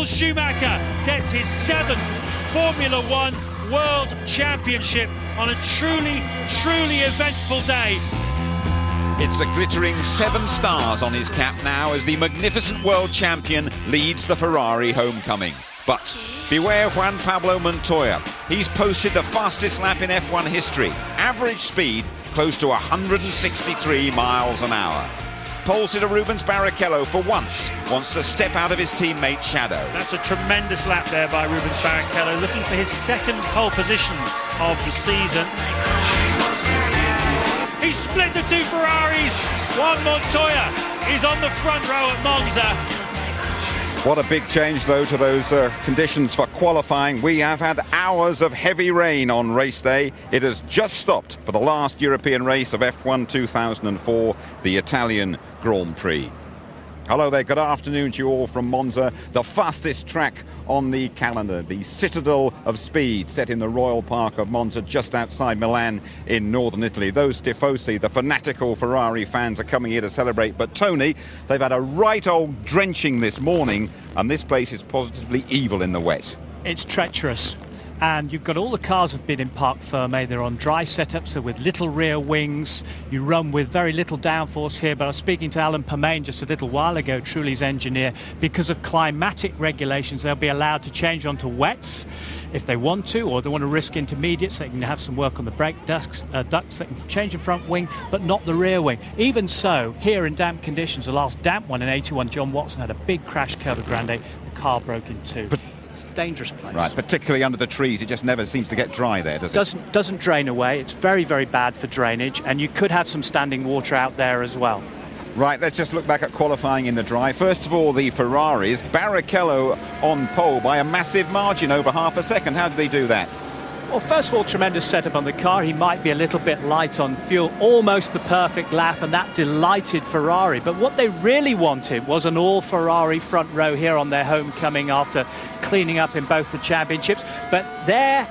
Michael Schumacher gets his 7th Formula One World Championship on a truly eventful day. It's a glittering 7 stars on his cap now as the magnificent world champion leads the Ferrari homecoming. But beware Juan Pablo Montoya. He's posted the fastest lap in F1 history. Average speed close to 163 miles an hour. Pole sitter Rubens Barrichello, for once, wants to step out of his teammate's shadow. That's a tremendous lap there by Rubens Barrichello, looking for his 2nd pole position of the season. He split the 2 Ferraris. Juan Montoya is on the front row at Monza. What a big change, though, to those conditions for qualifying. We have had hours of heavy rain on race day. It has just stopped for the last European race of F1 2004, the Italian Grand Prix. Hello there, good afternoon to you all from Monza, the fastest track on the calendar, the citadel of speed set in the Royal Park of Monza just outside Milan in northern Italy. Those tifosi, the fanatical Ferrari fans, are coming here to celebrate. But Tony, they've had a right old drenching this morning and this place is positively evil in the wet. It's treacherous. And you've got all the cars have been in Parc Fermé. They're on dry setups, so with little rear wings. You run with very little downforce here. But I was speaking to Alan Permain just a little while ago, Trulli's engineer. Because of climatic regulations, they'll be allowed to change onto wets if they want to, or they want to risk intermediates. They can have some work on the brake ducts. They can change the front wing, but not the rear wing. Even so, here in damp conditions, the last damp one in 81, John Watson had a big crash, Curva Grande. The car broke in 2. It's a dangerous place. Right, particularly under the trees. It just never seems to get dry there, does it? Doesn't drain away. It's very, very bad for drainage, and you could have some standing water out there as well. Right, let's just look back at qualifying in the dry. First of all, the Ferraris. Barrichello on pole by a massive margin, over half a second. How did he do that? Well, first of all, tremendous setup on the car. He might be a little bit light on fuel, almost the perfect lap, and that delighted Ferrari. But what they really wanted was an all-Ferrari front row here on their homecoming after cleaning up in both the championships. But there,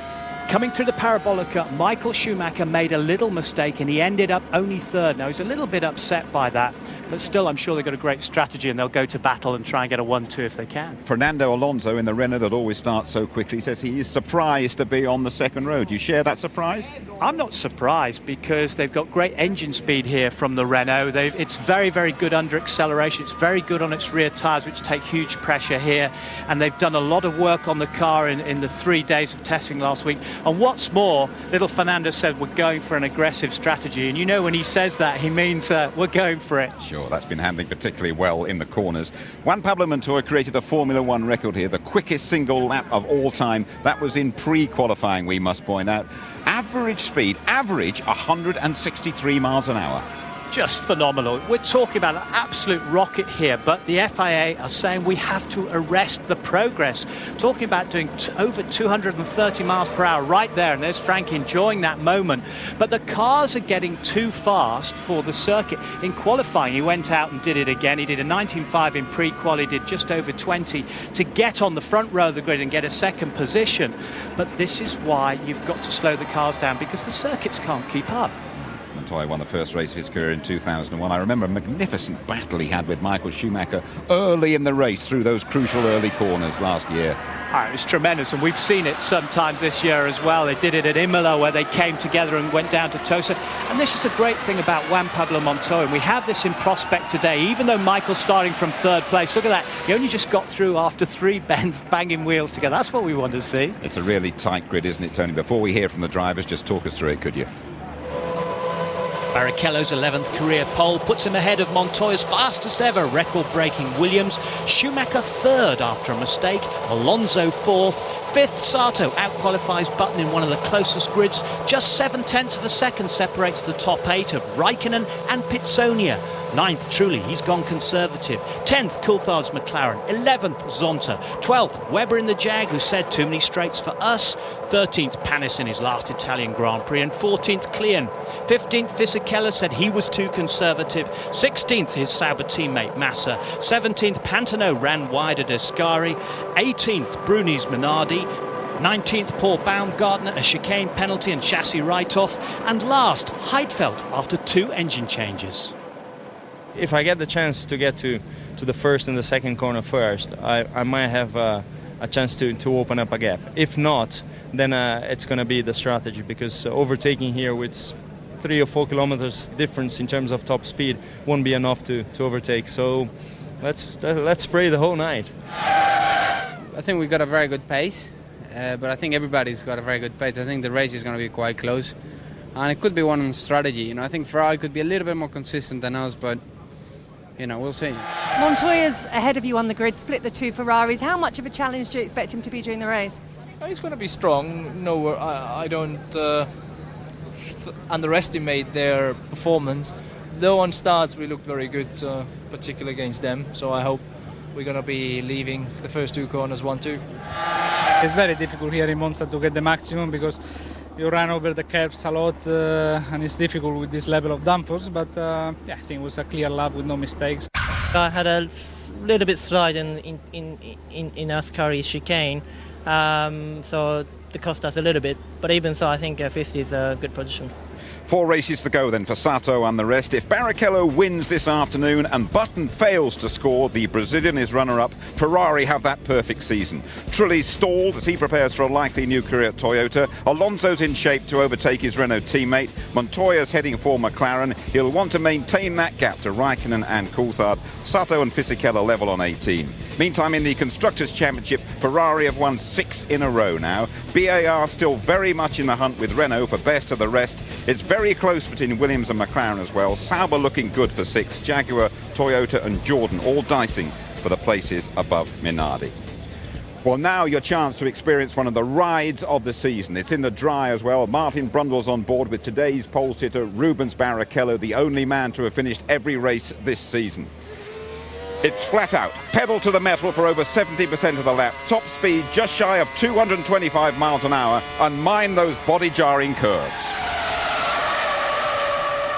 coming through the Parabolica, Michael Schumacher made a little mistake and he ended up only 3rd. Now, he's a little bit upset by that, but still, I'm sure they've got a great strategy and they'll go to battle and try and get a 1-2 if they can. Fernando Alonso in the Renault that always starts so quickly says he is surprised to be on the 2nd row. Do you share that surprise? I'm not surprised because they've got great engine speed here from the Renault. It's very, very good under acceleration. It's very good on its rear tyres, which take huge pressure here. And they've done a lot of work on the car in the 3 days of testing last week. And what's more, little Fernando said we're going for an aggressive strategy. And you know when he says that, he means we're going for it. Sure, that's been handling particularly well in the corners. Juan Pablo Montoya created a Formula One record here, the quickest single lap of all time. That was in pre-qualifying, we must point out. Average speed, 163 miles an hour. Just phenomenal. We're talking about an absolute rocket here, but the FIA are saying we have to arrest the progress. Talking about doing over 230 miles per hour right there, and there's Frank enjoying that moment. But the cars are getting too fast for the circuit. In qualifying, he went out and did it again. He did a 19.5 in pre-qual. He did just over 20 to get on the front row of the grid and get a 2nd position. But this is why you've got to slow the cars down, because the circuits can't keep up. Montoya won the first race of his career in 2001. I remember a magnificent battle he had with Michael Schumacher early in the race through those crucial early corners last year. It was tremendous, and we've seen it sometimes this year as well. They did it at Imola, where they came together and went down to Tosa. And this is a great thing about Juan Pablo Montoya. And we have this in prospect today, even though Michael's starting from 3rd place. Look at that. He only just got through after 3 bends, banging wheels together. That's what we want to see. It's a really tight grid, isn't it, Tony? Before we hear from the drivers, just talk us through it, could you? Barrichello's 11th career pole puts him ahead of Montoya's fastest ever record-breaking Williams. Schumacher 3rd after a mistake, Alonso 4th. 5th, Sato out-qualifies Button in one of the closest grids. Just 7/10 of a second separates the top 8 of Raikkonen and Pitsonia. 9th, Trulli, he's gone conservative. 10th, Coulthard's McLaren. 11th, Zonta. 12th, Webber in the Jag, who said too many straights for us. 13th, Panis in his last Italian Grand Prix. And 14th, Klian. 15th, Fisichella said he was too conservative. 16th, his Sauber teammate Massa. 17th, Pantano ran wide at Ascari. 18th, Bruni's Minardi. 19th, Paul Baumgartner, a chicane penalty and chassis write-off. And last, Heidfeld after 2 engine changes. If I get the chance to get to to the first and the second corner first, I might have a chance to open up a gap. If not, then it's going to be the strategy, because overtaking here with 3 or 4 kilometers difference in terms of top speed won't be enough to overtake. So let's spray the whole night. I think we've got a very good pace, but I think everybody's got a very good pace. I think the race is going to be quite close, and it could be one strategy. You know, I think Ferrari could be a little bit more consistent than us, but you know, we'll see. Montoya's ahead of you on the grid, split the 2 Ferraris. How much of a challenge do you expect him to be during the race? He's going to be strong. No, I don't underestimate their performance. Though on starts we looked very good, particularly against them. So I hope we're going to be leaving the first 2 corners 1-2. It's very difficult here in Monza to get the maximum, because you run over the curves a lot, and it's difficult with this level of downforce. But yeah, I think it was a clear lap with no mistakes. I had a little bit slide in Ascari chicane, so it cost us a little bit. But even so, I think 50 is a good position. 4 races to go then for Sato and the rest. If Barrichello wins this afternoon and Button fails to score, the Brazilian is runner-up. Ferrari have that perfect season. Trulli's stalled as he prepares for a likely new career at Toyota. Alonso's in shape to overtake his Renault teammate. Montoya's heading for McLaren. He'll want to maintain that gap to Raikkonen and Coulthard. Sato and Fisichella level on 18. Meantime, in the Constructors' Championship, Ferrari have won 6 in a row now. BAR still very much in the hunt with Renault for best of the rest. It's very close between Williams and McLaren as well. Sauber looking good for 6. Jaguar, Toyota and Jordan all dicing for the places above Minardi. Well, now your chance to experience one of the rides of the season. It's in the dry as well. Martin Brundle's on board with today's pole sitter Rubens Barrichello, the only man to have finished every race this season. It's flat out, pedal to the metal for over 70% of the lap, top speed just shy of 225 miles an hour, and mind those body-jarring curves.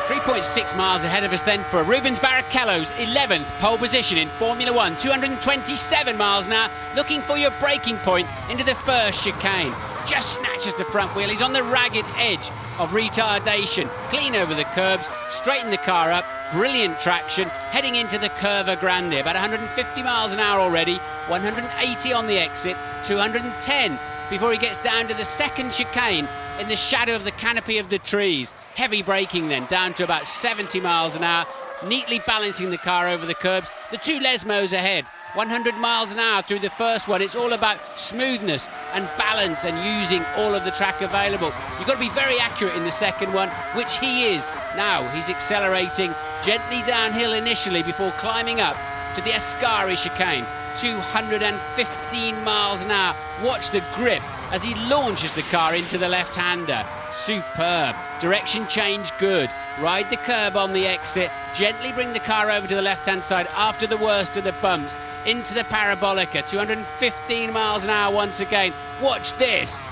3.6 miles ahead of us then for Rubens Barrichello's 11th pole position in Formula 1, 227 miles an hour, looking for your braking point into the first chicane. Just snatches the front wheel, he's on the ragged edge of retardation, clean over the curbs, straighten the car up, brilliant traction, heading into the Curva Grande, about 150 miles an hour already, 180 on the exit, 210 before he gets down to the second chicane in the shadow of the canopy of the trees. Heavy braking then, down to about 70 miles an hour, neatly balancing the car over the curbs. The 2 Lesmos ahead, 100 miles an hour through the first one. It's all about smoothness and balance and using all of the track available. You've got to be very accurate in the second one, which he is. Now he's accelerating gently downhill initially before climbing up to the Ascari chicane. 215 miles an hour. Watch the grip as he launches the car into the left-hander. Superb. Direction change good. Ride the curb on the exit. Gently bring the car over to the left-hand side after the worst of the bumps. Into the Parabolica. 215 miles an hour once again. Watch this.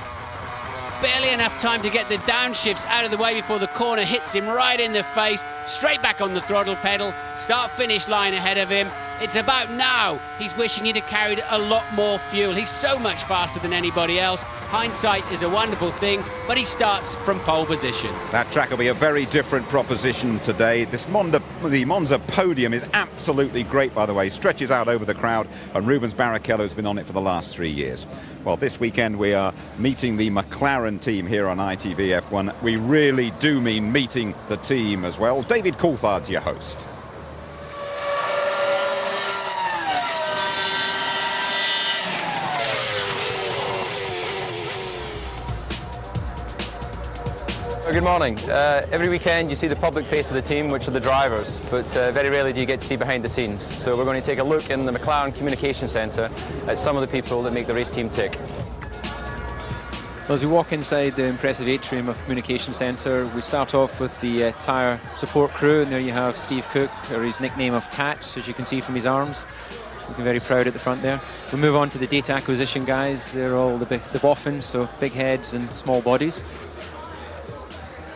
Barely enough time to get the downshifts out of the way before the corner hits him right in the face. Straight back on the throttle pedal. Start-finish line ahead of him. It's about now. He's wishing he'd have carried a lot more fuel. He's so much faster than anybody else. Hindsight is a wonderful thing, but he starts from pole position. That track will be a very different proposition today. The Monza podium is absolutely great, by the way. Stretches out over the crowd, and Rubens Barrichello's been on it for the last 3 years. Well, this weekend we are meeting the McLaren team here on ITV F1. We really do mean meeting the team as well. David Coulthard's your host. Good morning. Every weekend you see the public face of the team, which are the drivers, but very rarely do you get to see behind the scenes. So we're going to take a look in the McLaren Communication Centre at some of the people that make the race team tick. Well, as we walk inside the impressive atrium of the Communication Centre, we start off with the tyre support crew, and there you have Steve Cook, or his nickname of Tats, as you can see from his arms. Looking very proud at the front there. We move on to the data acquisition guys. They're all the boffins, so big heads and small bodies.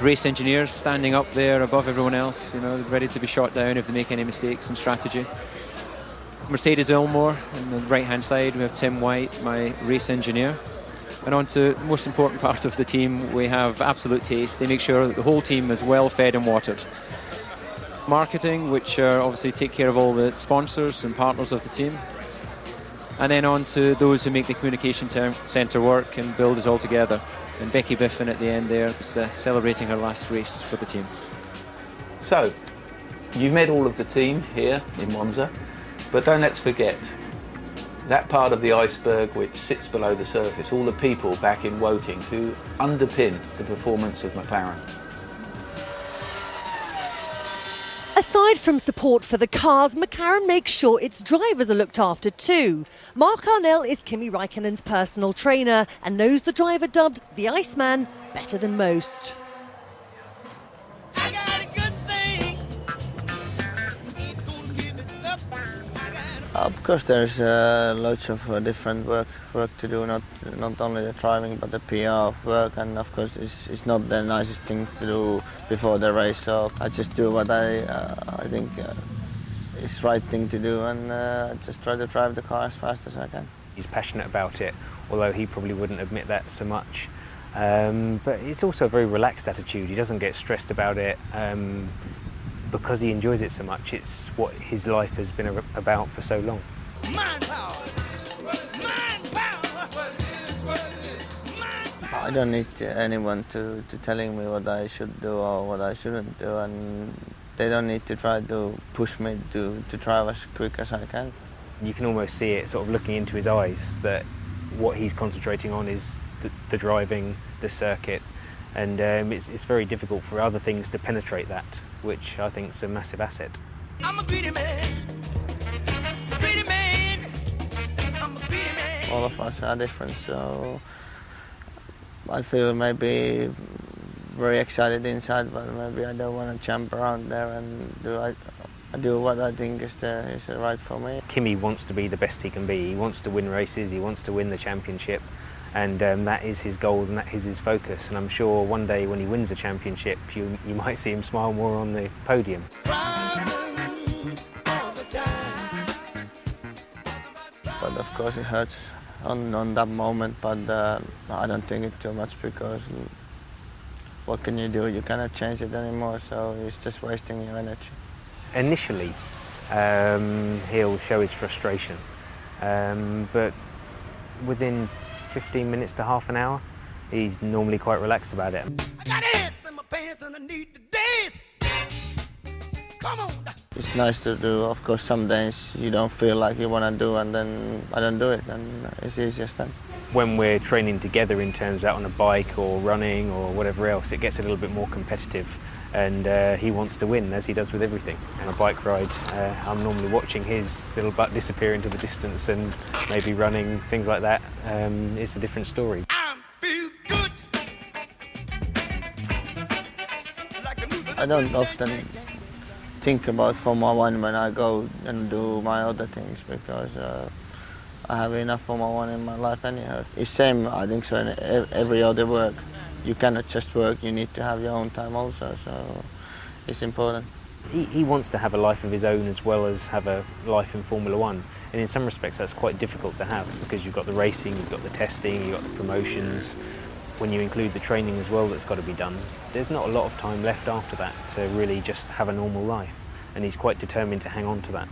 Race engineers standing up there above everyone else, you know, ready to be shot down if they make any mistakes in strategy. Mercedes Ilmore on the right-hand side, we have Tim White, my race engineer. And on to the most important part of the team, we have Absolute Taste. They make sure that the whole team is well fed and watered. Marketing, which obviously take care of all the sponsors and partners of the team. And then on to those who make the communication centre work and build us all together. And Becky Biffin at the end there was celebrating her last race for the team. So, you've met all of the team here in Monza, but don't let's forget that part of the iceberg which sits below the surface, all the people back in Woking who underpin the performance of McLaren. Aside from support for the cars, McLaren makes sure its drivers are looked after too. Mark Arnell is Kimi Raikkonen's personal trainer and knows the driver dubbed the Iceman better than most. Of course, there's loads of different work to do, not only the driving but the PR work, and of course it's not the nicest thing to do before the race. So I just do what I think is right thing to do, and I just try to drive the car as fast as I can. He's passionate about it, although he probably wouldn't admit that so much. But it's also a very relaxed attitude. He doesn't get stressed about it. Because he enjoys it so much. It's what his life has been about for so long. I don't need anyone to telling me what I should do or what I shouldn't do, and they don't need to try to push me to drive as quick as I can. You can almost see it sort of looking into his eyes that what he's concentrating on is the driving, the circuit, and it's very difficult for other things to penetrate that, which I think is a massive asset. I'm a greedy man. Greedy man. I'm a greedy man. All of us are different, so I feel maybe very excited inside, but maybe I don't want to jump around there and do what I think is the right for me. Kimi wants to be the best he can be. He wants to win races, he wants to win the championship, and that is his goal and that is his focus. And I'm sure one day when he wins the championship, you might see him smile more on the podium. But of course it hurts on that moment, but I don't think it too much, because what can you do? You cannot change it anymore, so it's just wasting your energy. Initially, he'll show his frustration, but within 15 minutes to half an hour, he's normally quite relaxed about it. I got ants in my pants and I need to dance. Come on. It's nice to do. Of course, some days you don't feel like you want to do, and then I don't do it, and it's easiest then. When we're training together in terms out on a bike or running or whatever else, it gets a little bit more competitive, and he wants to win, as he does with everything. On a bike ride, I'm normally watching his little butt disappear into the distance, and maybe running, things like that. It's a different story. I don't often think about Formula One when I go and do my other things, because I have enough Formula One in my life anyhow. It's same, I think, so in every other work. You cannot just work, you need to have your own time also, so it's important. He wants to have a life of his own as well as have a life in Formula One, and in some respects that's quite difficult to have, because you've got the racing, you've got the testing, you've got the promotions. When you include the training as well that's got to be done, there's not a lot of time left after that to really just have a normal life, and he's quite determined to hang on to that.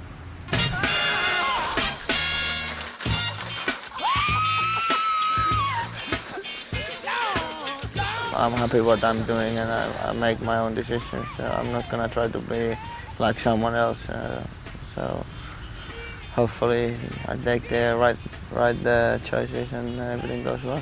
I'm happy what I'm doing, and I make my own decisions. So I'm not going to try to be like someone else. So hopefully I take the right choices and everything goes well.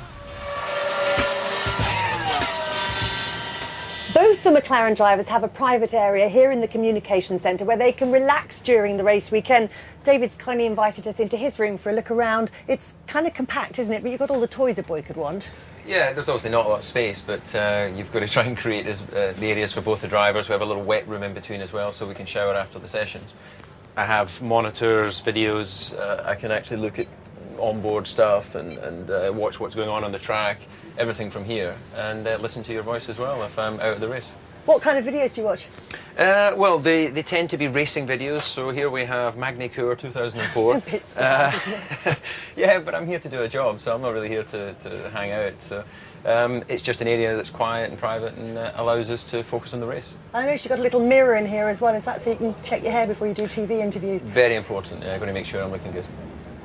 Both the McLaren drivers have a private area here in the communication centre where they can relax during the race weekend. David's kindly invited us into his room for a look around. It's kind of compact, isn't it? But you've got all the toys a boy could want. Yeah, there's obviously not a lot of space, but you've got to try and create the areas for both the drivers. We have a little wet room in between as well, so we can shower after the sessions. I have monitors, videos. I can actually look at onboard stuff and watch what's going on the track, everything from here, and listen to your voice as well if I'm out of the race. What kind of videos do you watch? Well, they tend to be racing videos, so here we have Magny Cours 2004. It's a bit sad, isn't it? Yeah, but I'm here to do a job, so I'm not really here to hang out. So It's just an area that's quiet and private and allows us to focus on the race. I noticed you've got a little mirror in here as well. Is that so you can check your hair before you do TV interviews? Very important. I'm going to make sure I'm looking good.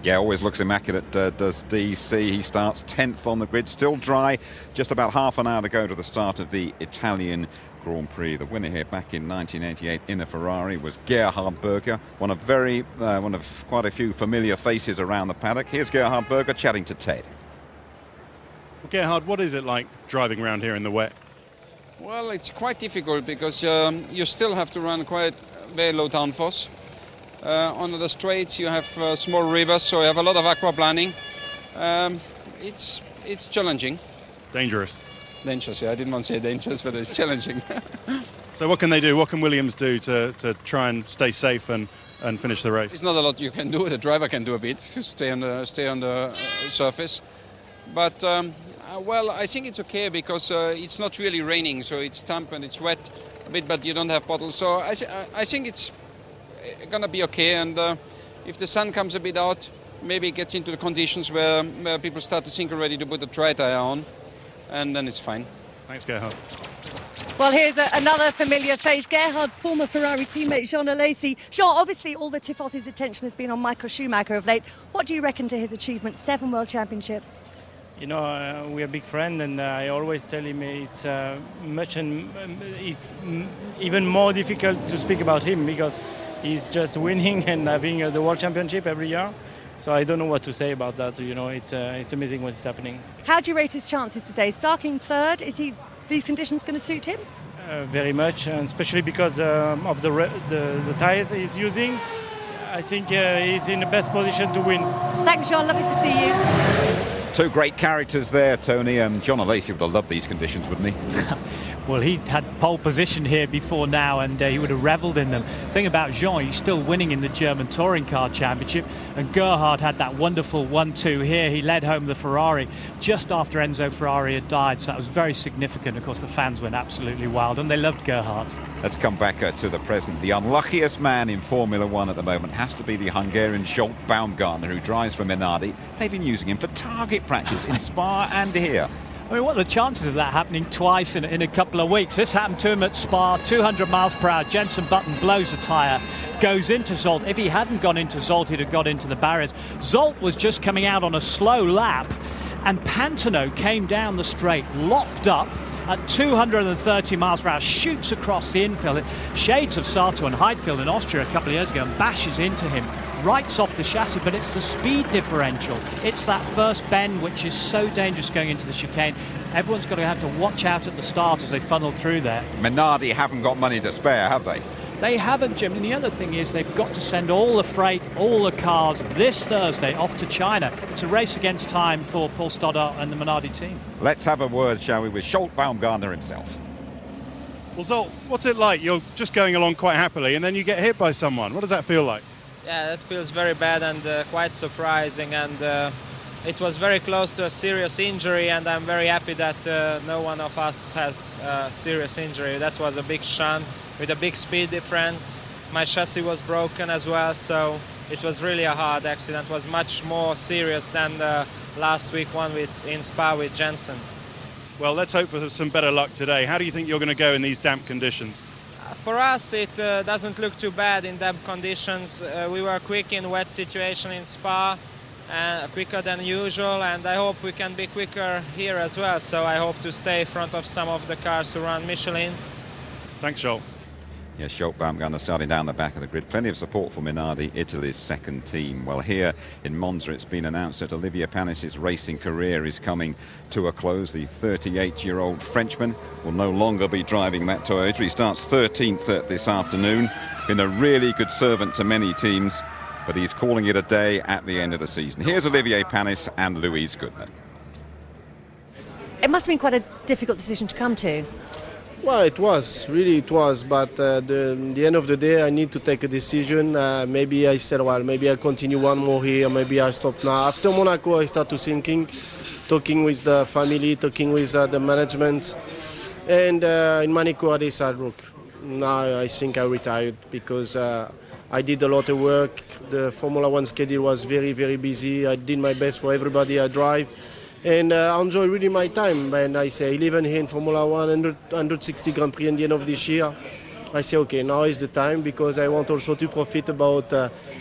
Yeah, always looks immaculate, does DC. He starts 10th on the grid, still dry. Just about half an hour to go to the start of the Italian Grand Prix. The winner here back in 1988 in a Ferrari was Gerhard Berger, one of quite a few familiar faces around the paddock. Here's Gerhard Berger chatting to Ted. Gerhard, what is it like driving around here in the wet? Well, it's quite difficult because you still have to run quite very low downforce. On the straights you have small rivers, so you have a lot of aquaplaning. It's challenging. Dangerous. Dangerous, yeah. I didn't want to say dangerous, but it's challenging. So what can they do? What can Williams do to try and stay safe and finish the race? There's not a lot you can do. The driver can do a bit to stay on the surface. But well, I think it's okay because it's not really raining, so it's damp and it's wet a bit, but you don't have bottles. So I think it's gonna be okay. And if the sun comes a bit out, maybe it gets into the conditions where people start to think already to put a dry tire on, and then it's fine. Thanks, Gerhard. Well, here's another familiar face, Gerhard's former Ferrari teammate, Jean Alesi. Jean, obviously all the Tifosi's attention has been on Michael Schumacher of late. What do you reckon to his achievement? 7 World Championships. You know, we're a big friend, and I always tell him it's it's even more difficult to speak about him because he's just winning and having the World Championship every year. So I don't know what to say about that. You know, it's amazing what's happening. How do you rate his chances today? Starting third, is these conditions going to suit him? Very much, and especially because of the tyres he's using. I think he's in the best position to win. Thanks, Jean. Lovely to see you. Two great characters there, Tony. John Alesi would have loved these conditions, wouldn't he? Well, he had pole position here before now, and he would have revelled in them. The thing about Jean, he's still winning in the German Touring Car Championship, and Gerhard had that wonderful 1-2 here. He led home the Ferrari just after Enzo Ferrari had died, so that was very significant. Of course, the fans went absolutely wild, and they loved Gerhard. Let's come back to the present. The unluckiest man in Formula One at the moment has to be the Hungarian Zsolt Baumgartner, who drives for Minardi. They've been using him for target practice in Spa and here. I mean, what are the chances of that happening twice in a couple of weeks? This happened to him at Spa, 200 miles per hour. Jenson Button blows a tyre, goes into Zsolt. If he hadn't gone into Zsolt, he'd have got into the barriers. Zsolt was just coming out on a slow lap, and Pantano came down the straight, locked up at 230 miles per hour, shoots across the infield. Shades of Sato and Heidfeld in Austria a couple of years ago and bashes into him. Rights off the chassis, but it's the speed differential. It's that first bend which is so dangerous going into the chicane. Everyone's got to have to watch out at the start as they funnel through there. Minardi haven't got money to spare, have they? They haven't, Jim. And the other thing is they've got to send all the freight, all the cars this Thursday off to China. It's a race against time for Paul Stoddart and the Minardi team. Let's have a word, shall we, with Zsolt Baumgartner himself. Well, Zsolt, what's it like? You're just going along quite happily, and then you get hit by someone. What does that feel like? Yeah, that feels very bad and quite surprising, and it was very close to a serious injury, and I'm very happy that no one of us has a serious injury. That was a big shunt with a big speed difference. My chassis was broken as well, so it was really a hard accident. It was much more serious than the last week one in Spa with Jenson. Well, let's hope for some better luck today. How do you think you're going to go in these damp conditions? For us, it doesn't look too bad in damp conditions. We were quick in wet situation in Spa, quicker than usual, and I hope we can be quicker here as well. So I hope to stay in front of some of the cars who run Michelin. Thanks, Zsolt. Yes, Zsolt Baumgartner starting down the back of the grid. Plenty of support for Minardi, Italy's second team. Well, here in Monza, it's been announced that Olivier Panis' racing career is coming to a close. The 38-year-old Frenchman will no longer be driving that Toyota. He starts 13th this afternoon. Been a really good servant to many teams, but he's calling it a day at the end of the season. Here's Olivier Panis and Louise Goodman. It must have been quite a difficult decision to come to. Well, it was, really it was, but the end of the day I need to take a decision. Maybe I said, well, maybe I'll continue one more here, maybe I stop now. After Monaco I started thinking, talking with the family, talking with the management, and in Monaco I decided, look, now I think I retired because I did a lot of work. The Formula One schedule was very, very busy. I did my best for everybody I drive. And I enjoy really my time. When I say 11 here in Formula 1, 160 Grand Prix at the end of this year, I say, okay, now is the time, because I want also to profit about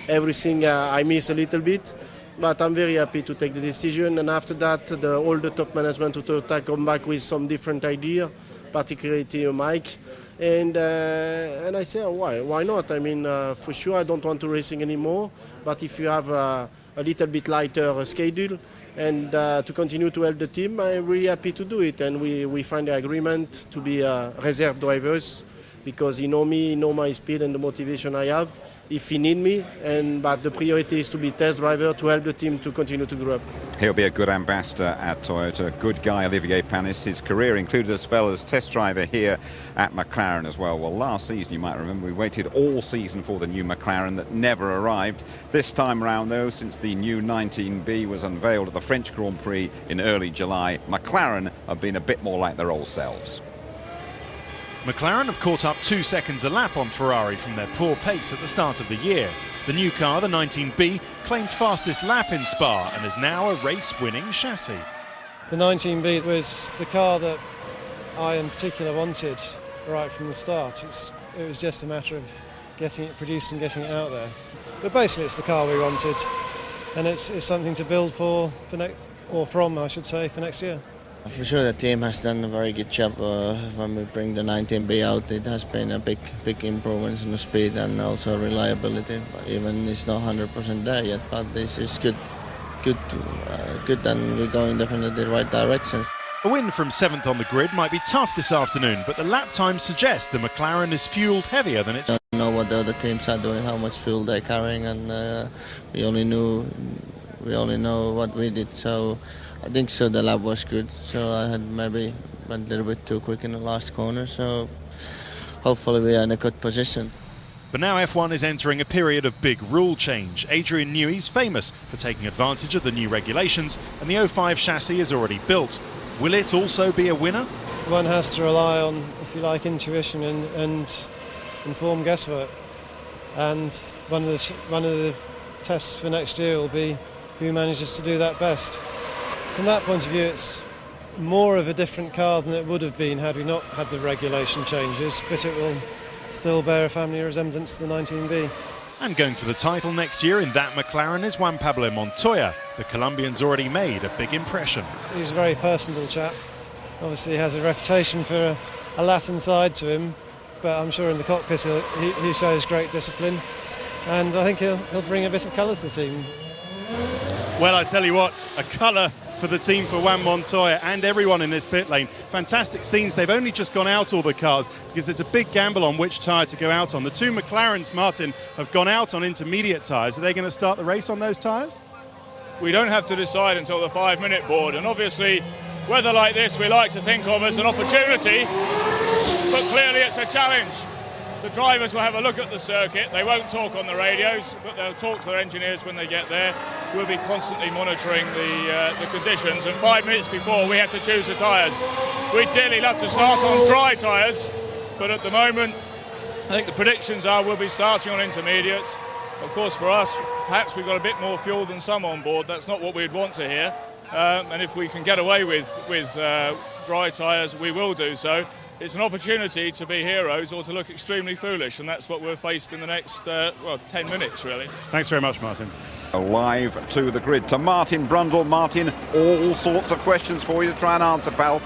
everything I miss a little bit. But I'm very happy to take the decision, and after that, all the top management will come back with some different idea, particularly Mike. And I say, oh, why not? I mean, for sure, I don't want to racing anymore. But if you have a little bit lighter schedule and to continue to help the team, I'm really happy to do it. And we find the agreement to be reserve drivers, because he know me, he know my speed and the motivation I have if he need me. But the priority is to be test driver to help the team to continue to grow up. He'll be a good ambassador at Toyota. Good guy, Olivier Panis. His career included a spell as test driver here at McLaren as well. Well, last season, you might remember, we waited all season for the new McLaren that never arrived. This time round, though, since the new 19B was unveiled at the French Grand Prix in early July, McLaren have been a bit more like their old selves. McLaren have caught up 2 seconds a lap on Ferrari from their poor pace at the start of the year. The new car, the 19B, claimed fastest lap in Spa and is now a race-winning chassis. The 19B was the car that I in particular wanted right from the start. It was just a matter of getting it produced and getting it out there. But basically it's the car we wanted, and it's something to build for next year. For sure, the team has done a very good job when we bring the 19B out. It has been a big improvements in the speed and also reliability. But even it's not 100% there yet, but this is good, and we're going definitely the right direction. A win from 7th on the grid might be tough this afternoon, but the lap times suggest the McLaren is fuelled heavier than its... I don't know what the other teams are doing, how much fuel they're carrying, and we only know what we did. So I think so the lap was good. So I had maybe went a little bit too quick in the last corner. So hopefully we are in a good position. But now F1 is entering a period of big rule change. Adrian Newey's famous for taking advantage of the new regulations, and the 05 chassis is already built. Will it also be a winner? One has to rely on, if you like, intuition and informed guesswork. And one of the tests for next year will be who manages to do that best. From that point of view, it's more of a different car than it would have been had we not had the regulation changes, but it will still bear a family resemblance to the 19B. And going for the title next year in that McLaren is Juan Pablo Montoya. The Colombian's already made a big impression. He's a very personable chap. Obviously he has a reputation for a Latin side to him, but I'm sure in the cockpit he shows great discipline, and I think he'll bring a bit of colour to the team. Well, I tell you what, a colour for the team for Juan Montoya and everyone in this pit lane. Fantastic scenes. They've only just gone out, all the cars, because it's a big gamble on which tyre to go out on. The two McLarens, Martin, have gone out on intermediate tyres. Are they going to start the race on those tyres? We don't have to decide until the 5-minute board, and obviously weather like this we like to think of as an opportunity, but clearly it's a challenge. The drivers will have a look at the circuit. They won't talk on the radios, but they'll talk to their engineers when they get there. We'll be constantly monitoring the conditions, and 5 minutes before we have to choose the tyres. We'd dearly love to start on dry tyres, but at the moment I think the predictions are we'll be starting on intermediates. Of course, for us, perhaps we've got a bit more fuel than some on board. That's not what we'd want to hear, and if we can get away with dry tyres, we will do so. It's an opportunity to be heroes or to look extremely foolish, and that's what we're faced in the next 10 minutes, really. Thanks very much, Martin. Live to the grid to Martin Brundle. Martin, all sorts of questions for you to try and answer, pal.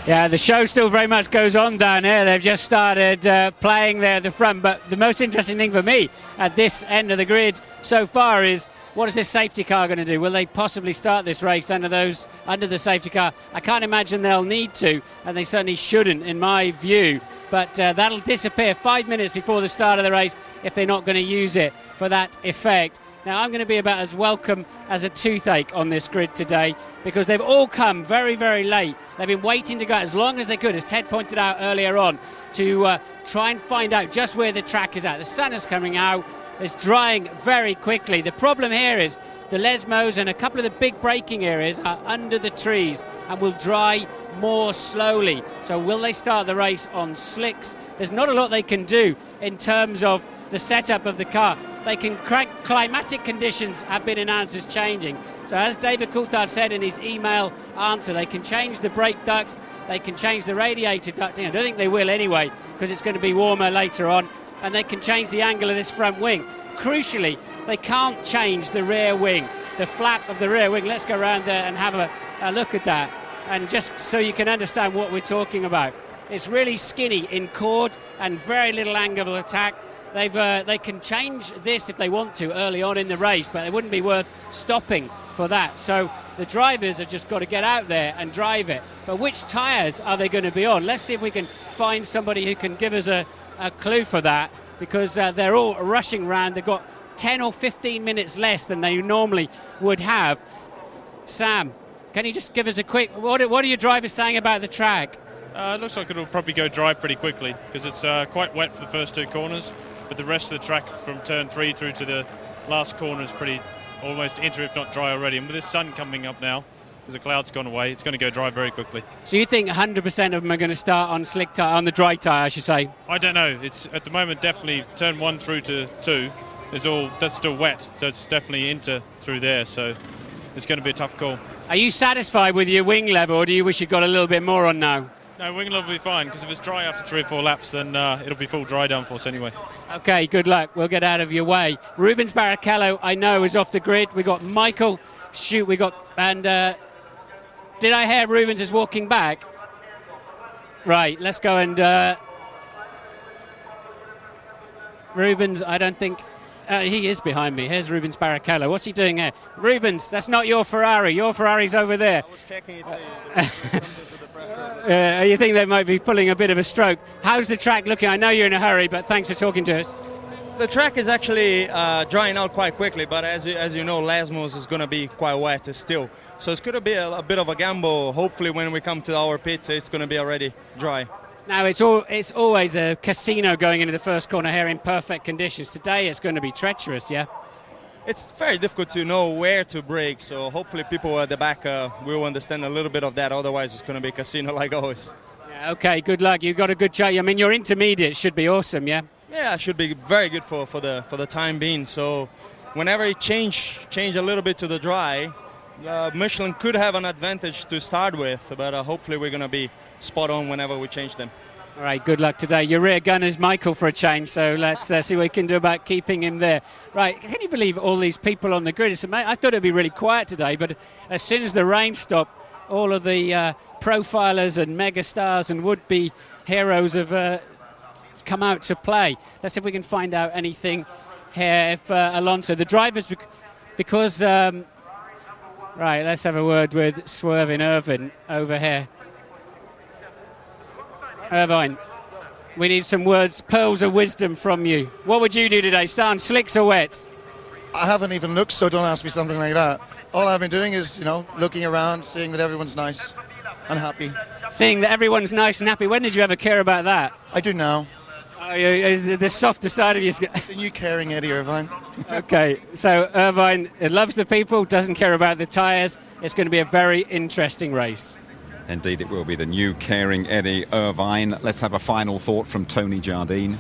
Yeah, the show still very much goes on down here. They've just started playing there at the front, but the most interesting thing for me at this end of the grid so far is what is this safety car going to do? Will they possibly start this race under the safety car? I can't imagine they'll need to, and they certainly shouldn't, in my view. But that'll disappear 5 minutes before the start of the race if they're not going to use it for that effect. Now, I'm going to be about as welcome as a toothache on this grid today, because they've all come very, very late. They've been waiting to go as long as they could, as Ted pointed out earlier on, to try and find out just where the track is at. The sun is coming out. It's drying very quickly. The problem here is the Lesmos and a couple of the big braking areas are under the trees and will dry more slowly. So will they start the race on slicks? There's not a lot they can do in terms of the setup of the car. climatic conditions have been announced as changing. So as David Coulthard said in his email answer, they can change the brake duct, they can change the radiator ducting. I don't think they will anyway, because it's going to be warmer later on, and they can change the angle of this front wing. Crucially, they can't change the rear wing, the flap of the rear wing. Let's go around there and have a look at that, and just so you can understand what we're talking about. It's really skinny in chord and very little angle of attack. They can change this if they want to early on in the race, but it wouldn't be worth stopping for that. So the drivers have just got to get out there and drive it. But which tyres are they going to be on? Let's see if we can find somebody who can give us a clue for that, because they're all rushing around. They've got 10 or 15 minutes less than they normally would have. Sam, can you just give us a quick, what are your drivers saying about the track? It looks like it'll probably go dry pretty quickly, because it's quite wet for the first two corners, but the rest of the track from turn 3 through to the last corner is pretty almost inter, if not dry already. And with the sun coming up now, as the cloud's gone away, it's going to go dry very quickly. So you think 100% of them are going to start on slick tyre, on the dry tyre, I should say? I don't know. It's at the moment definitely turn 1 through to 2 that's still wet, so it's definitely inter through there. So it's going to be a tough call. Are you satisfied with your wing level, or do you wish you'd got a little bit more on now? No, wing level will be fine, because if it's dry after 3 or 4 laps, then it'll be full dry downforce anyway. Okay, good luck. We'll get out of your way. Rubens Barrichello, I know, is off the grid. We got Michael. And did I hear Rubens is walking back? Right, let's go and Rubens, I don't think he is behind me. Here's Rubens Barrichello. What's he doing here? Rubens, that's not your Ferrari. Your Ferrari's over there. I was checking if you think they might be pulling a bit of a stroke. How's the track looking? I know you're in a hurry, but thanks for talking to us. The track is actually drying out quite quickly, but as you know, Lesmos is going to be quite wet still. So it's going to be a bit of a gamble. Hopefully when we come to our pit, it's going to be already dry. Now, it's always a casino going into the first corner here in perfect conditions. Today it's going to be treacherous, yeah? It's very difficult to know where to brake, so hopefully people at the back will understand a little bit of that. Otherwise, it's going to be a casino like always. Yeah, okay, good luck. You've got a good shot. I mean, your intermediate should be awesome, yeah? Yeah, it should be very good for the time being. So whenever it change a little bit to the dry, Michelin could have an advantage to start with, but hopefully we're going to be spot on whenever we change them. All right, good luck today. Your rear gunner is Michael for a change, so let's see what we can do about keeping him there. Right, can you believe all these people on the grid? I thought it'd be really quiet today, but as soon as the rain stopped, all of the profilers and megastars and would-be heroes have come out to play. Let's see if we can find out anything here. If Alonso, the drivers, because... right, let's have a word with Swervin Irvine over here. Irvine, we need some words, pearls of wisdom from you. What would you do today, Stan? Slicks or wets? I haven't even looked, so don't ask me something like that. All I've been doing is, looking around, seeing that everyone's nice and happy. Seeing that everyone's nice and happy. When did you ever care about that? I do now. Oh, is the softer side of you? It's a new caring Eddie Irvine. Okay, so Irvine loves the people, doesn't care about the tyres. It's going to be a very interesting race. Indeed, it will be the new caring Eddie Irvine. Let's have a final thought from Tony Jardine.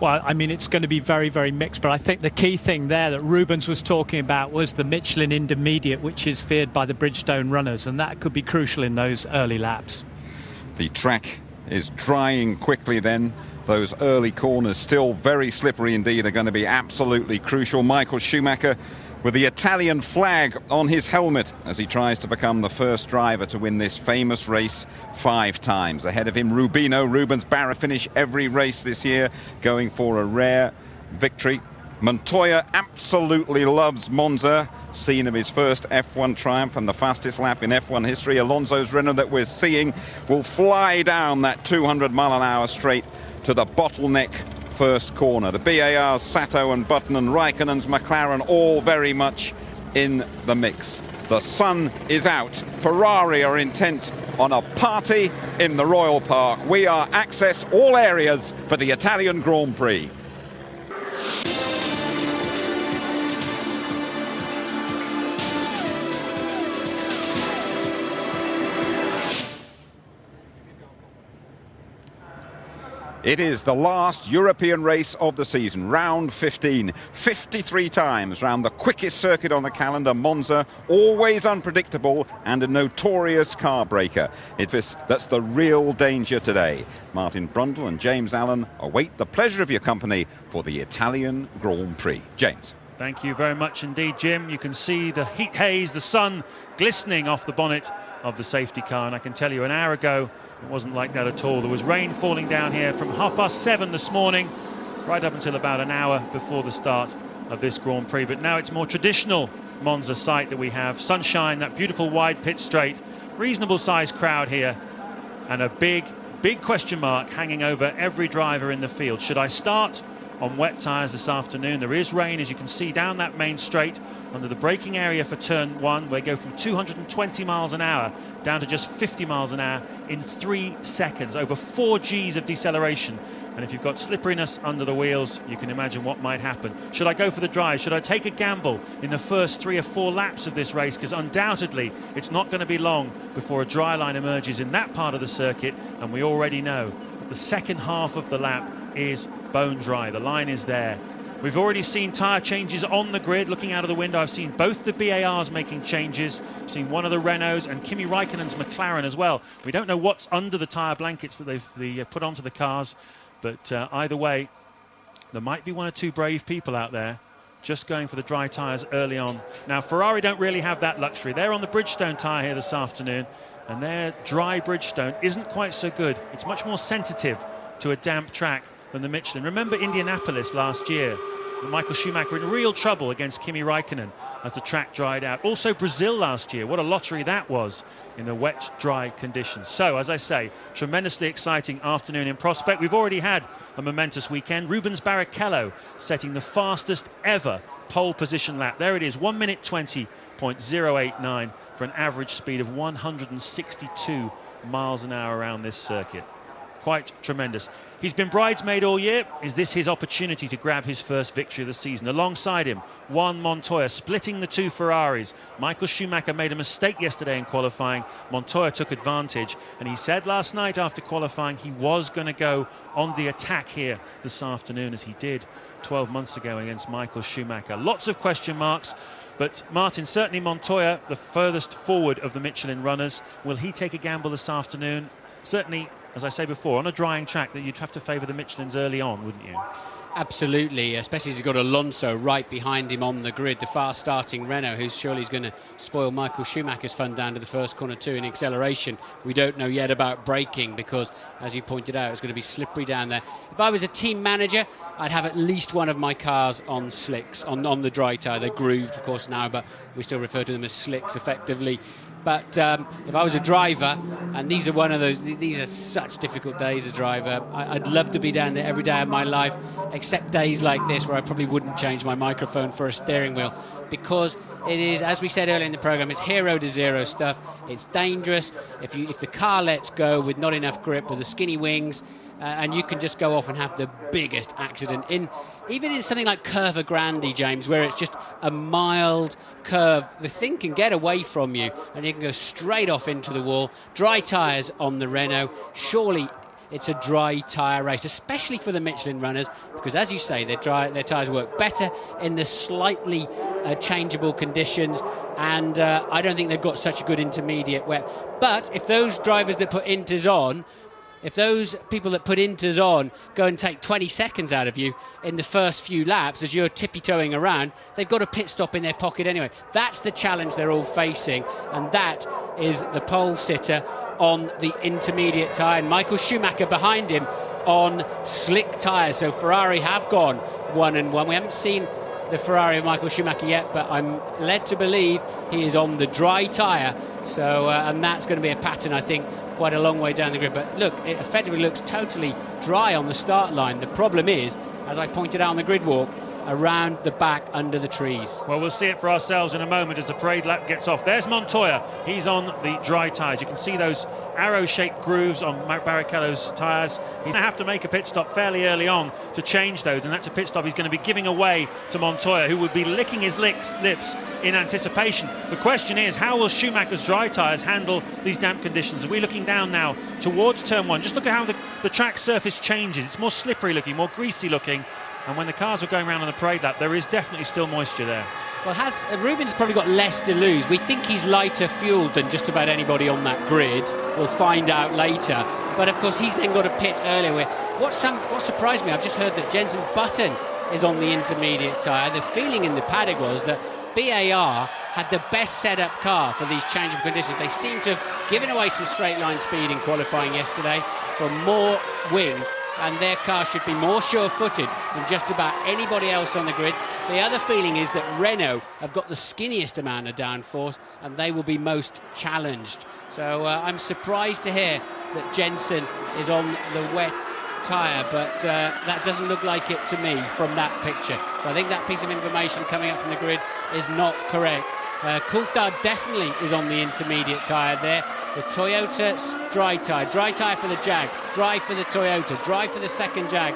Well, I mean, it's going to be very, very mixed, but I think the key thing there that Rubens was talking about was the Michelin Intermediate, which is feared by the Bridgestone runners, and that could be crucial in those early laps. The track is drying quickly then. Those early corners, still very slippery indeed, are going to be absolutely crucial. Michael Schumacher with the Italian flag on his helmet as he tries to become the first driver to win this famous race 5 times. Ahead of him, Rubino. Rubens Barra finish every race this year, going for a rare victory. Montoya absolutely loves Monza, scene of his first F1 triumph and the fastest lap in F1 history. Alonso's Renault that we're seeing will fly down that 200-mile-an-hour straight to the bottleneck first corner. The BAR's Sato and Button and Raikkonen's McLaren all very much in the mix. The sun is out. Ferrari are intent on a party in the Royal Park. We are access all areas for the Italian Grand Prix. It is the last European race of the season, round 15. 53 times round the quickest circuit on the calendar, Monza, always unpredictable and a notorious car breaker. That's the real danger today. Martin Brundle and James Allen await the pleasure of your company for the Italian Grand Prix. James. Thank you very much indeed, Jim. You can see the heat haze, the sun glistening off the bonnet of the safety car, and I can tell you an hour ago it wasn't like that at all. There was rain falling down here from 7:30 this morning right up until about an hour before the start of this Grand Prix. But now it's more traditional Monza site that we have. Sunshine, that beautiful wide pit straight, reasonable sized crowd here, and a big question mark hanging over every driver in the field. Should I start on wet tyres this afternoon? There is rain, as you can see, down that main straight under the braking area for turn 1. We go from 220 miles an hour down to just 50 miles an hour in 3 seconds, over 4 Gs of deceleration. And if you've got slipperiness under the wheels, you can imagine what might happen. Should I go for the drive? Should I take a gamble in the first 3 or 4 laps of this race? Because undoubtedly it's not going to be long before a dry line emerges in that part of the circuit, and we already know that the second half of the lap is bone dry. The line is there. We've already seen tyre changes on the grid. Looking out of the window, I've seen both the BARs making changes. I've seen one of the Renaults and Kimi Raikkonen's McLaren as well. We don't know what's under the tyre blankets that they've put onto the cars, but either way, there might be 1 or 2 brave people out there just going for the dry tyres early on. Now, Ferrari don't really have that luxury. They're on the Bridgestone tyre here this afternoon, and their dry Bridgestone isn't quite so good. It's much more sensitive to a damp track than the Michelin. Remember Indianapolis last year? Michael Schumacher in real trouble against Kimi Raikkonen as the track dried out. Also Brazil last year. What a lottery that was in the wet, dry conditions. So, as I say, tremendously exciting afternoon in prospect. We've already had a momentous weekend. Rubens Barrichello setting the fastest ever pole position lap. There it is, 1 minute 20.089 for an average speed of 162 miles an hour around this circuit. Quite tremendous. He's been bridesmaid all year. Is this his opportunity to grab his first victory of the season? Alongside him, Juan Montoya, splitting the 2 Ferraris. Michael Schumacher made a mistake yesterday in qualifying. Montoya took advantage, and he said last night after qualifying he was going to go on the attack here this afternoon, as he did 12 months ago against Michael Schumacher. Lots of question marks. But Martin, certainly Montoya, the furthest forward of the Michelin runners. Will he take a gamble this afternoon? Certainly, as I say before, on a drying track that you'd have to favour the Michelins early on, wouldn't you? Absolutely, especially as he's got Alonso right behind him on the grid, the fast-starting Renault, who surely is going to spoil Michael Schumacher's fun down to the first corner 2 in acceleration. We don't know yet about braking because, as you pointed out, it's going to be slippery down there. If I was a team manager, I'd have at least one of my cars on slicks, on the dry tyre. They're grooved, of course, now, but we still refer to them as slicks effectively. But if I was a driver, and these are such difficult days as a driver, I'd love to be down there every day of my life, except days like this where I probably wouldn't change my microphone for a steering wheel, because it is, as we said earlier in the programme, it's 0 to 0 stuff. It's dangerous. If the car lets go with not enough grip, with the skinny wings, and you can just go off and have the biggest accident even in something like Curva Grande, James, where it's just a mild curve. The thing can get away from you and you can go straight off into the wall. Dry tyres on the Renault. Surely it's a dry tyre race, especially for the Michelin runners, because as you say, their tyres work better in the slightly changeable conditions, and I don't think they've got such a good intermediate wet. But if those drivers that put inters on, if those people that put inters on go and take 20 seconds out of you in the first few laps as you're tippy-toeing around, they've got a pit stop in their pocket anyway. That's the challenge they're all facing, and that is the pole sitter on the intermediate tyre, and Michael Schumacher behind him on slick tyres. So Ferrari have gone 1-1. We haven't seen the Ferrari of Michael Schumacher yet, but I'm led to believe he is on the dry tyre. So, and that's going to be a pattern, I think, quite a long way down the grid. But look, it effectively looks totally dry on the start line. The problem is, as I pointed out on the grid walk, around the back under the trees. Well, we'll see it for ourselves in a moment as the parade lap gets off. There's Montoya. He's on the dry tyres. You can see those arrow-shaped grooves on Barrichello's tyres. He's going to have to make a pit stop fairly early on to change those, and that's a pit stop he's going to be giving away to Montoya, who would be licking his lips in anticipation. The question is, how will Schumacher's dry tyres handle these damp conditions? Are we looking down now towards turn 1? Just look at how the track surface changes. It's more slippery looking, more greasy looking. And when the cars were going around on the parade lap, there is definitely still moisture there. Well, Rubens probably got less to lose. We think he's lighter fueled than just about anybody on that grid. We'll find out later. But of course, he's then got a pit earlier. What surprised me, I've just heard that Jenson Button is on the intermediate tyre. The feeling in the paddock was that BAR had the best set-up car for these change of conditions. They seem to have given away some straight line speed in qualifying yesterday for more wing, and their car should be more sure-footed than just about anybody else on the grid. The other feeling is that Renault have got the skinniest amount of downforce, and they will be most challenged. So I'm surprised to hear that Jenson is on the wet tyre, but that doesn't look like it to me from that picture. So I think that piece of information coming up from the grid is not correct. Coulthard definitely is on the intermediate tyre there. The Toyota dry tyre for the Jag, dry for the Toyota, dry for the second Jag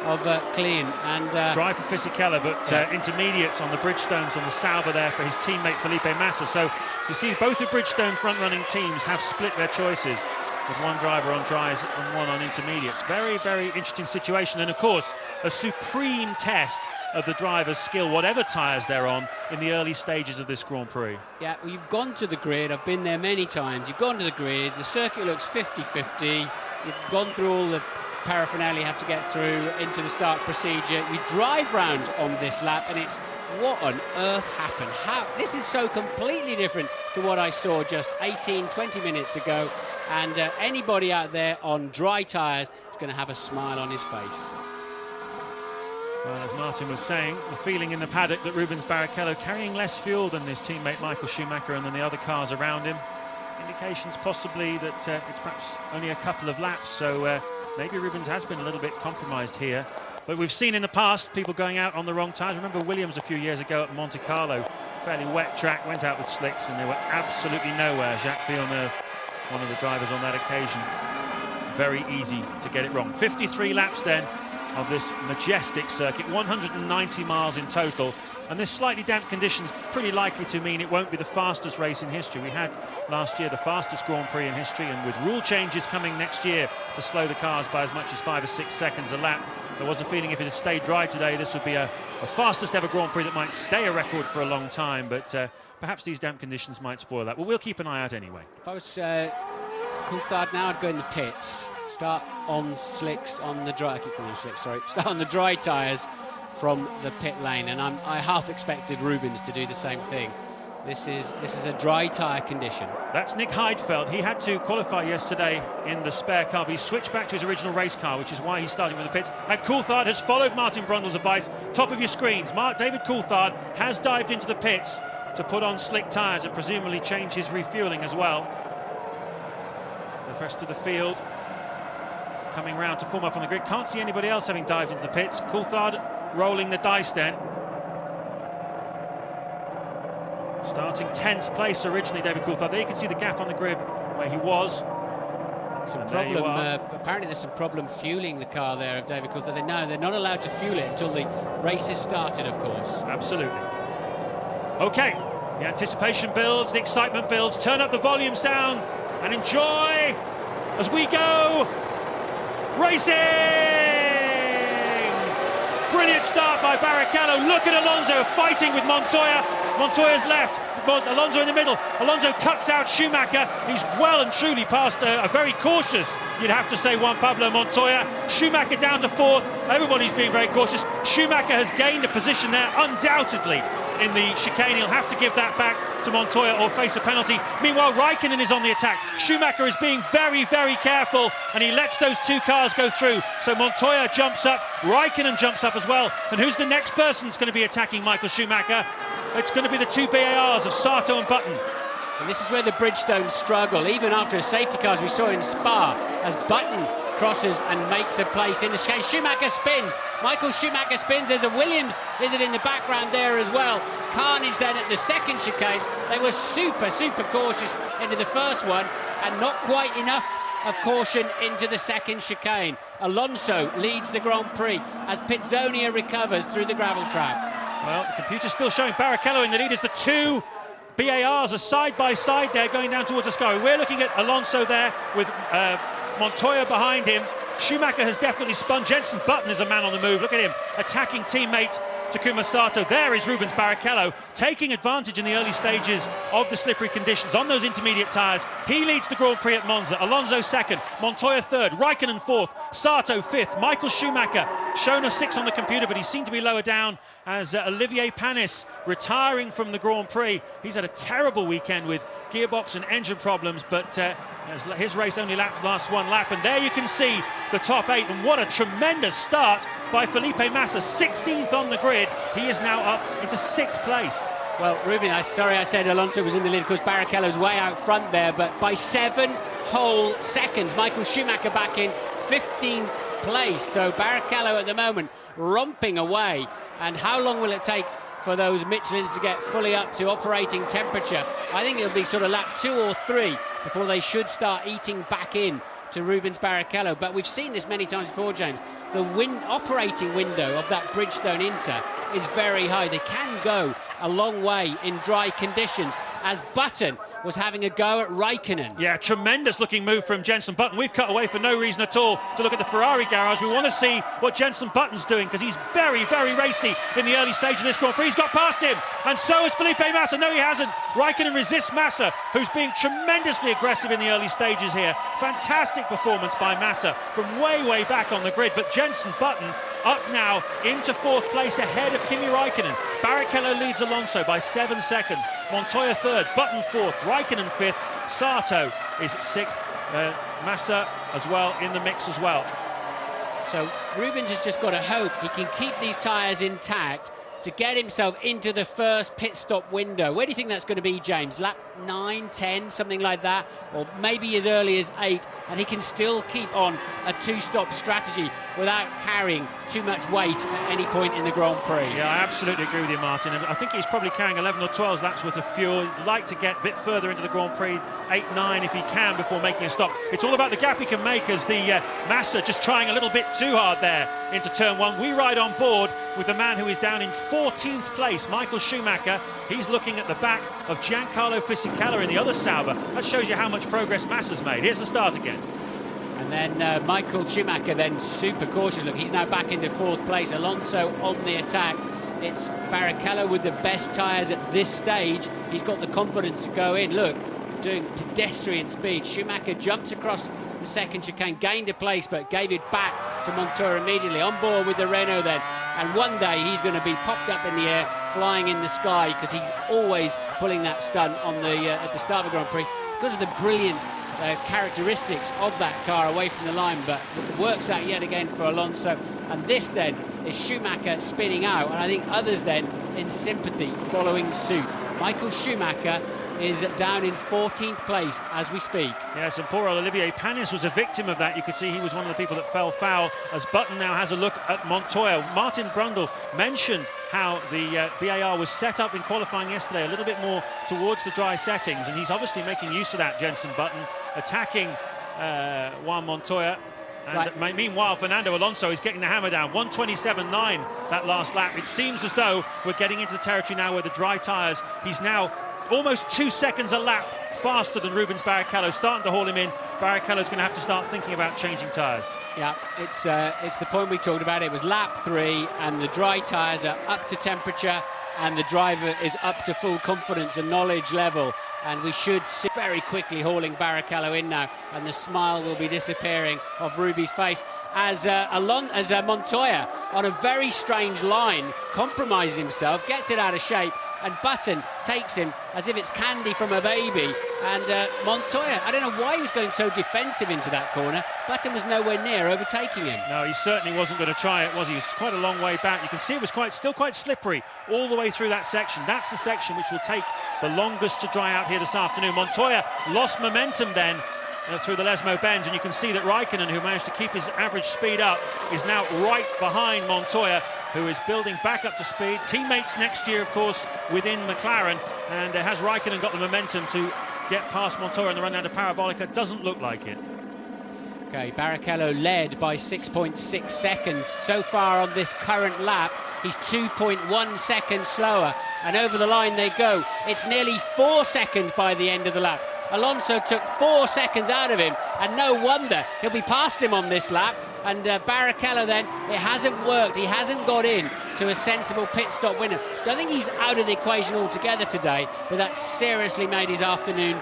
of Klein, and dry for Fisichella, but intermediates on the Bridgestone on the Sauber there for his teammate Felipe Massa. So you see both the Bridgestone front-running teams have split their choices, with one driver on dries and one on intermediates. Very, very interesting situation, and of course a supreme test of the driver's skill, whatever tyres they're on, in the early stages of this Grand Prix. Yeah, well, you've gone to the grid. I've been there many times. You've gone to the grid. The circuit looks 50-50. You've gone through all the paraphernalia you have to get through into the start procedure. We drive round on this lap, and it's what on earth happened? How? This is so completely different to what I saw just 18-20 minutes ago, and anybody out there on dry tyres is going to have a smile on his face. Well, as Martin was saying, the feeling in the paddock that Rubens Barrichello carrying less fuel than his teammate Michael Schumacher and than the other cars around him. Indications possibly that it's perhaps only a couple of laps, so maybe Rubens has been a little bit compromised here. But we've seen in the past people going out on the wrong tyres. Remember Williams a few years ago at Monte Carlo, fairly wet track, went out with slicks and they were absolutely nowhere. Jacques Villeneuve, one of the drivers on that occasion. Very easy to get it wrong. 53 laps then of this majestic circuit, 190 miles in total, and this slightly damp conditions pretty likely to mean it won't be the fastest race in history. We had last year the fastest Grand Prix in history, and with rule changes coming next year to slow the cars by as much as 5 or 6 seconds a lap, there was a feeling if it had stayed dry today this would be a fastest ever Grand Prix that might stay a record for a long time, but perhaps these damp conditions might spoil that. Well, we'll keep an eye out anyway. If I was Coulthard now, I'd go in the pits. Start on slicks on the dry. I keep calling them slicks, sorry. Start on the dry tyres from the pit lane, and I half expected Rubens to do the same thing. This is a dry tyre condition. That's Nick Heidfeld. He had to qualify yesterday in the spare car, but he switched back to his original race car, which is why he's starting with the pits. And Coulthard has followed Martin Brundle's advice. Top of your screens, David Coulthard has dived into the pits to put on slick tyres and presumably change his refuelling as well. The rest of the field coming round to form up on the grid. Can't see anybody else having dived into the pits. Coulthard rolling the dice then. Starting 10th place originally, David Coulthard. There you can see the gap on the grid where he was. Apparently there's some problem fueling the car there of David Coulthard. They're not allowed to fuel it until the race is started, of course. Absolutely. Okay, the anticipation builds, the excitement builds. Turn up the volume sound and enjoy as we go racing! Brilliant start by Barrichello. Look at Alonso fighting with Montoya. Montoya's left, Alonso in the middle. Alonso cuts out Schumacher. He's well and truly past a very cautious, you'd have to say, Juan Pablo Montoya. Schumacher down to 4th. Everybody's being very cautious. Schumacher has gained a position there, undoubtedly, in the chicane. He'll have to give that back to Montoya or face a penalty. Meanwhile, Raikkonen is on the attack. Schumacher is being very, very careful, and he lets those two cars go through. So Montoya jumps up, Raikkonen jumps up as well. And who's the next person that's going to be attacking Michael Schumacher? It's going to be the two BARs of Sato and Button. And this is where the Bridgestone struggle, even after a safety car, as we saw in Spa, as Button crosses and makes a place in the chicane. Schumacher spins. Michael Schumacher spins. There's a Williams visit in the background there as well. Carnage then at the second chicane. They were super cautious into the first one and not quite enough of caution into the second chicane. Alonso leads the Grand Prix as Pizzonia recovers through the gravel track. Well, the computer's still showing Barrichello in the lead as the two BARs are side by side there going down towards Ascari. We're looking at Alonso there with Montoya behind him. Schumacher has definitely spun. Jenson Button is a man on the move. Look at him attacking teammate Takuma Sato. There is Rubens Barrichello taking advantage in the early stages of the slippery conditions on those intermediate tyres. He leads the Grand Prix at Monza. Alonso second, Montoya third, Raikkonen fourth, Sato fifth, Michael Schumacher shown a 6 on the computer, but he seemed to be lower down as Olivier Panis retiring from the Grand Prix. He's had a terrible weekend with gearbox and engine problems, but his race only lasts one lap, and there you can see the top 8, and what a tremendous start by Felipe Massa, 16th on the grid. He is now up into 6th place. Well, Ruben, sorry I said Alonso was in the lead, of course Barrichello's way out front there, but by 7 whole seconds. Michael Schumacher back in 15th place, so Barrichello at the moment romping away. And how long will it take for those Michelins to get fully up to operating temperature? I think it'll be sort of lap 2 or 3 before they should start eating back in to Rubens Barrichello. But we've seen this many times before, James. The operating window of that Bridgestone Inter is very high. They can go a long way in dry conditions, as Button was having a go at Raikkonen. Yeah, tremendous looking move from Jenson Button. We've cut away for no reason at all to look at the Ferrari garage. We want to see what Jenson Button's doing, because he's very racy in the early stage of this Grand Prix. He's got past him, and so has Felipe Massa. No, he hasn't. Raikkonen resists Massa, who's being tremendously aggressive in the early stages here. Fantastic performance by Massa from way back on the grid, but Jenson Button up now into 4th place ahead of Kimi Raikkonen. Barrichello leads Alonso by 7 seconds. Montoya 3rd, Button 4th, Raikkonen 5th, Sato is 6th. Massa as well in the mix as well. So Rubens has just got to hope he can keep these tyres intact to get himself into the first pit stop window. Where do you think that's going to be, James? Lap 9, 10, something like that? Or maybe as early as 8, and he can still keep on a 2-stop strategy without carrying too much weight at any point in the Grand Prix. Yeah, I absolutely agree with you, Martin. I think he's probably carrying 11 or 12 laps worth of fuel. He'd like to get a bit further into the Grand Prix, 8, 9 if he can, before making a stop. It's all about the gap he can make, as the Massa just trying a little bit too hard there into turn 1. We ride on board with the man who is down in 14th place, Michael Schumacher. He's looking at the back of Giancarlo Fisichella in the other Sauber. That shows you how much progress Massa's made. Here's the start again. And then Michael Schumacher then super cautious. Look, he's now back into 4th place. Alonso on the attack. It's Barrichello with the best tyres at this stage. He's got the confidence to go in. Look, doing pedestrian speed. Schumacher jumps across the second chicane, gained a place, but gave it back to Montoya immediately. On board with the Renault then. And one day he's going to be popped up in the air, flying in the sky, because he's always pulling that stunt on the at the start of the Grand Prix because of the brilliant characteristics of that car away from the line. But it works out yet again for Alonso. And this then is Schumacher spinning out, and I think others then in sympathy following suit. Michael Schumacher is down in 14th place as we speak. Yes, and poor Olivier Panis was a victim of that. You could see he was one of the people that fell foul, as Button now has a look at Montoya. Martin Brundle mentioned how the BAR was set up in qualifying yesterday, a little bit more towards the dry settings, and he's obviously making use of that, Jenson Button, attacking Juan Montoya. And right. Meanwhile, Fernando Alonso is getting the hammer down. 1:27.9 that last lap. It seems as though we're getting into the territory now where the dry tyres, he's now almost 2 seconds a lap faster than Rubens Barrichello, starting to haul him in. Barrichello's going to have to start thinking about changing tyres. Yeah, it's the point we talked about. It was lap 3, and the dry tyres are up to temperature, and the driver is up to full confidence and knowledge level. And we should see very quickly hauling Barrichello in now, and the smile will be disappearing off Ruby's face as Montoya, on a very strange line, compromises himself, gets it out of shape, and Button takes him as if it's candy from a baby. And Montoya, I don't know why he was going so defensive into that corner. Button was nowhere near overtaking him. No, he certainly wasn't going to try it, was he? He was quite a long way back. You can see it was still quite slippery all the way through that section. That's the section which will take the longest to dry out here this afternoon. Montoya lost momentum then through the Lesmo bends, and you can see that Raikkonen, who managed to keep his average speed up, is now right behind Montoya, who is building back up to speed. Teammates next year, of course, within McLaren, and has Raikkonen got the momentum to get past Montoya on the run down to Parabolica? Doesn't look like it. Okay, Barrichello led by 6.6 seconds. So far on this current lap, he's 2.1 seconds slower, and over the line they go. It's nearly 4 seconds by the end of the lap. Alonso took 4 seconds out of him, and no wonder he'll be past him on this lap. And Barrichello then, it hasn't worked. He hasn't got in to a sensible pit stop winner. Don't think he's out of the equation altogether today, but that seriously made his afternoon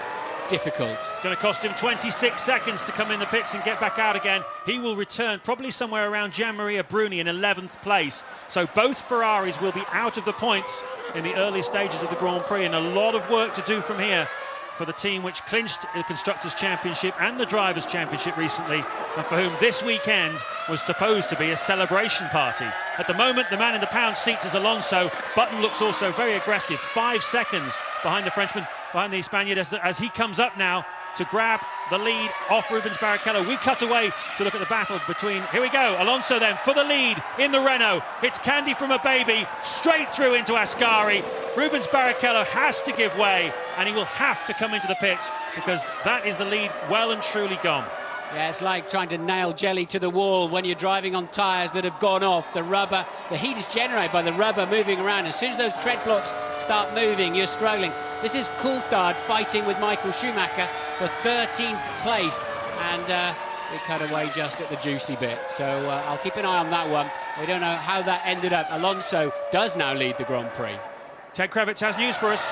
difficult. Going to cost him 26 seconds to come in the pits and get back out again. He will return probably somewhere around Gianmaria Bruni in 11th place. So both Ferraris will be out of the points in the early stages of the Grand Prix, and a lot of work to do from here for the team which clinched the Constructors' Championship and the Drivers' Championship recently, and for whom this weekend was supposed to be a celebration party. At the moment, the man in the pound seats is Alonso. Button looks also very aggressive, 5 seconds behind the Frenchman, behind the Spaniard, as he comes up now to grab the lead off Rubens Barrichello. We cut away to look at the battle between, here we go, Alonso then for the lead in the Renault. It's candy from a baby, straight through into Ascari. Rubens Barrichello has to give way, and he will have to come into the pits, because that is the lead well and truly gone. Yeah, it's like trying to nail jelly to the wall when you're driving on tyres that have gone off. The rubber, the heat is generated by the rubber moving around. As soon as those tread blocks start moving, you're struggling. This is Coulthard fighting with Michael Schumacher for 13th place, and we cut away just at the juicy bit. So I'll keep an eye on that one. We don't know how that ended up. Alonso does now lead the Grand Prix. Ted Kravitz has news for us.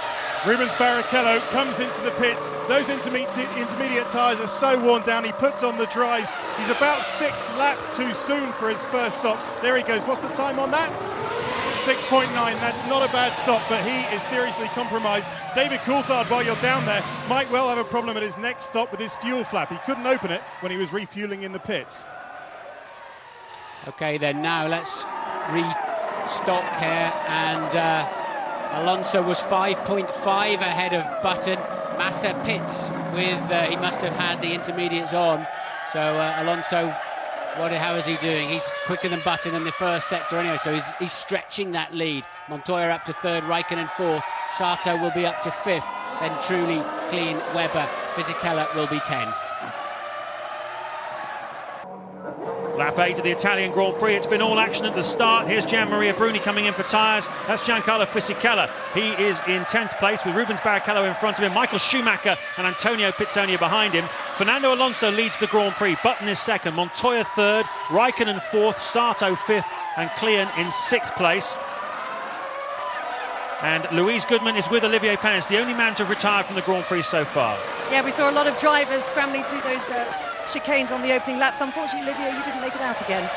Rubens Barrichello comes into the pits. Those intermediate tyres are so worn down. He puts on the dries. He's about 6 laps too soon for his first stop. There he goes. What's the time on that? 6.9. That's not a bad stop, but he is seriously compromised. David Coulthard, while you're down there, might well have a problem at his next stop with his fuel flap. He couldn't open it when he was refueling in the pits. Okay, then now let's re-stop here, and Alonso was 5.5 ahead of Button. Massa pits with, he must have had the intermediates on. So Alonso, how is he doing? He's quicker than Button in the first sector anyway, so he's stretching that lead. Montoya up to 3rd, Raikkonen 4th, Sato will be up to 5th, then Trulli, Clean, Webber, Fisichella will be 10th. Lap 8 of the Italian Grand Prix. It's been all action at the start. Here's Gianmaria Bruni coming in for tyres. That's Giancarlo Fisichella. He is in 10th place with Rubens Barrichello in front of him, Michael Schumacher and Antonio Pizzonia behind him. Fernando Alonso leads the Grand Prix. Button is 2nd, Montoya 3rd, Raikkonen 4th, Sato 5th and Klein in 6th place. And Louise Goodman is with Olivier Panis, the only man to have retired from the Grand Prix so far. Yeah, we saw a lot of drivers scrambling through those chicanes on the opening laps. Unfortunately, Olivier, you didn't make it out again.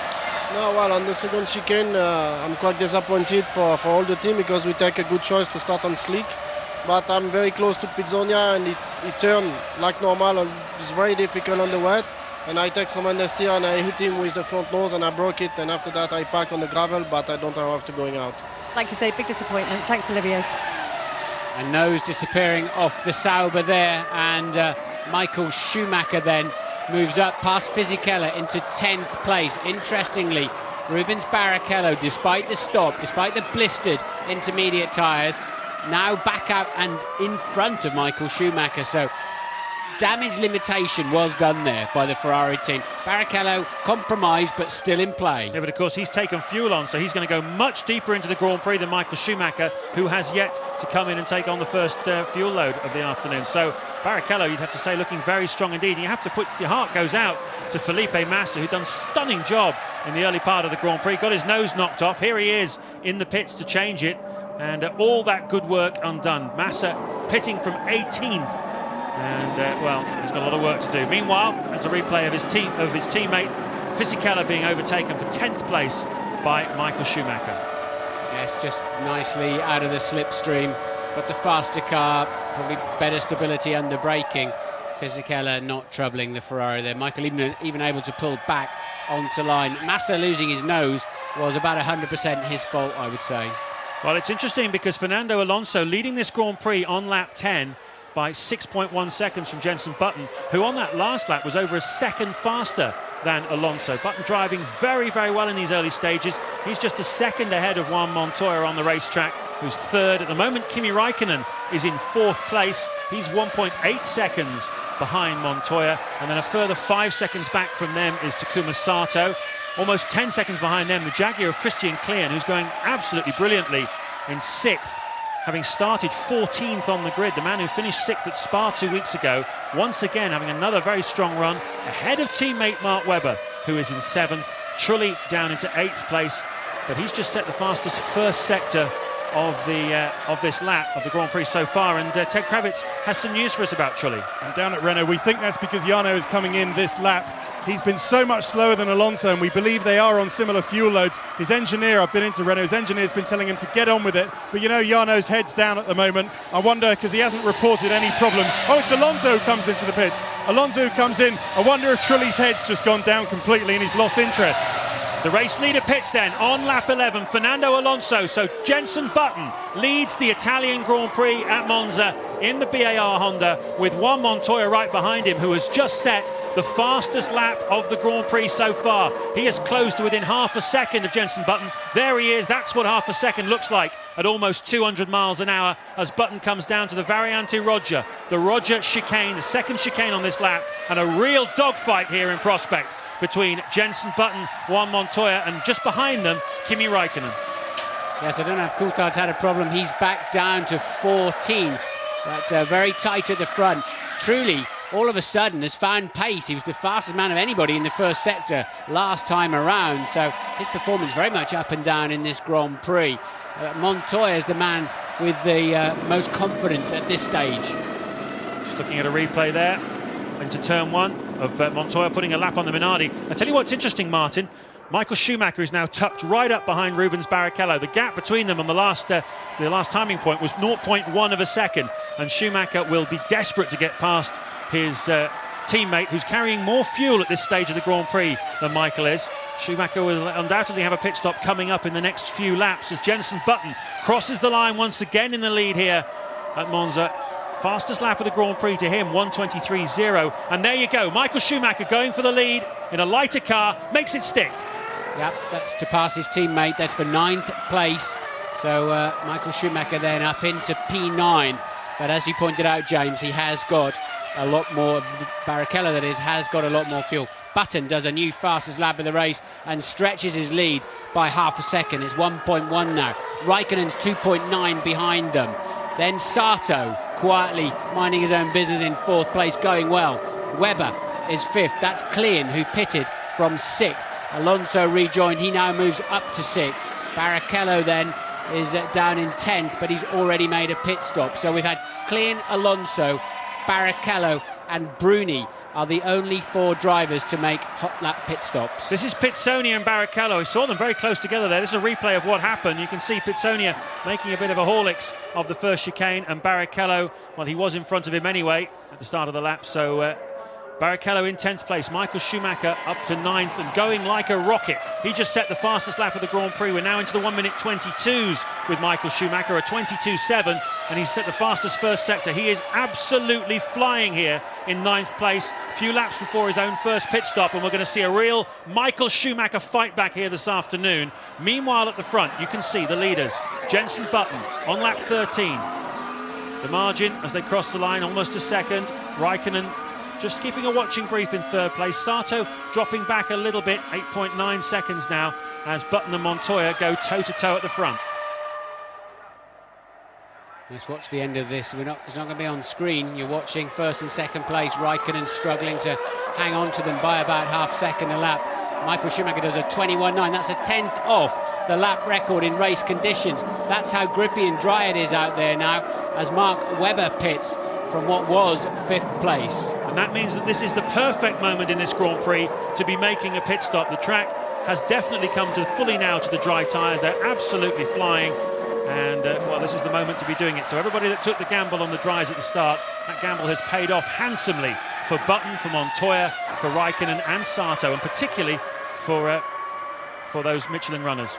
No, well, on the second chicane, I'm quite disappointed for all the team, because we take a good choice to start on slick. But I'm very close to Pizzonia, and it turned like normal, and it's very difficult on the wet. And I take some understeer and I hit him with the front nose and I broke it. And after that, I park on the gravel, but I don't arrive to going out. Like you say, big disappointment. Thanks, Olivier. And nose disappearing off the Sauber there, and Michael Schumacher then moves up past Fisichella into 10th place. Interestingly, Rubens Barrichello, despite the stop, despite the blistered intermediate tyres, now back out and in front of Michael Schumacher. So damage limitation was done there by the Ferrari team. Barrichello compromised but still in play. Yeah, but of course he's taken fuel on, so he's going to go much deeper into the Grand Prix than Michael Schumacher, who has yet to come in and take on the first fuel load of the afternoon. So Barrichello, you'd have to say, looking very strong indeed. And you have to put, your heart goes out to Felipe Massa, who'd done a stunning job in the early part of the Grand Prix, got his nose knocked off. Here he is in the pits to change it, and all that good work undone. Massa pitting from 18th. And well, he's got a lot of work to do. Meanwhile, that's a replay of his teammate Fisichella being overtaken for 10th place by Michael Schumacher. Yes, just nicely out of the slipstream, but the faster car, probably better stability under braking. Fisichella not troubling the Ferrari there. Michael even able to pull back onto line. Massa losing his nose was about 100% his fault, I would say. Well, it's interesting because Fernando Alonso leading this Grand Prix on lap 10 by 6.1 seconds from Jenson Button, who on that last lap was over a second faster than Alonso. Button driving very, very well in these early stages. He's just a second ahead of Juan Montoya on the racetrack, who's third. At the moment, Kimi Raikkonen is in fourth place. He's 1.8 seconds behind Montoya, and then a further 5 seconds back from them is Takuma Sato. Almost 10 seconds behind them, the Jaguar of Christian Klien, who's going absolutely brilliantly in sixth, having started 14th on the grid. The man who finished sixth at Spa 2 weeks ago, once again having another very strong run, ahead of teammate Mark Webber, who is in seventh. Trulli down into eighth place, but he's just set the fastest first sector of this lap of the Grand Prix so far, and Ted Kravitz has some news for us about Trulli. And down at Renault, we think that's because Jarno is coming in this lap. He's been so much slower than Alonso, and we believe they are on similar fuel loads. His engineer, I've been into Renault, his engineer's been telling him to get on with it, but you know Jarno's head's down at the moment. I wonder, because he hasn't reported any problems. Oh, it's Alonso who comes into the pits. Alonso who comes in. I wonder if Trulli's head's just gone down completely and he's lost interest. The race leader pits then on lap 11, Fernando Alonso. So Jenson Button leads the Italian Grand Prix at Monza in the BAR Honda, with Juan Montoya right behind him, who has just set the fastest lap of the Grand Prix so far. He has closed to within half a second of Jenson Button. There he is. That's what half a second looks like at almost 200 miles an hour as Button comes down to the Variante Roger, the Roger chicane, the second chicane on this lap, and a real dogfight here in prospect between Jenson Button, Juan Montoya, and just behind them, Kimi Raikkonen. Yes, I don't know if Coulthard's had a problem. He's back down to 14, but very tight at the front. Trulli, all of a sudden, has found pace. He was the fastest man of anybody in the first sector last time around, so his performance very much up and down in this Grand Prix. Montoya is the man with the most confidence at this stage. Just looking at a replay there into turn one of Montoya putting a lap on the Minardi. I tell you what's interesting, Martin. Michael Schumacher is now tucked right up behind Rubens Barrichello. The gap between them on the last timing point was 0.1 of a second, and Schumacher will be desperate to get past his teammate, who's carrying more fuel at this stage of the Grand Prix than Michael is. Schumacher will undoubtedly have a pit stop coming up in the next few laps as Jenson Button crosses the line once again in the lead here at Monza. Fastest lap of the Grand Prix to him, 1:23.0. And there you go, Michael Schumacher going for the lead in a lighter car, makes it stick. Yep, that's to pass his teammate. That's for 9th place. So Michael Schumacher then up into P9. But as you pointed out, James, he has got a lot more, Barrichello that is, has got a lot more fuel. Button does a new fastest lap of the race and stretches his lead by half a second. It's 1.1 now. Raikkonen's 2.9 behind them. Then Sato quietly minding his own business in 4th place, going well. Webber is 5th. That's Klien, who pitted from 6th. Alonso rejoined. He now moves up to 6th. Barrichello then is down in 10th, but he's already made a pit stop. So we've had Klien, Alonso, Barrichello and Bruni are the only 4 drivers to make hot lap pit stops. This is Pitsonia and Barrichello. I saw them very close together there. This is a replay of what happened. You can see Pitsonia making a bit of a Horlicks of the first chicane, and Barrichello, well, he was in front of him anyway at the start of the lap, so Barrichello in 10th place, Michael Schumacher up to 9th and going like a rocket. He just set the fastest lap of the Grand Prix. We're now into the 1:22s with Michael Schumacher, a 22.7, and he's set the fastest first sector. He is absolutely flying here in 9th place, a few laps before his own first pit stop, and we're going to see a real Michael Schumacher fight back here this afternoon. Meanwhile, at the front, you can see the leaders. Jenson Button on lap 13. The margin as they cross the line, almost a second. Raikkonen just keeping a watching brief in 3rd place. Sato dropping back a little bit, 8.9 seconds now, as Button and Montoya go toe-to-toe at the front. Let's watch the end of this. It's not going to be on screen. You're watching 1st and 2nd place. Raikkonen struggling to hang on to them by about half second a lap. Michael Schumacher does a 21.9. That's a 10th off the lap record in race conditions. That's how grippy and dry it is out there now, as Mark Webber pits from what was 5th place. And that means that this is the perfect moment in this Grand Prix to be making a pit stop. The track has definitely come to fully now to the dry tyres. They're absolutely flying, and well, this is the moment to be doing it. So everybody that took the gamble on the dries at the start, that gamble has paid off handsomely for Button, for Montoya, for Raikkonen and Sato, and particularly for those Michelin runners.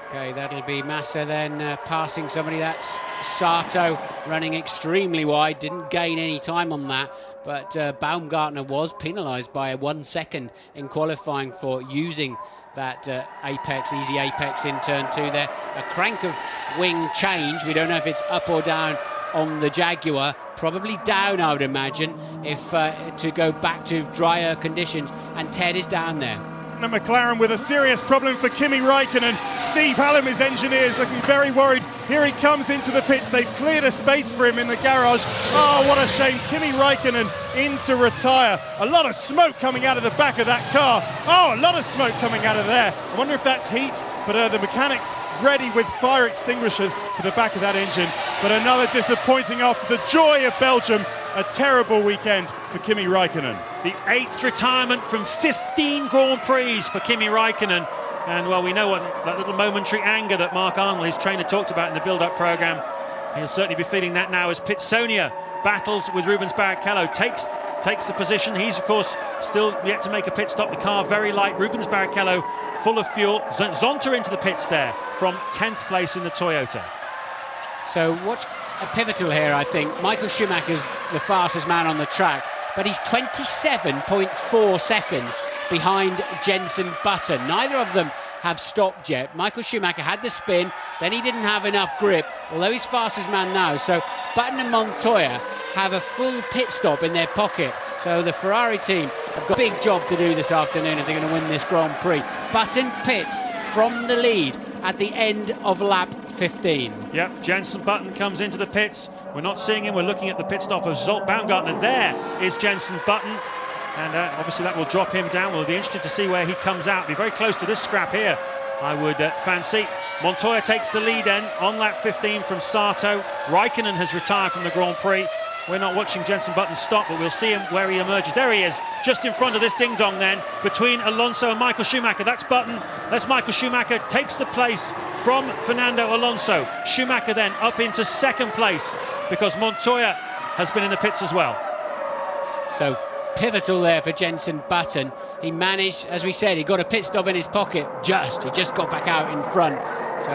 Okay, that'll be Massa then passing somebody. That's Sato running extremely wide, didn't gain any time on that, but Baumgartner was penalised by 1 second in qualifying for using that easy apex in turn 2 there. A crank of wing change, we don't know if it's up or down on the Jaguar, probably down I would imagine, if to go back to drier conditions, and Ted is down there. And McLaren with a serious problem for Kimi Raikkonen. Steve Hallam, his engineer, is looking very worried. Here he comes into the pits. They've cleared a space for him in the garage. Oh, what a shame. Kimi Raikkonen in to retire. A lot of smoke coming out of the back of that car. Oh, a lot of smoke coming out of there. I wonder if that's heat, but the mechanics ready with fire extinguishers for the back of that engine. But another disappointing after the joy of Belgium. A terrible weekend for Kimi Raikkonen. The 8th retirement from 15 Grand Prix for Kimi Raikkonen. And, well, we know what that little momentary anger that Mark Arnold, his trainer, talked about in the build-up programme. He'll certainly be feeling that now as Pitsonia battles with Rubens Barrichello, takes the position. He's, of course, still yet to make a pit stop. The car very light. Rubens Barrichello full of fuel. Zonta into the pits there from 10th place in the Toyota. So what's pivotal here, I think, Michael Schumacher's the fastest man on the track, but he's 27.4 seconds behind Jenson Button. Neither of them have stopped yet. Michael Schumacher had the spin, then he didn't have enough grip, although he's fastest man now. So Button and Montoya have a full pit stop in their pocket. So the Ferrari team have got a big job to do this afternoon if they're going to win this Grand Prix. Button pits from the lead at the end of lap 15. Yep, Jenson Button comes into the pits. We're not seeing him, we're looking at the pit stop of Zolt Baumgartner. There is Jenson Button, and obviously that will drop him down. We'll be interested to see where he comes out. Be very close to this scrap here, I would fancy. Montoya takes the lead then on lap 15 from Sato. Raikkonen has retired from the Grand Prix. We're not watching Jenson Button stop, but we'll see him where he emerges. There he is, just in front of this ding-dong then, between Alonso and Michael Schumacher. That's Button, that's Michael Schumacher, takes the place from Fernando Alonso. Schumacher then up into 2nd place, because Montoya has been in the pits as well. So pivotal there for Jenson Button. He managed, as we said, he got a pit stop in his pocket, he just got back out in front. So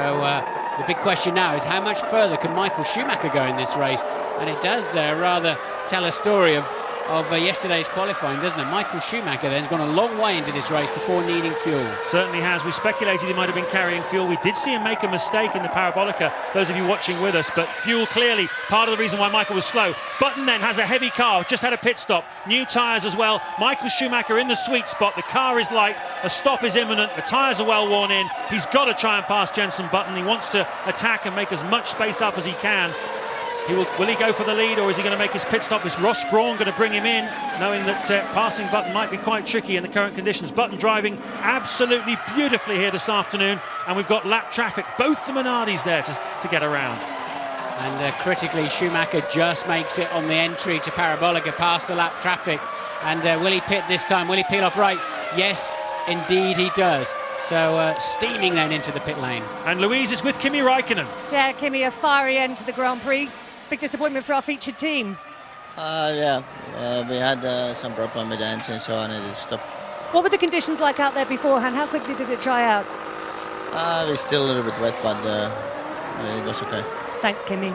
the big question now is how much further can Michael Schumacher go in this race? And it does rather tell a story of yesterday's qualifying, doesn't it? Michael Schumacher then has gone a long way into this race before needing fuel. Certainly has. We speculated he might have been carrying fuel. We did see him make a mistake in the Parabolica, those of you watching with us, but fuel clearly part of the reason why Michael was slow. Button then has a heavy car, just had a pit stop, new tyres as well. Michael Schumacher in the sweet spot, the car is light, a stop is imminent, the tyres are well worn in. He's got to try and pass Jenson Button. He wants to attack and make as much space up as he can. Will he go for the lead, or is he going to make his pit stop? Is Ross Brawn going to bring him in, knowing that passing Button might be quite tricky in the current conditions? Button driving absolutely beautifully here this afternoon, and we've got lap traffic, both the Minardis there to get around. And critically, Schumacher just makes it on the entry to Parabolica past the lap traffic. And will he pit this time? Will he peel off right? Yes, indeed he does. So steaming then into the pit lane. And Louise is with Kimi Raikkonen. Yeah, Kimi, a fiery end to the Grand Prix. Big disappointment for our featured team. Yeah, we had some problem with the engine, so I needed to stop. What were the conditions like out there beforehand? How quickly did it dry out? We're still a little bit wet, but it was okay. Thanks, Kimi.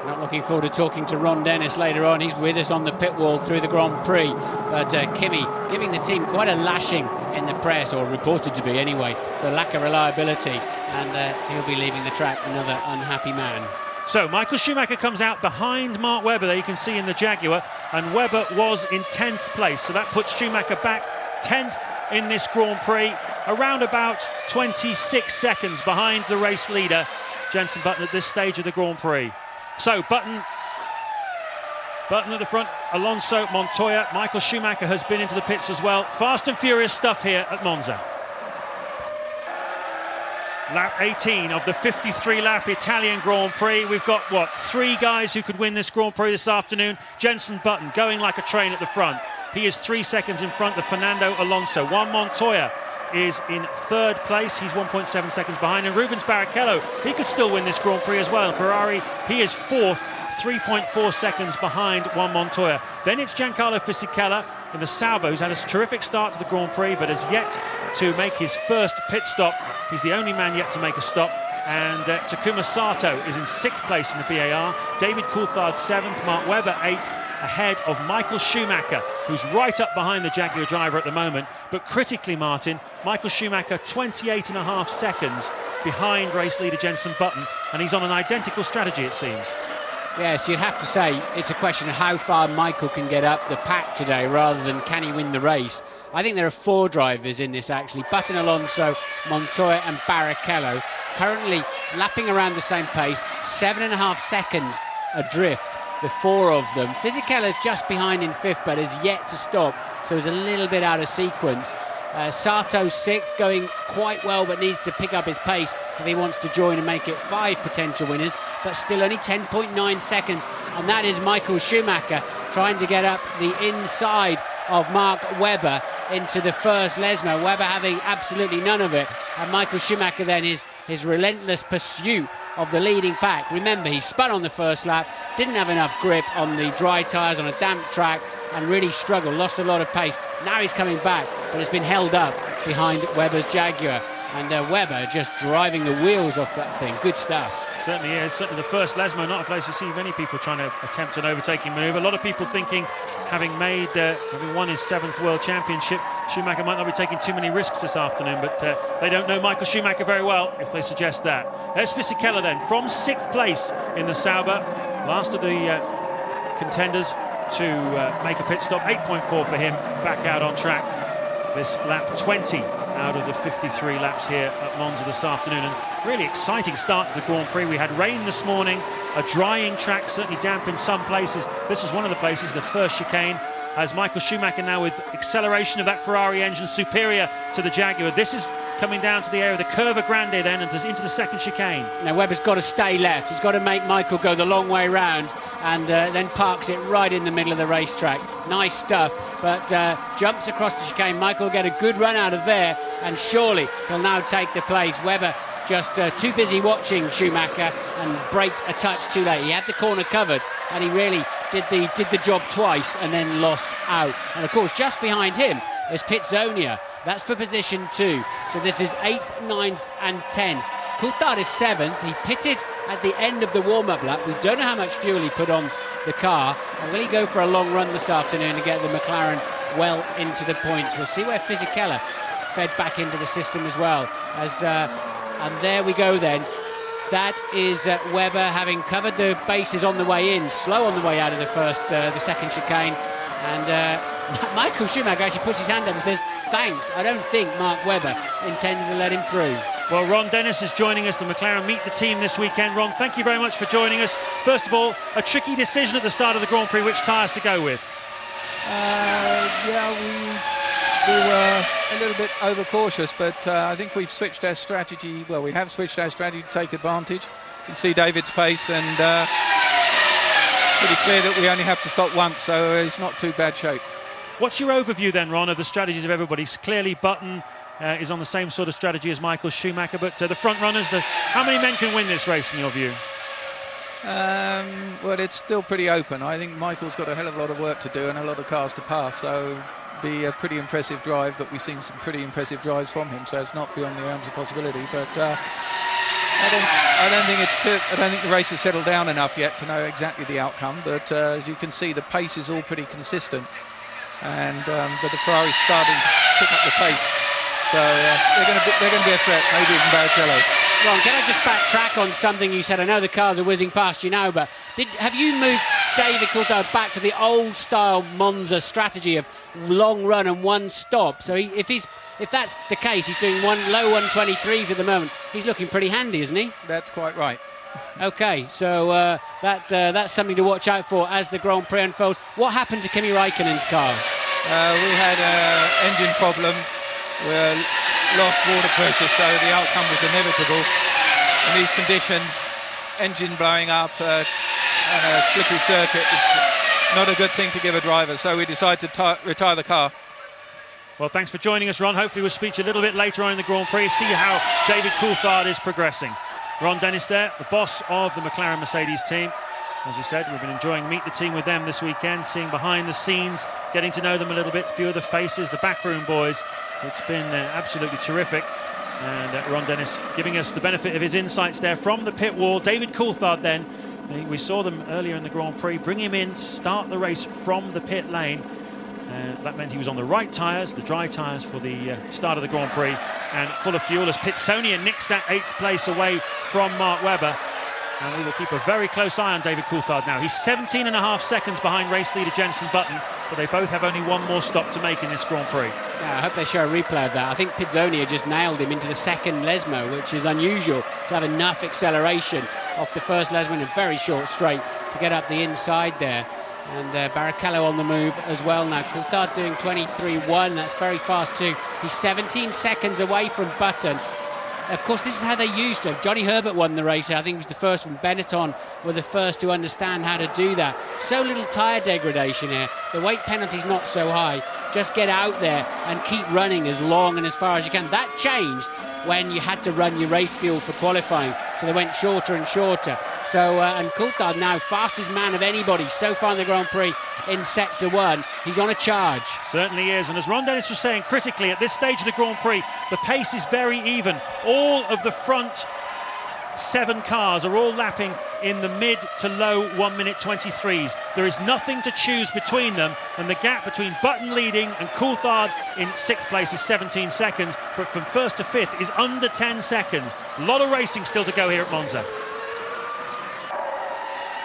Not looking forward to talking to Ron Dennis later on. He's with us on the pit wall through the Grand Prix. But Kimi giving the team quite a lashing in the press, or reported to be anyway, for lack of reliability. And he'll be leaving the track another unhappy man. So Michael Schumacher comes out behind Mark Webber there, you can see in the Jaguar, and Webber was in 10th place, so that puts Schumacher back 10th in this Grand Prix, around about 26 seconds behind the race leader, Jenson Button, at this stage of the Grand Prix. So Button at the front, Alonso, Montoya, Michael Schumacher has been into the pits as well. Fast and furious stuff here at Monza. Lap 18 of the 53-lap Italian Grand Prix. We've got, what, 3 guys who could win this Grand Prix this afternoon. Jenson Button going like a train at the front. He is 3 seconds in front of Fernando Alonso. Juan Montoya is in 3rd place. He's 1.7 seconds behind. And Rubens Barrichello, he could still win this Grand Prix as well. Ferrari, he is 4th, 3.4 seconds behind Juan Montoya. Then it's Giancarlo Fisichella in the Sauber, who's had a terrific start to the Grand Prix, but has yet to make his first pit stop. He's the only man yet to make a stop. And Takuma Sato is in 6th place in the BAR. David Coulthard 7th, Mark Webber 8th, ahead of Michael Schumacher, who's right up behind the Jaguar driver at the moment. But critically, Martin, Michael Schumacher 28.5 seconds behind race leader Jenson Button, and he's on an identical strategy, it seems. Yes, you'd have to say it's a question of how far Michael can get up the pack today rather than can he win the race. I think there are 4 drivers in this actually. Button, Alonso, Montoya and Barrichello currently lapping around the same pace, 7.5 seconds adrift, the 4 of them. Fisichella's just behind in 5th but has yet to stop, so he's a little bit out of sequence. Sato's 6th, going quite well but needs to pick up his pace if he wants to join and make it 5 potential winners, but still only 10.9 seconds, and that is Michael Schumacher trying to get up the inside of Mark Webber into the first Lesmo. Webber having absolutely none of it, and Michael Schumacher then his relentless pursuit of the leading pack. Remember, he spun on the first lap, didn't have enough grip on the dry tyres on a damp track and really struggled, lost a lot of pace. Now he's coming back, but it's been held up behind Webber's Jaguar, and Webber just driving the wheels off that thing. Good stuff. Certainly is. Certainly the first Lesmo, not a place you see many people trying to attempt an overtaking manoeuvre. A lot of people thinking, having won his 7th World Championship, Schumacher might not be taking too many risks this afternoon, but they don't know Michael Schumacher very well if they suggest that. There's Fisichella then, from 6th place in the Sauber, last of the contenders to make a pit stop. 8.4 for him, back out on track. This lap 20 out of the 53 laps here at Monza this afternoon, and really exciting start to the Grand Prix. We had rain this morning, a drying track, certainly damp in some places. This was one of the places, the first chicane, as Michael Schumacher now with acceleration of that Ferrari engine superior to the Jaguar. This is coming down to the area of the Curva Grande then, and into the second chicane. Now Webber's got to stay left. He's got to make Michael go the long way round, and then parks it right in the middle of the racetrack. Nice stuff, but jumps across the chicane. Michael will get a good run out of there, and surely he'll now take the place. Webber just too busy watching Schumacher and braked a touch too late. He had the corner covered, and he really did the job twice and then lost out. And of course, just behind him is Pitzonia. That's for position 2. So this is 8th, 9th and 10th. Coulthard is 7th. He pitted at the end of the warm-up lap. We don't know how much fuel he put on the car. And will he go for a long run this afternoon to get the McLaren well into the points? We'll see where Fisichella fed back into the system as well. And there we go then. That is Webber having covered the bases on the way in, slow on the way out of the second chicane. And Michael Schumacher actually puts his hand up and says, thanks. I don't think Mark Webber intended to let him through. Well, Ron Dennis is joining us, the McLaren Meet the Team this weekend. Ron, thank you very much for joining us. First of all, a tricky decision at the start of the Grand Prix, which tyres to go with? Yeah, we were a little bit overcautious, but I think we've switched our strategy. Well, we have switched our strategy to take advantage. You can see David's pace, and pretty clear that we only have to stop once, so it's not too bad shape. What's your overview then, Ron, of the strategies of everybody? Clearly, Button is on the same sort of strategy as Michael Schumacher, but the front runners, how many men can win this race in your view? Well, it's still pretty open. I think Michael's got a hell of a lot of work to do and a lot of cars to pass, so be a pretty impressive drive, but we've seen some pretty impressive drives from him, so it's not beyond the realms of possibility. But I don't think the race has settled down enough yet to know exactly the outcome. But as you can see, the pace is all pretty consistent, and but the Ferrari's starting to pick up the pace, so they're going to be a threat, maybe even Barrichello. Ron, can I just backtrack on something you said? I know the cars are whizzing past you now, but have you moved David Coulthard back to the old-style Monza strategy of long run and one stop? So if that's the case, he's doing low 123s at the moment. He's looking pretty handy, isn't he? That's quite right. OK, so that's something to watch out for as the Grand Prix unfolds. What happened to Kimi Raikkonen's car? We had an engine problem. We lost water pressure, so the outcome was inevitable. In these conditions, engine blowing up and a slippery circuit is not a good thing to give a driver, so we decided to retire the car. Well, thanks for joining us, Ron. Hopefully we'll speak to you a little bit later on in the Grand Prix, see how David Coulthard is progressing. Ron Dennis there, the boss of the McLaren Mercedes team. As we said, we've been enjoying Meet the Team with them this weekend, seeing behind the scenes, getting to know them a little bit, a few of the faces, the backroom boys, It's been absolutely terrific. And Ron Dennis giving us the benefit of his insights there from the pit wall. David Coulthard then, we saw them earlier in the Grand Prix, bring him in, start the race from the pit lane. That meant he was on the right tyres, the dry tyres for the start of the Grand Prix, and full of fuel as Pitsonia nicks that 8th place away from Mark Webber. And we will keep a very close eye on David Coulthard now. He's 17.5 seconds behind race leader Jenson Button, but they both have only one more stop to make in this Grand Prix. Yeah, I hope they show a replay of that. I think Pitsonia just nailed him into the second Lesmo, which is unusual to have enough acceleration off the first Lesmo in a very short straight to get up the inside there. And Barrichello on the move as well now. Coulthard doing 23.1, that's very fast too. He's 17 seconds away from Button. Of course, this is how they used him. Johnny Herbert won the race. I think he was the first one. Benetton were the first to understand how to do that. So little tyre degradation here. The weight penalty's not so high. Just get out there and keep running as long and as far as you can. That changed when you had to run your race fuel for qualifying. So they went shorter and shorter. So, and Coulthard now fastest man of anybody so far in the Grand Prix in Sector 1. He's on a charge. Certainly is. And as Ron Dennis was saying, critically, at this stage of the Grand Prix, the pace is very even. All of the front 7 cars are all lapping in the mid to low 1 minute 23s. There is nothing to choose between them, and the gap between Button leading and Coulthard in 6th place is 17 seconds, but from 1st to 5th is under 10 seconds. A lot of racing still to go here at Monza.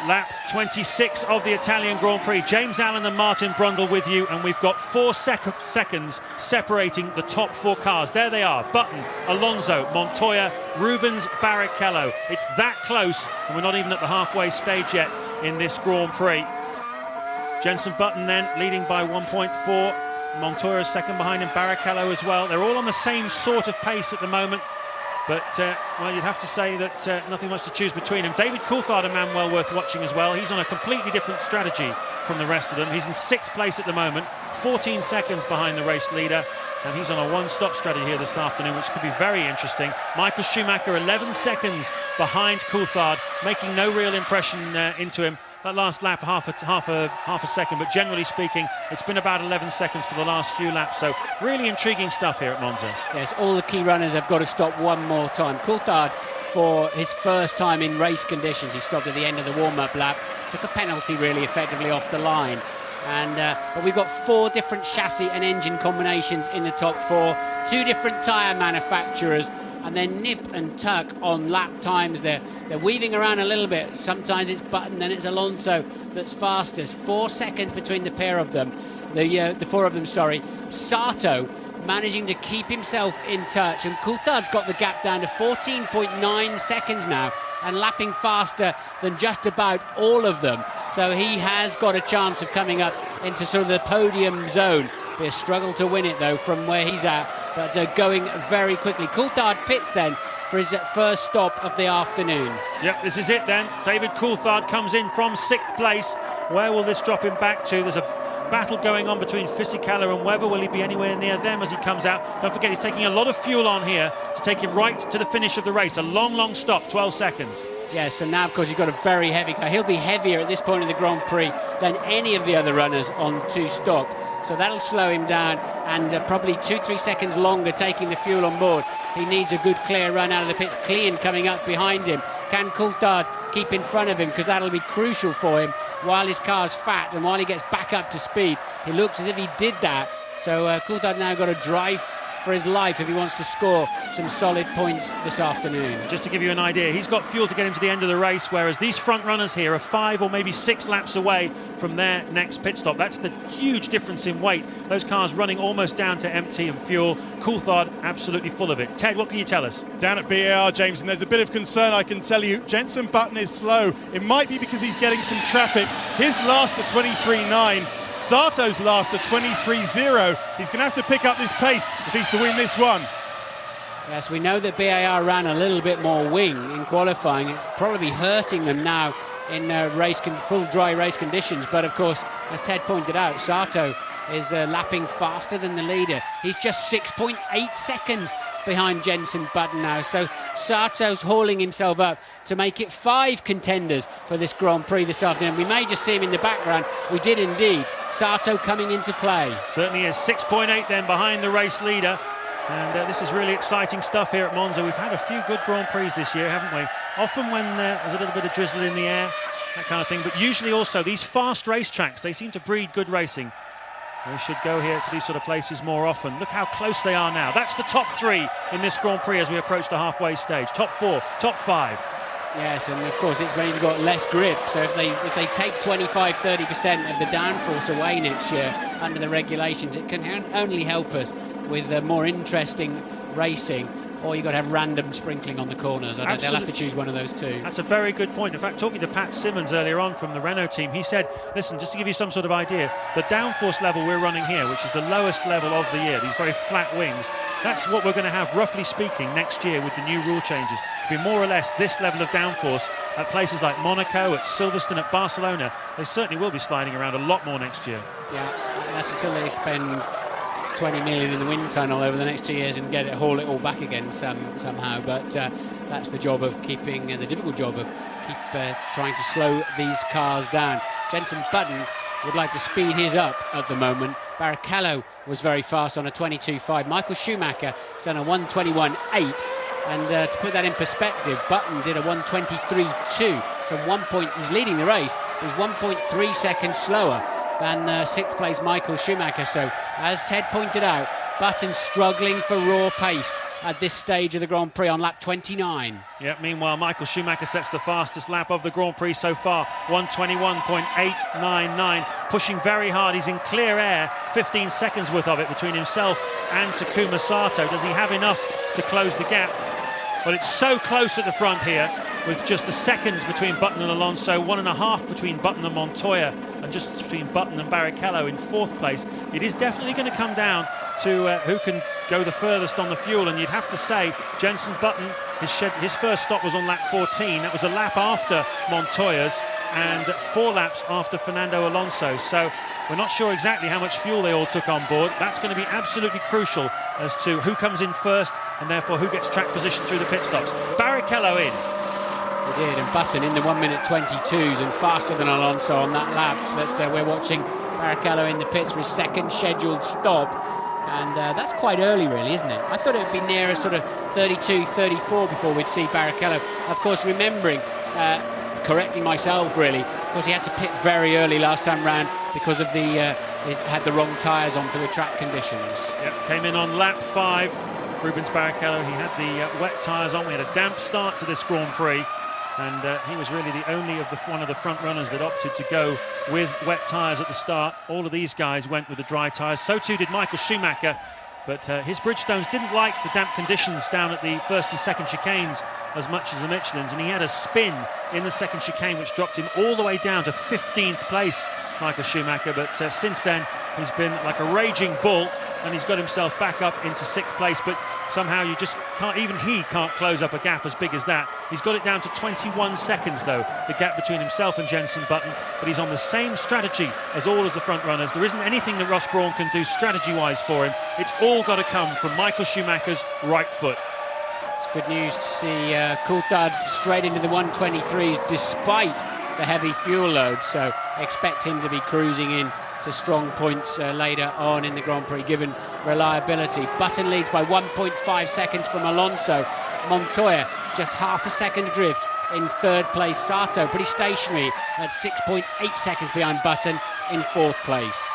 Lap 26 of the Italian Grand Prix. James Allen and Martin Brundle with you, and we've got 4 seconds separating the top 4 cars. There they are: Button, Alonso, Montoya, Rubens, Barrichello. It's that close, and we're not even at the halfway stage yet in this Grand Prix. Jenson Button then leading by 1.4. Montoya is second behind him, Barrichello as well. They're all on the same sort of pace at the moment. But, well, you'd have to say that nothing much to choose between them. David Coulthard, a man well worth watching as well. He's on a completely different strategy from the rest of them. He's in 6th place at the moment, 14 seconds behind the race leader. And he's on a one-stop strategy here this afternoon, which could be very interesting. Michael Schumacher, 11 seconds behind Coulthard, making no real impression into him. That last lap, half a second, but generally speaking, it's been about 11 seconds for the last few laps. So really intriguing stuff here at Monza. Yes, all the key runners have got to stop one more time. Coulthard, for his first time in race conditions, he stopped at the end of the warm-up lap, took a penalty really effectively off the line. And but we've got 4 different chassis and engine combinations in the top 4, 2 different tyre manufacturers, and then nip and tuck on lap times. They're weaving around a little bit. Sometimes it's Button, then it's Alonso that's fastest. 4 seconds between the pair of them, the 4 of them, sorry. Sato managing to keep himself in touch, and Coulthard's got the gap down to 14.9 seconds now, and lapping faster than just about all of them. So he has got a chance of coming up into sort of the podium zone. Be a struggle to win it though from where he's at, but going very quickly. Coulthard pits then for his first stop of the afternoon. Yep, this is it then. David Coulthard comes in from 6th place. Where will this drop him back to? There's a battle going on between Fisichella and Webber. Will he be anywhere near them as he comes out? Don't forget, he's taking a lot of fuel on here to take him right to the finish of the race. A long stop, 12 seconds. Yes, and now, of course, he's got a very heavy car. He'll be heavier at this point in the Grand Prix than any of the other runners on 2 stock. So that'll slow him down, and probably 2-3 seconds longer taking the fuel on board. He needs a good clear run out of the pits. Klein coming up behind him. Can Coulthard keep in front of him? Because that'll be crucial for him while his car's fat and while he gets back up to speed. He looks as if he did that. So Coulthard now got to drive for his life if he wants to score some solid points this afternoon. Just to give you an idea, he's got fuel to get him to the end of the race, whereas these front runners here are 5 or maybe 6 laps away from their next pit stop. That's the huge difference in weight. Those cars running almost down to empty and fuel. Coulthard absolutely full of it. Ted, what can you tell us? Down at BAR, James, and there's a bit of concern, I can tell you. Jenson Button is slow. It might be because he's getting some traffic. His last at 23.9. Sato's last at 23.0. He's going to have to pick up this pace if he's to win this one. Yes, we know that BAR ran a little bit more wing in qualifying. It's probably hurting them now in full dry race conditions. But of course, as Ted pointed out, Sato is lapping faster than the leader. He's just 6.8 seconds behind Jenson Button now. So Sato's hauling himself up to make it 5 contenders for this Grand Prix this afternoon. We may just see him in the background. We did indeed Sato coming into play. Certainly is. 6.8 then behind the race leader. And this is really exciting stuff here at Monza. We've had a few good Grand Prix this year, haven't we? Often when there's a little bit of drizzle in the air, that kind of thing. But usually also these fast racetracks, they seem to breed good racing. We should go here to these sort of places more often. Look how close they are now. That's the top 3 in this Grand Prix as we approach the halfway stage. Top 4, top 5. Yes, and of course it's when you've got less grip. So if they take 25-30% of the downforce away next year under the regulations, it can only help us with more interesting racing. Or you've got to have random sprinkling on the corners. They'll have to choose one of those two. That's a very good point. In fact, talking to Pat Simmons earlier on from the Renault team, he said, listen, just to give you some sort of idea, the downforce level we're running here, which is the lowest level of the year, these very flat wings, that's what we're going to have, roughly speaking, next year with the new rule changes. It'll be more or less this level of downforce at places like Monaco, at Silverstone, at Barcelona. They certainly will be sliding around a lot more next year. Yeah, that's until they spend 20 million in the wind tunnel over the next 2 years and haul it all back again somehow. But that's the job of keeping, the difficult job of trying to slow these cars down. Jenson Button would like to speed his up at the moment. Barrichello was very fast on a 22.5. Michael Schumacher is on a 121.8. And to put that in perspective, Button did a 123.2. So he's leading the race. He's 1.3 seconds slower than 6th place Michael Schumacher. So, as Ted pointed out, Button struggling for raw pace at this stage of the Grand Prix on lap 29. Yeah, meanwhile, Michael Schumacher sets the fastest lap of the Grand Prix so far, 121.899, pushing very hard. He's in clear air, 15 seconds worth of it between himself and Takuma Sato. Does he have enough to close the gap? Well, it's so close at the front here, with just a second between Button and Alonso, 1.5 between Button and Montoya, and just between Button and Barrichello in 4th place. It is definitely going to come down to who can go the furthest on the fuel, and you'd have to say Jenson Button, his first stop was on lap 14. That was a lap after Montoya's and 4 laps after Fernando Alonso. So we're not sure exactly how much fuel they all took on board. That's going to be absolutely crucial as to who comes in first and therefore who gets track position through the pit stops. Barrichello in. He did, and Button in the 1:22s and faster than Alonso on that lap. But we're watching Barrichello in the pits for his second scheduled stop, and that's quite early, really, isn't it? I thought it would be nearer sort of 32, 34 before we'd see Barrichello. Of course, remembering, correcting myself, really, of course he had to pit very early last time round because of he had the wrong tyres on for the track conditions. Yep, came in on lap 5. Rubens Barrichello, he had the wet tyres on. We had a damp start to this Grand Prix. And he was really the only of one of the front runners that opted to go with wet tyres at the start. All of these guys went with the dry tyres. So too did Michael Schumacher. But his Bridgestones didn't like the damp conditions down at the first and second chicanes as much as the Michelins. And he had a spin in the second chicane, which dropped him all the way down to 15th place, Michael Schumacher. But since then, he's been like a raging bull. And he's got himself back up into 6th place. But somehow you just can't, even he can't close up a gap as big as that. He's got it down to 21 seconds, though, the gap between himself and Jenson Button. But he's on the same strategy as all of the front runners. There isn't anything that Ross Brawn can do strategy-wise for him. It's all got to come from Michael Schumacher's right foot. It's good news to see Coulthard straight into the 123s despite the heavy fuel load. So expect him to be cruising in to strong points later on in the Grand Prix, given reliability. Button leads by 1.5 seconds from Alonso. Montoya just half a second drift in 3rd place. Sato pretty stationary at 6.8 seconds behind Button in 4th place.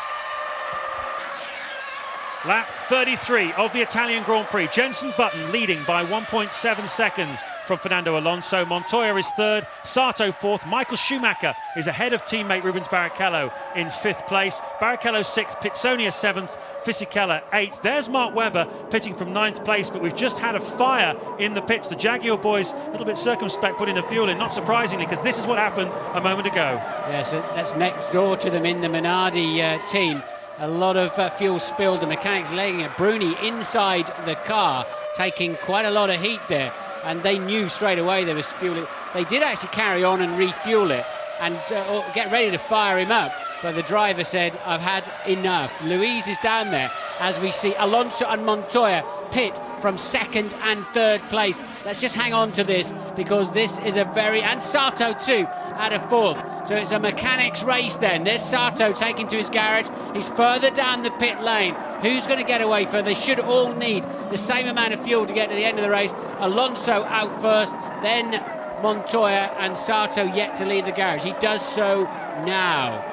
Lap 33 of the Italian Grand Prix. Jenson Button leading by 1.7 seconds from Fernando Alonso. Montoya is 3rd, Sato 4th. Michael Schumacher is ahead of teammate Rubens Barrichello in 5th place. Barrichello 6th, Pitsonia 7th, Fisichella 8th. There's Mark Webber pitting from 9th place, but we've just had a fire in the pits. The Jaguar boys a little bit circumspect putting the fuel in, not surprisingly, because this is what happened a moment ago. Yes, that's next door to them in the Minardi team. A lot of fuel spilled, the mechanics laying it. Bruni inside the car, taking quite a lot of heat there, and they knew straight away there was fuel. They did actually carry on and refuel it and get ready to fire him up, but the driver said, I've had enough. Louise is down there as we see Alonso and Montoya pit from second and third place. Let's just hang on to this, because this is a very... and Sato too at a fourth. So it's a mechanics race then. There's Sato taking to his garage. He's further down the pit lane. Who's going to get away further? They should all need the same amount of fuel to get to the end of the race. Alonso out first, then Montoya, and Sato yet to leave the garage. He does so now.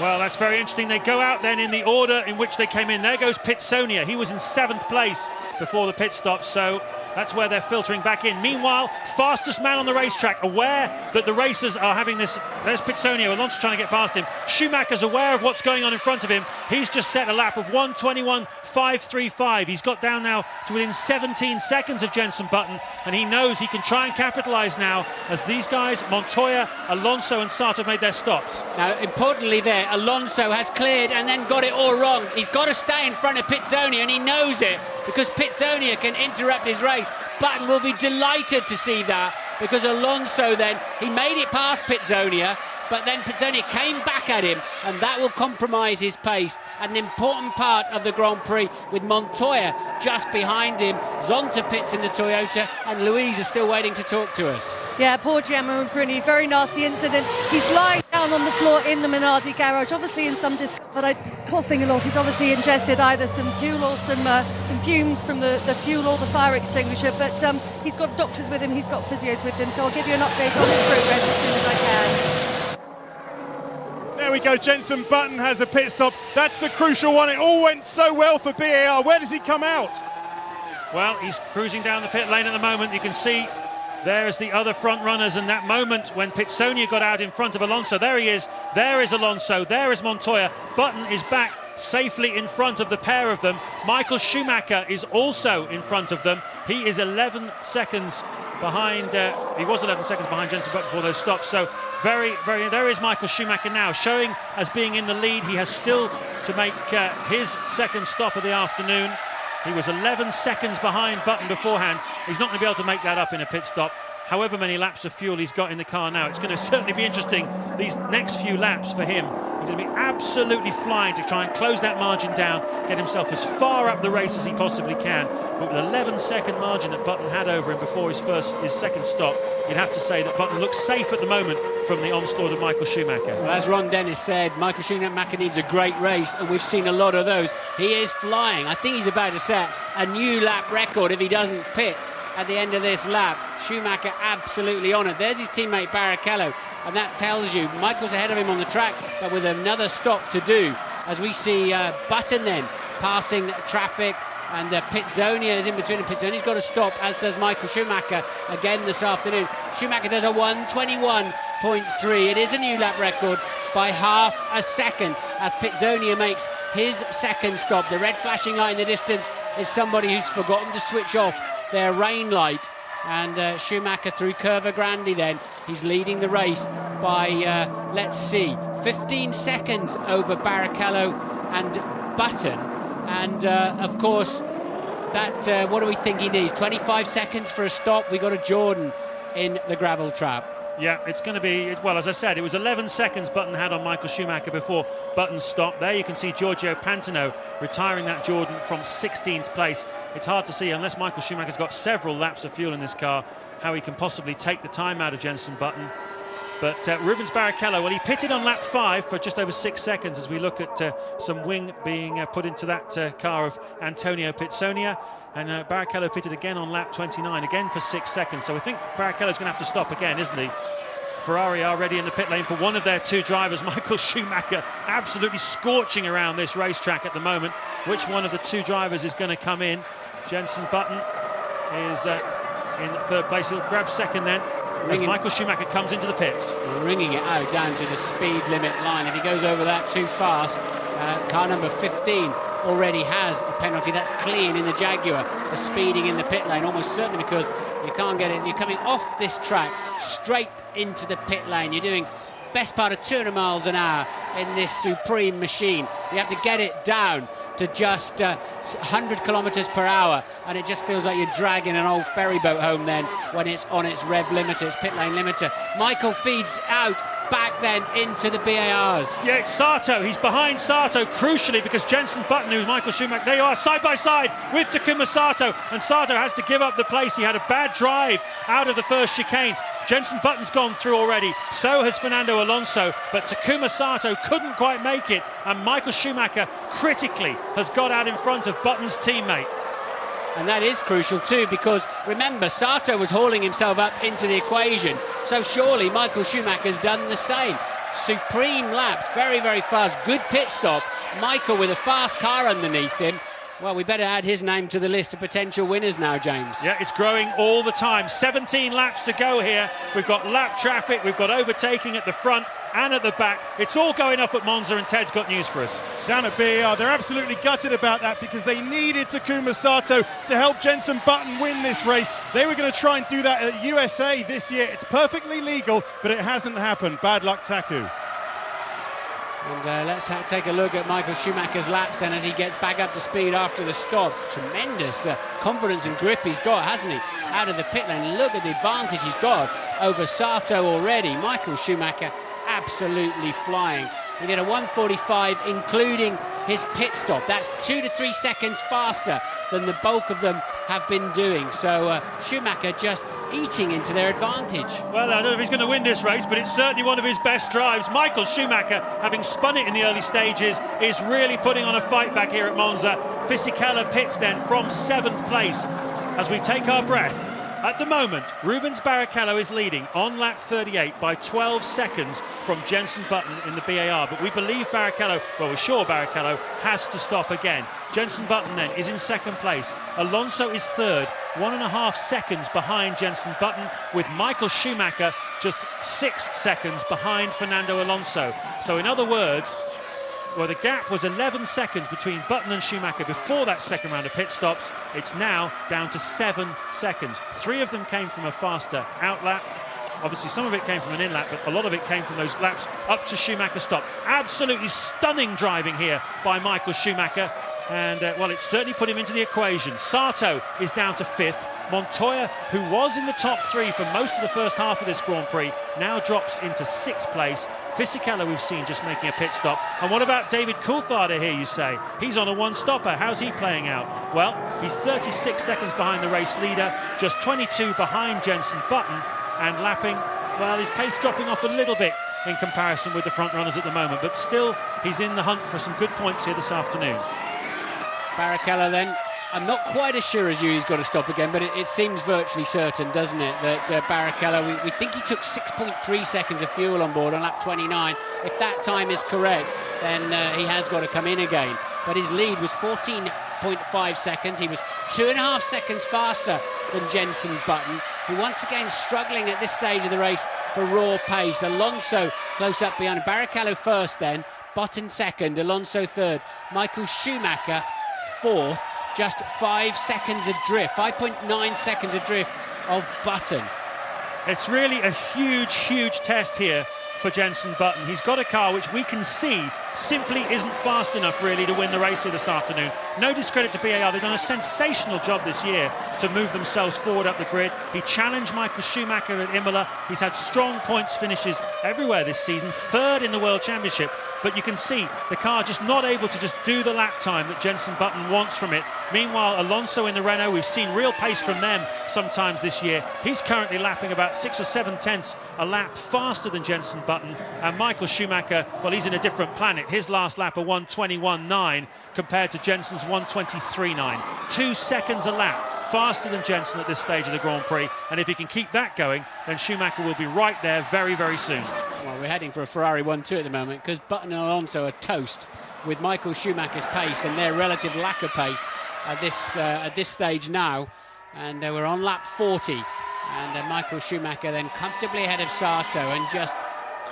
Well, that's very interesting. They go out then in the order in which they came in. There goes Pitsonia. He was in 7th place before the pit stop, so that's where they're filtering back in. Meanwhile, fastest man on the racetrack, aware that the racers are having this. There's Pitsonia, Alonso trying to get past him. Schumacher's aware of what's going on in front of him. He's just set a lap of 1:21.535. He's got down now to within 17 seconds of Jenson Button, and he knows he can try and capitalise now as these guys, Montoya, Alonso and Sato, made their stops. Now, importantly there, Alonso has cleared and then got it all wrong. He's got to stay in front of Pitsonia, and he knows it, because Pitsonia can interrupt his race. Button will be delighted to see that, because Alonso then, he made it past Pitsonia, but then Pitsonia came back at him, and that will compromise his pace. An important part of the Grand Prix, with Montoya just behind him. Zonta pits in the Toyota, and Louise is still waiting to talk to us. Yeah, poor Giacomo Brini, very nasty incident. He's lying down on the floor in the Minardi garage, obviously in some discomfort, coughing a lot. He's obviously ingested either some fuel or some fumes from the fuel or the fire extinguisher, but he's got doctors with him, he's got physios with him, so I'll give you an update on his progress as soon as I can. There we go, Jenson Button has a pit stop. That's the crucial one. It all went so well for BAR. Where does he come out? Well, he's cruising down the pit lane at the moment. You can see there's the other front runners, and that moment when Pitsonia got out in front of Alonso. There he is. There is Alonso. There is Montoya. Button is back safely in front of the pair of them. Michael Schumacher is also in front of them. He is 11 seconds behind. He was 11 seconds behind Jenson Button before those stops. So there is Michael Schumacher now, showing as being in the lead. He has still to make his second stop of the afternoon. He was 11 seconds behind Button beforehand. He's not going to be able to make that up in a pit stop. However many laps of fuel he's got in the car now, it's going to certainly be interesting, these next few laps for him. He's going to be absolutely flying to try and close that margin down, get himself as far up the race as he possibly can. But with an 11-second margin that Button had over him before his second stop, you'd have to say that Button looks safe at the moment from the onslaught of Michael Schumacher. Well, as Ron Dennis said, Michael Schumacher needs a great race, and we've seen a lot of those. He is flying. I think he's about to set a new lap record if he doesn't pit at the end of this lap. Schumacher absolutely on it. There's his teammate Barrichello, and that tells you Michael's ahead of him on the track, but with another stop to do, as we see Button then passing traffic, and Pitsonia is in between, and Pitsonia's got to stop, as does Michael Schumacher again this afternoon. Schumacher does a 1:21.3. It is a new lap record by half a second as Pitsonia makes his second stop. The red flashing light in the distance is somebody who's forgotten to switch off their rain light, and Schumacher through Curva Grande then, he's leading the race by let's see, 15 seconds over Barrichello and Button, and of course that what do we think he needs? 25 seconds for a stop. We got a Jordan in the gravel trap. Yeah, it's going to be, well, as I said, it was 11 seconds Button had on Michael Schumacher before Button stopped. There you can see Giorgio Pantano retiring that Jordan from 16th place. It's hard to see, unless Michael Schumacher's got several laps of fuel in this car, how he can possibly take the time out of Jenson Button. But Rubens Barrichello, well, he pitted on lap 5 for just over 6 seconds as we look at some wing being put into that car of Antonio Pitsonia. And Barrichello pitted again on lap 29, again for 6 seconds. So I think Barrichello's going to have to stop again, isn't he? Ferrari are ready in the pit lane for one of their two drivers. Michael Schumacher absolutely scorching around this racetrack at the moment. Which one of the two drivers is going to come in? Jenson Button is in third place. He'll grab second then, as Michael Schumacher comes into the pits. Ringing it out down to the speed limit line. If he goes over that too fast, car number 15 already has a penalty. That's clean in the Jaguar for speeding in the pit lane, almost certainly, because you can't get it. You're coming off this track straight into the pit lane. You're doing best part of 200 miles an hour in this supreme machine. You have to get it down to just 100 kilometers per hour, and it just feels like you're dragging an old ferry boat home then when it's on its rev limiter, its pit lane limiter. Michael feeds out back then into the BARs. Yeah, it's Sato. He's behind Sato, crucially, because Jenson Button, who's Michael Schumacher, they are side by side with Takuma Sato, and Sato has to give up the place. He had a bad drive out of the first chicane. Jenson Button's gone through already, so has Fernando Alonso, but Takuma Sato couldn't quite make it, and Michael Schumacher critically has got out in front of Button's teammate. And that is crucial too, because remember, Sato was hauling himself up into the equation, so surely Michael Schumacher's done the same. Supreme laps, very, very fast, good pit stop. Michael with a fast car underneath him. Well, we better add his name to the list of potential winners now, James. Yeah, it's growing all the time. 17 laps to go here. We've got lap traffic, we've got overtaking at the front and at the back. It's all going up at Monza, and Ted's got news for us. Down at BAR, they're absolutely gutted about that because they needed Takuma Sato to help Jenson Button win this race. They were going to try and do that at USA this year. It's perfectly legal, but it hasn't happened. Bad luck, Taku. And let's take a look at Michael Schumacher's laps then as he gets back up to speed after the stop. Tremendous confidence and grip he's got, hasn't he? Out of the pit lane, look at the advantage he's got over Sato already. Michael Schumacher absolutely flying. He did a 1:45, including his pit stop. That's 2 to 3 seconds faster than the bulk of them have been doing. So Schumacher just eating into their advantage. Well, I don't know if he's going to win this race, but it's certainly one of his best drives. Michael Schumacher, having spun it in the early stages, is really putting on a fight back here at Monza. Fisichella pits then from 7th place. As we take our breath, at the moment, Rubens Barrichello is leading on lap 38 by 12 seconds from Jenson Button in the BAR, but we believe Barrichello, well, we're sure Barrichello has to stop again. Jenson Button then is in 2nd place. Alonso is 3rd, 1.5 seconds behind Jenson Button, with Michael Schumacher just 6 seconds behind Fernando Alonso. So in other words, well, the gap was 11 seconds between Button and Schumacher before that second round of pit stops. It's now down to 7 seconds. 3 of them came from a faster out lap. Obviously, some of it came from an in-lap, but a lot of it came from those laps up to Schumacher's stop. Absolutely stunning driving here by Michael Schumacher. And, well, it's certainly put him into the equation. Sato is down to 5th. Montoya, who was in the top 3 for most of the first half of this Grand Prix, now drops into 6th place. Fisichella we've seen just making a pit stop. And what about David Coulthard here, you say? He's on a one-stopper. How's he playing out? Well, he's 36 seconds behind the race leader, just 22 behind Jenson Button, and lapping, well, his pace dropping off a little bit in comparison with the front runners at the moment, but still he's in the hunt for some good points here this afternoon. Barrichello then, I'm not quite as sure as you he's got to stop again, but it seems virtually certain, doesn't it, that Barrichello, we think he took 6.3 seconds of fuel on board on lap 29. If that time is correct, then he has got to come in again. But his lead was 14.5 seconds. He was 2.5 seconds faster than Jenson Button, who once again struggling at this stage of the race for raw pace. Alonso close up behind. Barrichello first then, Button second, Alonso third, Michael Schumacher fourth, just 5 seconds adrift, 5.9 seconds adrift of Button. It's really a huge, huge test here for Jenson Button. He's got a car which we can see simply isn't fast enough really to win the race here this afternoon. No discredit to BAR, they've done a sensational job this year to move themselves forward up the grid. He challenged Michael Schumacher at Imola. He's had strong points finishes everywhere this season, 3rd in the World Championship, but you can see the car just not able to just do the lap time that Jenson Button wants from it. Meanwhile, Alonso in the Renault, we've seen real pace from them sometimes this year. He's currently lapping about 6 or 7 tenths a lap faster than Jenson Button, and Michael Schumacher, well, he's in a different planet. His last lap, a 1:21.9 compared to Jenson's 1:23.9. 2 seconds a lap faster than Jenson at this stage of the Grand Prix, and if he can keep that going, then Schumacher will be right there very, very soon. Well, we're heading for a Ferrari 1-2 at the moment, because Button and Alonso are toast with Michael Schumacher's pace and their relative lack of pace at this stage now. And we're on lap 40, and Michael Schumacher then comfortably ahead of Sato and just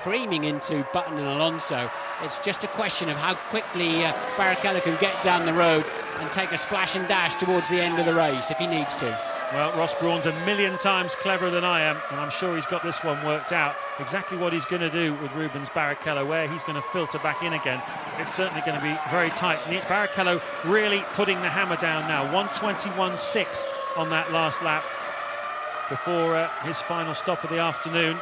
creaming into Button and Alonso. It's just a question of how quickly Barrichello can get down the road and take a splash and dash towards the end of the race if he needs to. Well, Ross Brawn's a million times cleverer than I am, and I'm sure he's got this one worked out. Exactly what he's going to do with Rubens Barrichello, where he's going to filter back in again. It's certainly going to be very tight. Barrichello really putting the hammer down now. 1:21.6 on that last lap before his final stop of the afternoon.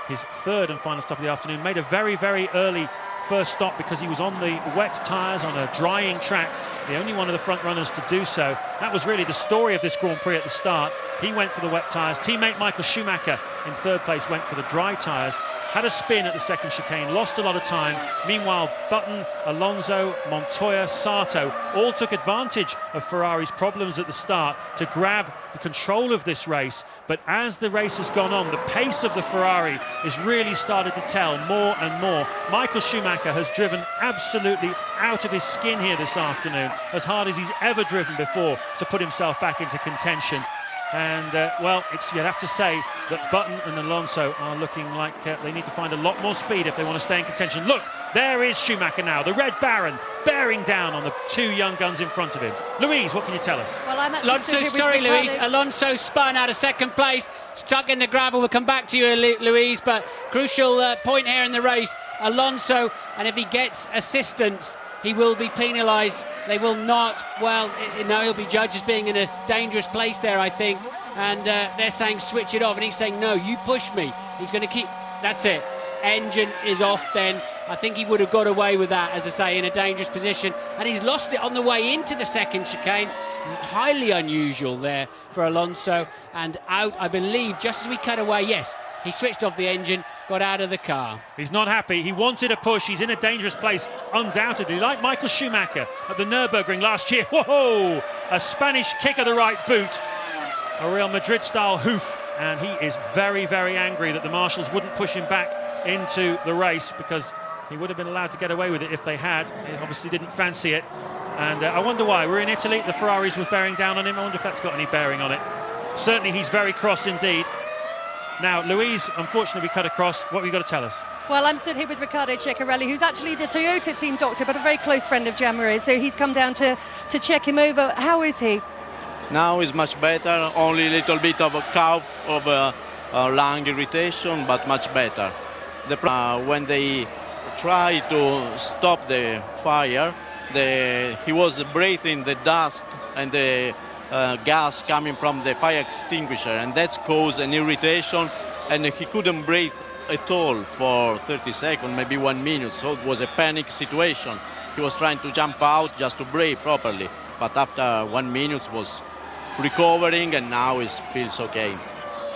his third and final stop of the afternoon. Made a very, very early first stop because he was on the wet tyres on a drying track, the only one of the front runners to do so. That was really the story of this Grand Prix at the start. He went for the wet tyres. Teammate Michael Schumacher in third place went for the dry tyres. Had a spin at the second chicane, lost a lot of time. Meanwhile, Button, Alonso, Montoya, Sato all took advantage of Ferrari's problems at the start to grab the control of this race. But as the race has gone on, the pace of the Ferrari has really started to tell more and more. Michael Schumacher has driven absolutely out of his skin here this afternoon, as hard as he's ever driven before to put himself back into contention. And, well, you'd have to say that Button and Alonso are looking like they need to find a lot more speed if they want to stay in contention. Look, there is Schumacher now, the Red Baron, bearing down on the two young guns in front of him. Louise, what can you tell us? Well, I'm actually sorry, Louise. Alonso spun out of second place, stuck in the gravel. We'll come back to you, Louise, but crucial point here in the race. Alonso, and if he gets assistance, he will be penalised. They will not, well, no, he'll be judged as being in a dangerous place there, I think. And they're saying switch it off, and he's saying, no, you push me. He's going to keep, that's it. Engine is off then. I think he would have got away with that, as I say, in a dangerous position. And he's lost it on the way into the second chicane. Highly unusual there for Alonso. And out, I believe, just as we cut away, yes, he switched off the engine, got out of the car. He's not happy. He wanted a push. He's in a dangerous place, undoubtedly, like Michael Schumacher at the Nürburgring last year. Whoa! A Spanish kick of the right boot, a Real Madrid-style hoof, and he is very, very angry that the marshals wouldn't push him back into the race, because he would have been allowed to get away with it if they had. He obviously didn't fancy it, and I wonder why. We're in Italy. The Ferraris was bearing down on him. I wonder if that's got any bearing on it. Certainly, he's very cross indeed. Now, Louise, unfortunately, we cut across. What have you got to tell us? Well, I'm stood here with Riccardo Ceccarelli, who's actually the Toyota team doctor, but a very close friend of Jean-Marie. So he's come down to check him over. How is he? Now he's much better. Only a little bit of a cough, of lung irritation, but much better. When they tried to stop the fire, he was breathing the dust and the gas coming from the fire extinguisher, and that's caused an irritation, and he couldn't breathe at all for 30 seconds, maybe 1 minute, so it was a panic situation. He was trying to jump out just to breathe properly, but after 1 minute was recovering, and now he feels okay.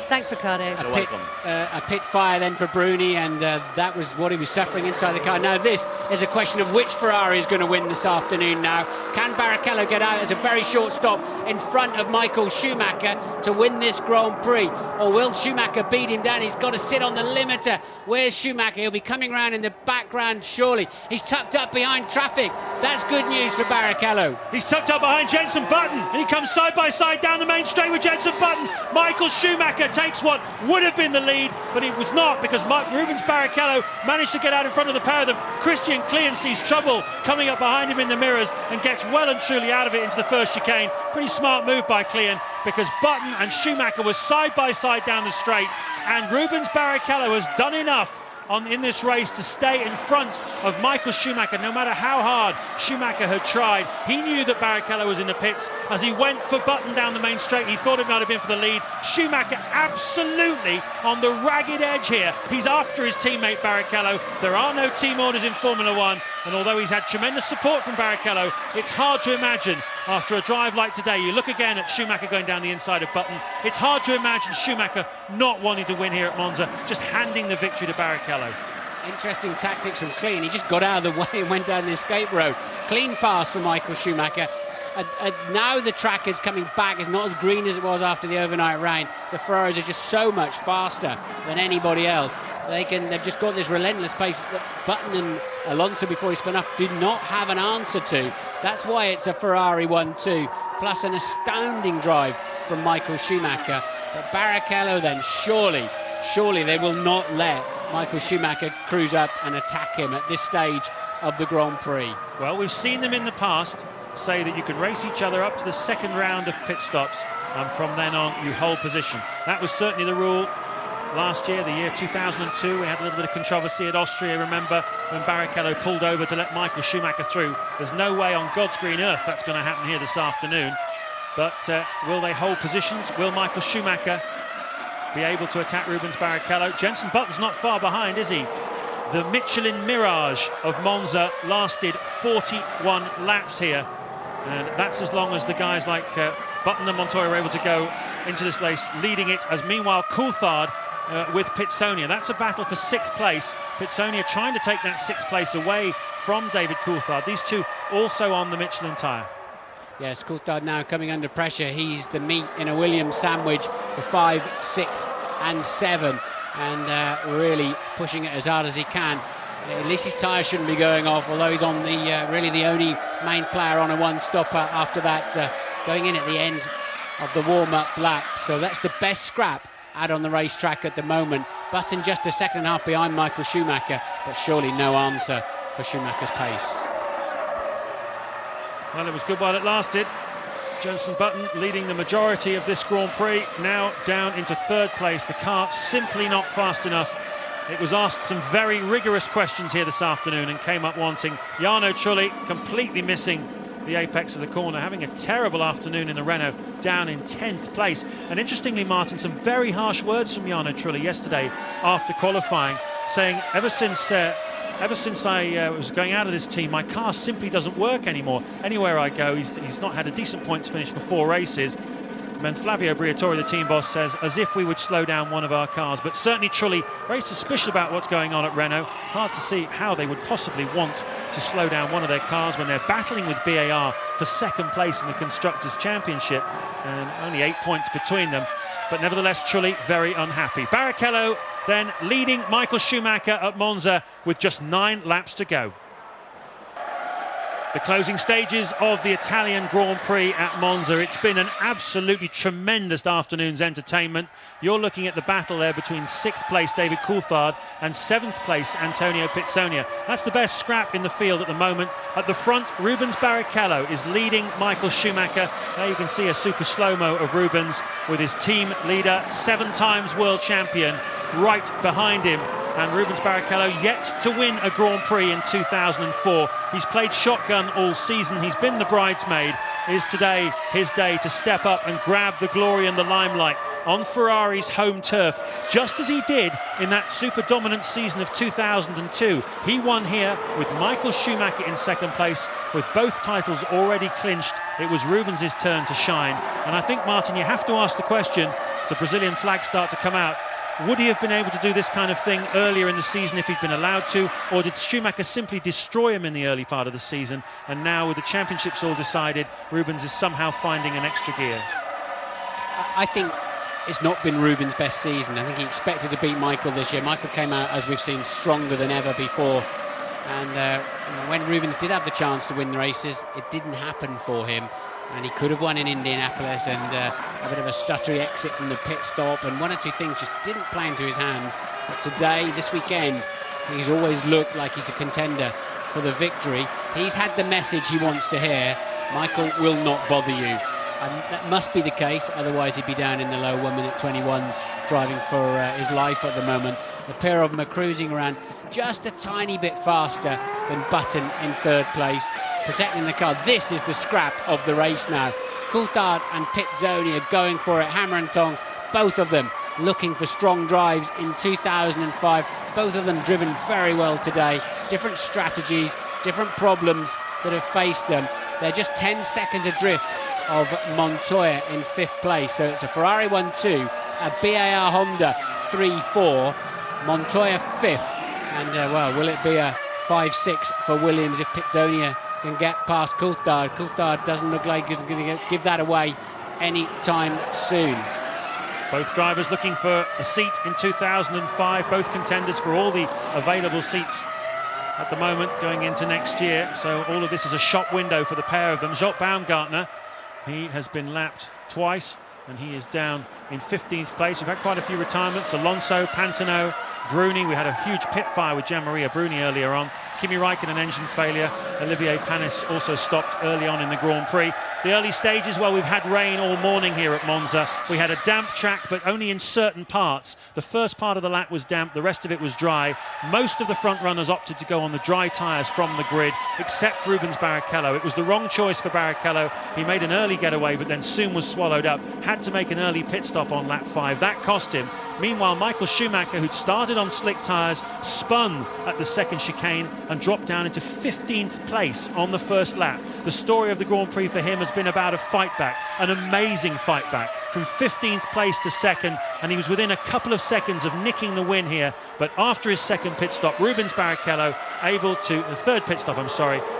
Thanks, Riccardo. You're welcome. A pit fire then for Bruni, and that was what he was suffering inside the car. Now this is a question of which Ferrari is going to win this afternoon now. Can Barrichello get out as a very short stop in front of Michael Schumacher to win this Grand Prix? Or will Schumacher beat him down? He's got to sit on the limiter. Where's Schumacher? He'll be coming around in the background, surely. He's tucked up behind traffic. That's good news for Barrichello. He's tucked up behind Jenson Button, and he comes side by side down the main straight with Jenson Button. Michael Schumacher takes what would have been the lead, but it was not, because Rubens Barrichello managed to get out in front of the pair of them. Christian Klien sees trouble coming up behind him in the mirrors and gets well and truly out of it into the first chicane. Pretty smart move by Klien, because Button and Schumacher were side by side down the straight, and Rubens Barrichello has done enough in this race to stay in front of Michael Schumacher, no matter how hard Schumacher had tried. He knew that Barrichello was in the pits. As he went for Button down the main straight, he thought it might have been for the lead. Schumacher absolutely on the ragged edge here. He's after his teammate Barrichello. There are no team orders in Formula One, and although he's had tremendous support from Barrichello, it's hard to imagine after a drive like today. You look again at Schumacher going down the inside of Button. It's hard to imagine Schumacher not wanting to win here at Monza, just handing the victory to Barrichello. Interesting tactics from Klien. He just got out of the way and went down the escape road. Clean pass for Michael Schumacher. Now the track is coming back. It's not as green as it was after the overnight rain. The Ferraris are just so much faster than anybody else. They've just got this relentless pace that Button and Alonso, before he spun off, did not have an answer to. That's why it's a Ferrari 1-2, plus an astounding drive from Michael Schumacher. But Barrichello then, surely they will not let Michael Schumacher cruise up and attack him at this stage of the Grand Prix. Well, we've seen them in the past say that you can race each other up to the second round of pit stops, and from then on you hold position. That was certainly the rule last year, the year 2002. We had a little bit of controversy at Austria, remember, when Barrichello pulled over to let Michael Schumacher through. There's no way on God's green earth that's going to happen here this afternoon. But will they hold positions? Will Michael Schumacher be able to attack Rubens Barrichello. Jenson Button's not far behind, is he? The Michelin Mirage of Monza lasted 41 laps here, and that's as long as the guys like Button and Montoya were able to go into this race, leading it, as meanwhile Coulthard with Pitsonia. That's a battle for 6th place. Pitsonia trying to take that 6th place away from David Coulthard. These two also on the Michelin tyre. Yes, Coulthard now coming under pressure. He's the meat in a Williams sandwich for 5, 6 and 7, and really pushing it as hard as he can. At least his tyre shouldn't be going off, although he's on the really the only main player on a one-stopper after that, going in at the end of the warm-up lap. So that's the best scrap out on the racetrack at the moment. Button just a second and a half behind Michael Schumacher, but surely no answer for Schumacher's pace. Well, it was good while it lasted. Jenson Button leading the majority of this Grand Prix, now down into 3rd place. The car simply not fast enough. It was asked some very rigorous questions here this afternoon and came up wanting. Jarno Trulli completely missing the apex of the corner, having a terrible afternoon in the Renault, down in 10th place. And interestingly, Martin, some very harsh words from Jarno Trulli yesterday after qualifying, saying ever since I was going out of this team, my car simply doesn't work anymore. Anywhere I go, he's not had a decent points finish for 4 races. And Flavio Briatore, the team boss, says as if we would slow down one of our cars. But certainly Trulli very suspicious about what's going on at Renault. Hard to see how they would possibly want to slow down one of their cars when they're battling with BAR for 2nd place in the Constructors' Championship, and only 8 points between them. But nevertheless, Trulli very unhappy. Barrichello then leading Michael Schumacher at Monza with just 9 laps to go. The closing stages of the Italian Grand Prix at Monza. It's been an absolutely tremendous afternoon's entertainment. You're looking at the battle there between 6th place David Coulthard and 7th place Antonio Pitsonia. That's the best scrap in the field at the moment. At the front, Rubens Barrichello is leading Michael Schumacher. There you can see a super slow-mo of Rubens with his team leader, 7 times world champion, right behind him. And Rubens Barrichello yet to win a Grand Prix in 2004. He's played shotgun all season. He's been the bridesmaid. Is today his day to step up and grab the glory and the limelight on Ferrari's home turf, just as he did in that super dominant season of 2002. He won here with Michael Schumacher in 2nd place, with both titles already clinched. It was Rubens' turn to shine. And I think, Martin, you have to ask the question, as the Brazilian flags start to come out, would he have been able to do this kind of thing earlier in the season if he'd been allowed to? Or did Schumacher simply destroy him in the early part of the season? And now, with the championships all decided, Rubens is somehow finding an extra gear. I think it's not been Rubens' best season. I think he expected to beat Michael this year. Michael came out, as we've seen, stronger than ever before. And when Rubens did have the chance to win the races, it didn't happen for him. And he could have won in Indianapolis, and a bit of a stuttery exit from the pit stop, and 1 or 2 things just didn't play into his hands. But today, this weekend, he's always looked like he's a contender for the victory. He's had the message he wants to hear. Michael will not bother you. And that must be the case, otherwise he'd be down in the low 1 minute 21s, driving for his life at the moment. The pair of them are cruising around just a tiny bit faster than Button in 3rd place, protecting the car. This is the scrap of the race now. Coulthard and Pitsonia going for it, hammer and tongs, both of them looking for strong drives in 2005. Both of them driven very well today. Different strategies, different problems that have faced them. They're just 10 seconds adrift of Montoya in 5th place. So it's a Ferrari 1-2, a BAR Honda 3-4, Montoya 5th. And, well, will it be a 5-6 for Williams if Pitsonia can get past Coulthard? Coulthard doesn't look like he's going to give that away any time soon. Both drivers looking for a seat in 2005, both contenders for all the available seats at the moment going into next year. So all of this is a shop window for the pair of them. Job Baumgartner, he has been lapped twice and he is down in 15th place. We've had quite a few retirements. Alonso, Pantano, Bruni. We had a huge pit fire with Gianmaria Bruni earlier on. Kimi Raikkonen engine failure. Olivier Panis also stopped early on in the Grand Prix. The early stages, well, we've had rain all morning here at Monza. We had a damp track, but only in certain parts. The first part of the lap was damp, the rest of it was dry. Most of the front runners opted to go on the dry tyres from the grid, except Rubens Barrichello. It was the wrong choice for Barrichello. He made an early getaway, but then soon was swallowed up. Had to make an early pit stop on lap 5. That cost him. Meanwhile, Michael Schumacher, who'd started on slick tyres, spun at the second chicane and dropped down into 15th place on the first lap. The story of the Grand Prix for him has been about a fight back, an amazing fight back, from 15th place to second, and he was within a couple of seconds of nicking the win here. But after his second pit stop, Rubens Barrichello third pit stop,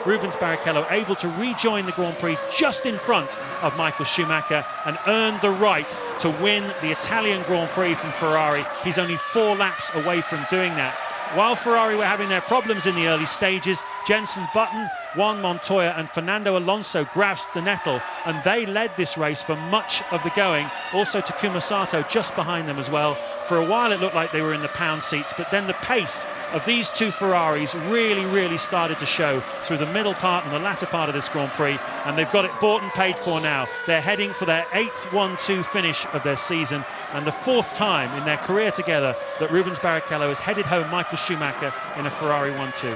Rubens Barrichello able to rejoin the Grand Prix just in front of Michael Schumacher and earned the right to win the Italian Grand Prix from Ferrari. He's only 4 laps away from doing that. While Ferrari were having their problems in the early stages, Jenson Button, Juan Montoya and Fernando Alonso grasped the nettle, and they led this race for much of the going. Also Takuma Sato just behind them as well. For a while it looked like they were in the pound seats, but then the pace of these two Ferraris really started to show through the middle part and the latter part of this Grand Prix, and they've got it bought and paid for now. They're heading for their 8th 1-2 finish of their season, and the 4th time in their career together that Rubens Barrichello has headed home Michael Schumacher in a Ferrari 1-2.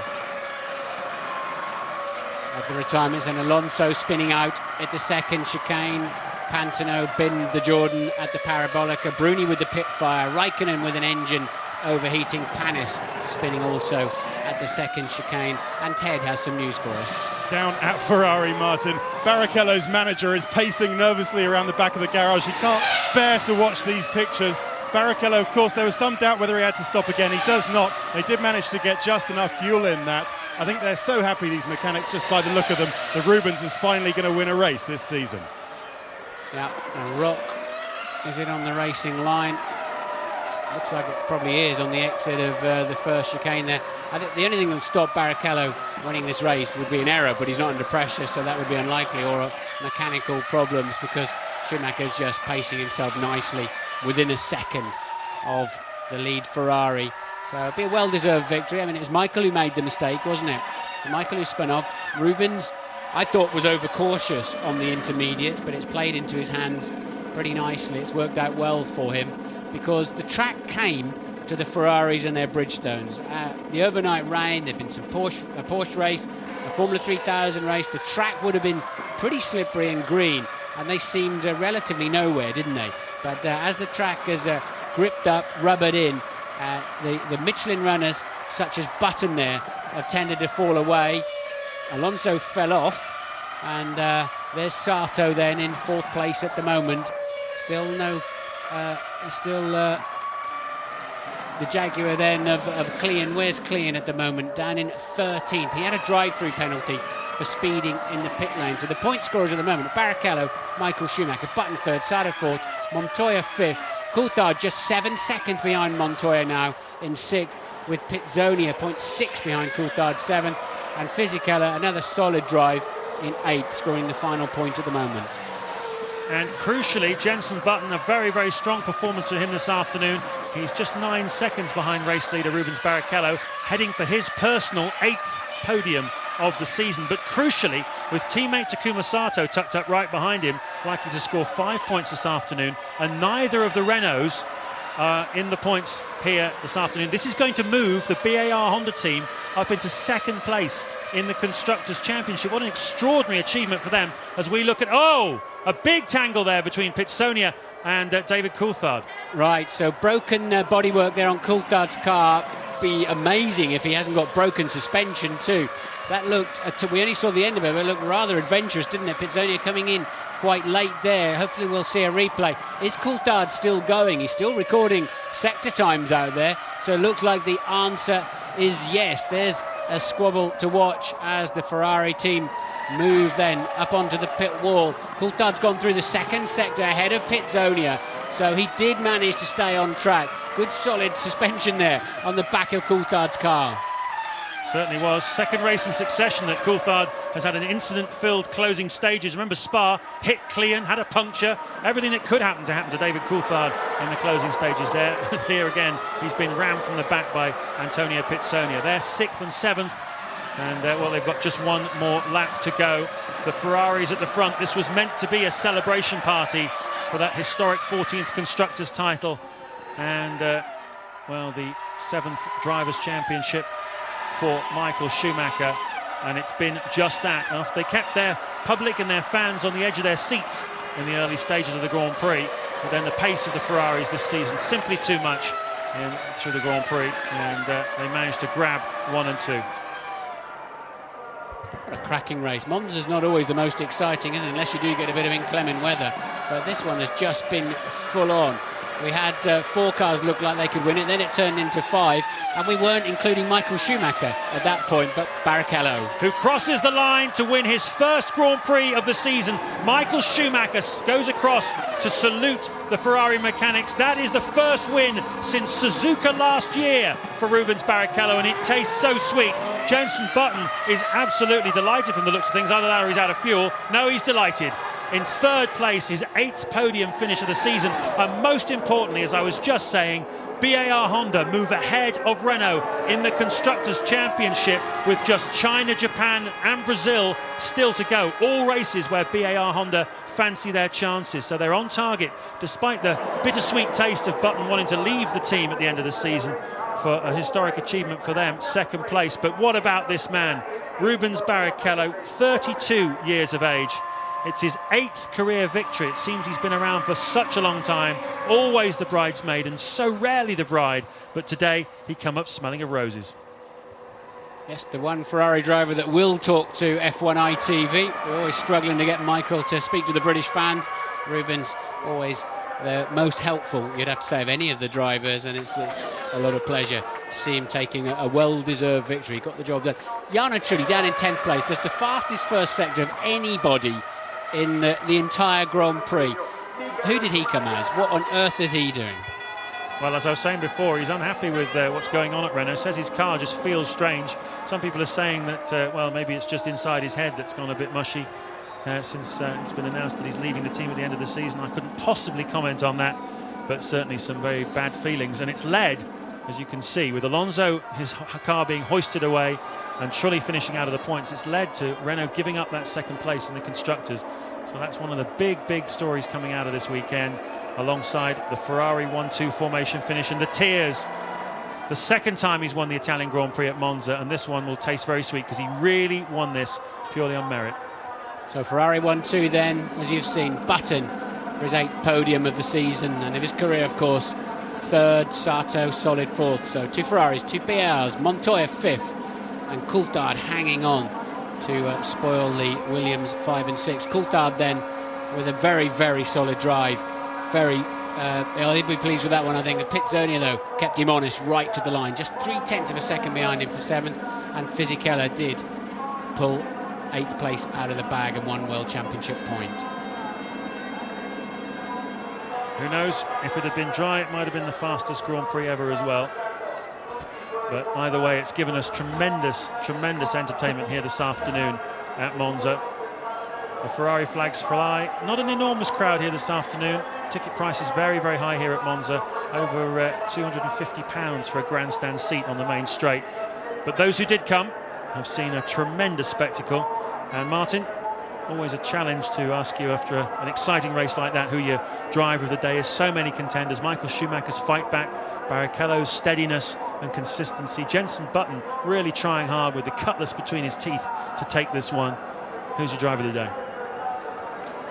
At the retirements, and Alonso spinning out at the second chicane. Pantano binned the Jordan at the Parabolica. Bruni with the pit fire. Raikkonen with an engine overheating. Panis spinning also at the second chicane. And Ted has some news for us. Down at Ferrari, Martin, Barrichello's manager is pacing nervously around the back of the garage. He can't bear to watch these pictures. Barrichello, of course, there was some doubt whether he had to stop again. He does not. They did manage to get just enough fuel in that. I think they're so happy, these mechanics, just by the look of them, that Rubens is finally going to win a race this season. Yeah, and Rock, is it on the racing line? Looks like it probably is on the exit of the first chicane there. I think the only thing that would stop Barrichello winning this race would be an error, but he's not under pressure, so that would be unlikely, or mechanical problems, because Schumacher's just pacing himself nicely within a second of the lead Ferrari. So it'll be a well-deserved victory. I mean, it was Michael who made the mistake, wasn't it? Michael who spun off. Rubens, I thought, was overcautious on the intermediates, but it's played into his hands pretty nicely. It's worked out well for him, because the track came to the Ferraris and their Bridgestones. The overnight rain, there'd been some a Porsche race, a Formula 3000 race. The track would have been pretty slippery and green, and they seemed relatively nowhere, didn't they? But as the track has gripped up, rubbered in, the Michelin runners, such as Button there, have tended to fall away. Alonso fell off, and there's Sato then in 4th place at the moment. Still the Jaguar then of Clean. Where's Clean at the moment? Down in 13th. He had a drive-through penalty for speeding in the pit lane. So the point scorers at the moment: Barrichello, Michael Schumacher, Button 3rd, Sato 4th, Montoya 5th. Coulthard just 7 seconds behind Montoya now in 6th, with Pitzonia 0.6 behind Coulthard 7th, and Fisichella another solid drive in 8th, scoring the final point at the moment. And crucially, Jenson Button, a very strong performance for him this afternoon. He's just 9 seconds behind race leader Rubens Barrichello, heading for his personal 8th podium of the season. But crucially, with teammate Takuma Sato tucked up right behind him, likely to score 5 points this afternoon, and neither of the Renaults are in the points here this afternoon. This is going to move the BAR Honda team up into 2nd place in the Constructors' Championship. What an extraordinary achievement for them, as we look at, a big tangle there between Pitzonia and David Coulthard. Right, so broken bodywork there on Coulthard's car. Be amazing if he hasn't got broken suspension too. That looked, we only saw the end of it, but it looked rather adventurous, didn't it? Pitzonia coming in quite late there. Hopefully we'll see a replay. Is Coulthard still going? He's still recording sector times out there, so it looks like the answer is yes. There's a squabble to watch as the Ferrari team move then up onto the pit wall. Coulthard's gone through the 2nd sector ahead of Pitzonia, so he did manage to stay on track. Good solid suspension there on the back of Coulthard's car. Certainly was. 2nd race in succession that Coulthard has had an incident-filled closing stages. Remember, Spa hit Clean, had a puncture. Everything that could happen to David Coulthard in the closing stages there. Here again, he's been rammed from the back by Antonio Pitzonia. They're 6th and 7th And, well, they've got just one more lap to go. The Ferraris at the front. This was meant to be a celebration party for that historic 14th Constructors' title. And, well, the 7th Drivers' Championship for Michael Schumacher. And it's been just that. Now, if they kept their public and their fans on the edge of their seats in the early stages of the Grand Prix, but then the pace of the Ferraris this season, simply too much through the Grand Prix, and they managed to grab 1 and 2. What a cracking race. Monza's not always the most exciting, isn't it? Unless you do get a bit of inclement weather. But this one has just been full on. We had 4 cars look like they could win it, then it turned into 5, and we weren't including Michael Schumacher at that point, but Barrichello. Who crosses the line to win his first Grand Prix of the season. Michael Schumacher goes across to salute the Ferrari mechanics. That is the first win since Suzuka last year for Rubens Barrichello, and it tastes so sweet. Jenson Button is absolutely delighted from the looks of things, either that or he's out of fuel. No, he's delighted. In 3rd place, his 8th podium finish of the season, and most importantly, as I was just saying, BAR Honda move ahead of Renault in the Constructors' Championship with just China, Japan and Brazil still to go. All races where BAR Honda fancy their chances, so they're on target despite the bittersweet taste of Button wanting to leave the team at the end of the season for a historic achievement for them, 2nd place. But what about this man, Rubens Barrichello, 32 years of age. It's his 8th career victory. It seems he's been around for such a long time, always the bridesmaid and so rarely the bride, but today he come up smelling of roses. Yes, the one Ferrari driver that will talk to F1 ITV. We're always struggling to get Michael to speak to the British fans. Rubens always the most helpful, you'd have to say, of any of the drivers, and it's a lot of pleasure to see him taking a well-deserved victory. He got the job done. Jarno Trulli down in 10th place, does the fastest first sector of anybody in the entire Grand Prix. Who did he come as? What on earth is he doing? Well, as I was saying before, he's unhappy with what's going on at Renault. Says his car just feels strange. Some people are saying that, well, maybe it's just inside his head that's gone a bit mushy since it's been announced that he's leaving the team at the end of the season. I couldn't possibly comment on that, but certainly some very bad feelings. And it's led, as you can see, with Alonso, his car being hoisted away, and Trulli finishing out of the points, it's led to Renault giving up that 2nd place in the Constructors. So that's one of the big stories coming out of this weekend, alongside the Ferrari 1-2 formation finish and the tears. The 2nd time he's won the Italian Grand Prix at Monza, and this one will taste very sweet because he really won this purely on merit. So Ferrari 1-2 then, as you've seen, Button for his 8th podium of the season and of his career, of course. 3rd, Sato solid 4th. So 2 Ferraris, 2 BRs, Montoya 5th, and Coulthard hanging on to spoil the Williams 5 and 6. Coulthard then with a very solid drive. He'll be pleased with that one, I think. Pizzonia, though, kept him honest right to the line. Just 0.3 of a second behind him for 7th. And Fisichella did pull 8th place out of the bag and 1 World Championship point. Who knows? If it had been dry, it might have been the fastest Grand Prix ever as well. But either way, it's given us tremendous entertainment here this afternoon at Monza. The Ferrari flags fly. Not an enormous crowd here this afternoon. Ticket price is very high here at Monza. Over £250 for a grandstand seat on the main straight. But those who did come have seen a tremendous spectacle. And Martin, always a challenge to ask you after an exciting race like that who your driver of the day is. So many contenders. Michael Schumacher's fight back, Barrichello's steadiness and consistency. Jenson Button really trying hard with the cutlass between his teeth to take this one. Who's your driver of the day?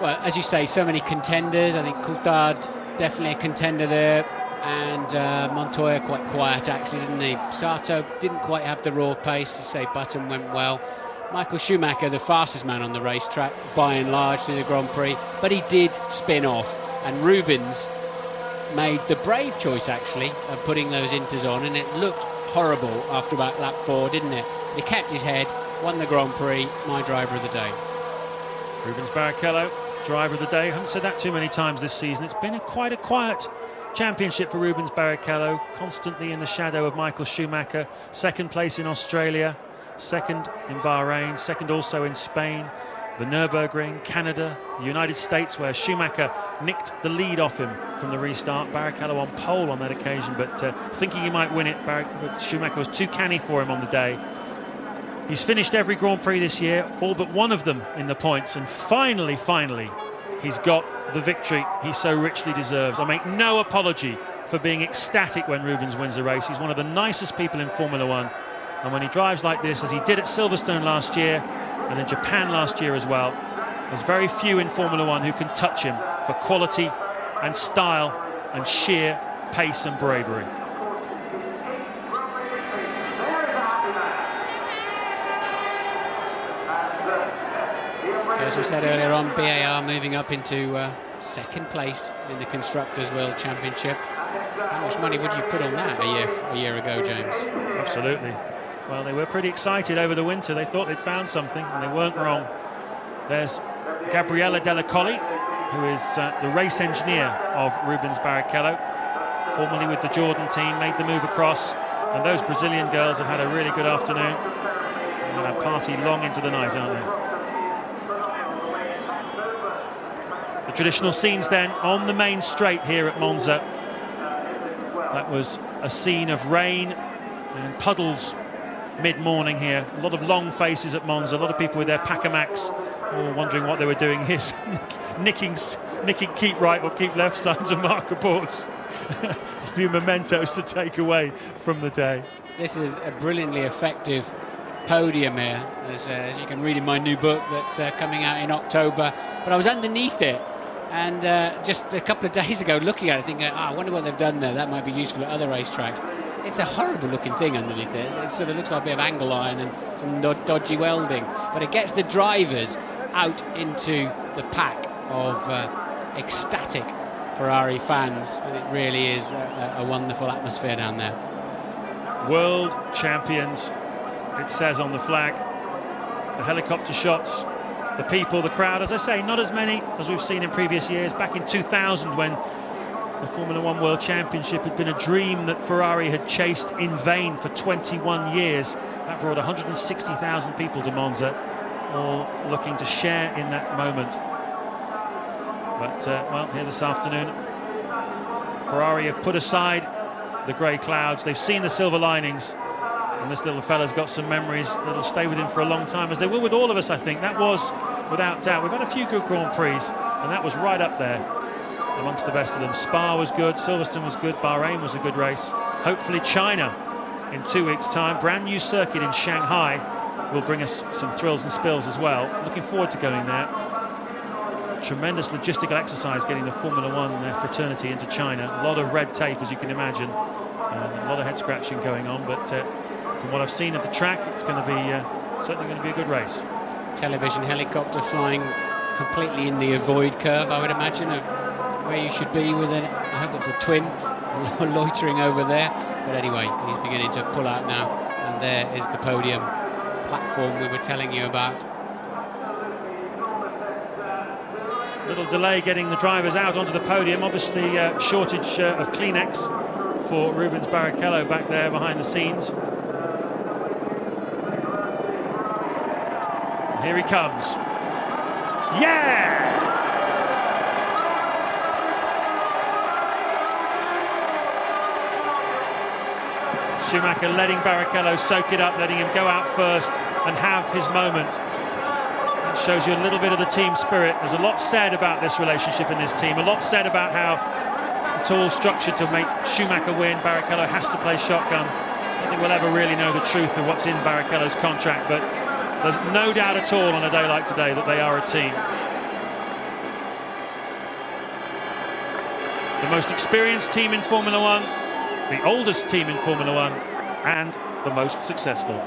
Well, as you say, so many contenders. I think Coulthard definitely a contender there, and Montoya quite quiet actually, didn't he? Sato didn't quite have the raw pace. You say Button went well. Michael Schumacher, the fastest man on the racetrack by and large through the Grand Prix, but he did spin off, and Rubens made the brave choice actually of putting those inters on, and it looked horrible after about lap 4, didn't it? He kept his head, won the Grand Prix. My driver of the day. Rubens Barrichello, driver of the day. I haven't said that too many times this season. It's been quite a quiet championship for Rubens Barrichello, constantly in the shadow of Michael Schumacher. 2nd place in Australia, 2nd in Bahrain, 2nd also in Spain, the Nürburgring, Canada, the United States, where Schumacher nicked the lead off him from the restart. Barrichello on pole on that occasion, but thinking he might win it, Schumacher was too canny for him on the day. He's finished every Grand Prix this year, all but one of them in the points, and finally, he's got the victory he so richly deserves. I make no apology for being ecstatic when Rubens wins a race. He's one of the nicest people in Formula One, and when he drives like this, as he did at Silverstone last year and in Japan last year as well, there's very few in Formula One who can touch him for quality and style and sheer pace and bravery. So as we said earlier on, BAR moving up into second place in the Constructors' World Championship. How much money would you put on that a year ago, James? Absolutely. Well, they were pretty excited over the winter. They thought they'd found something, and they weren't wrong. There's Gabriella Della Colli, who is the race engineer of Rubens Barrichello, formerly with the Jordan team, made the move across, and those Brazilian girls have had a really good afternoon. They're going to party long into the night, aren't they? The traditional scenes then on the main straight here at Monza. That was a scene of rain and puddles mid-morning here. A lot of long faces at Monza, a lot of people with their Pacamacs, all wondering what they were doing here. nicking keep right or keep left signs and marker boards. A few mementos to take away from the day. This is a brilliantly effective podium here, as you can read in my new book that's coming out in October. But I was underneath it, and just a couple of days ago looking at it, thinking, I wonder what they've done there. That might be useful at other racetracks. It's a horrible looking thing underneath it. It sort of looks like a bit of angle iron and some dodgy welding. But it gets the drivers out into the pack of ecstatic Ferrari fans, and it really is a wonderful atmosphere down there. World champions, it says on the flag. The helicopter shots, the people, the crowd, as I say, not as many as we've seen in previous years. Back in 2000, when the Formula One World Championship had been a dream that Ferrari had chased in vain for 21 years, that brought 160,000 people to Monza, all looking to share in that moment. But, well, here this afternoon, Ferrari have put aside the grey clouds. They've seen the silver linings, and this little fella's got some memories that'll stay with him for a long time, as they will with all of us, I think. That was, without doubt, we've had a few good Grand Prix, and that was right up there amongst the best of them. Spa was good, Silverstone was good, Bahrain was a good race. Hopefully China in 2 weeks' time. Brand new circuit in Shanghai will bring us some thrills and spills as well. Looking forward to going there. Tremendous logistical exercise getting the Formula One fraternity into China. A lot of red tape, as you can imagine, a lot of head scratching going on, but from what I've seen of the track, it's going to be certainly going to be a good race. Television helicopter flying completely in the avoid curve, I would imagine, of where you should be with an, I hope that's a twin, loitering over there. But anyway, he's beginning to pull out now, and there is the podium platform we were telling you about. Little delay getting the drivers out onto the podium. Obviously, shortage of Kleenex for Rubens Barrichello back there behind the scenes. Here he comes. Yes! Schumacher letting Barrichello soak it up, letting him go out first and have his moment. That shows you a little bit of the team spirit. There's a lot said about this relationship in this team, a lot said about how it's all structured to make Schumacher win. Barrichello has to play shotgun. I don't think we'll ever really know the truth of what's in Barrichello's contract, but there's no doubt at all on a day like today that they are a team. The most experienced team in Formula One, the oldest team in Formula One, and the most successful.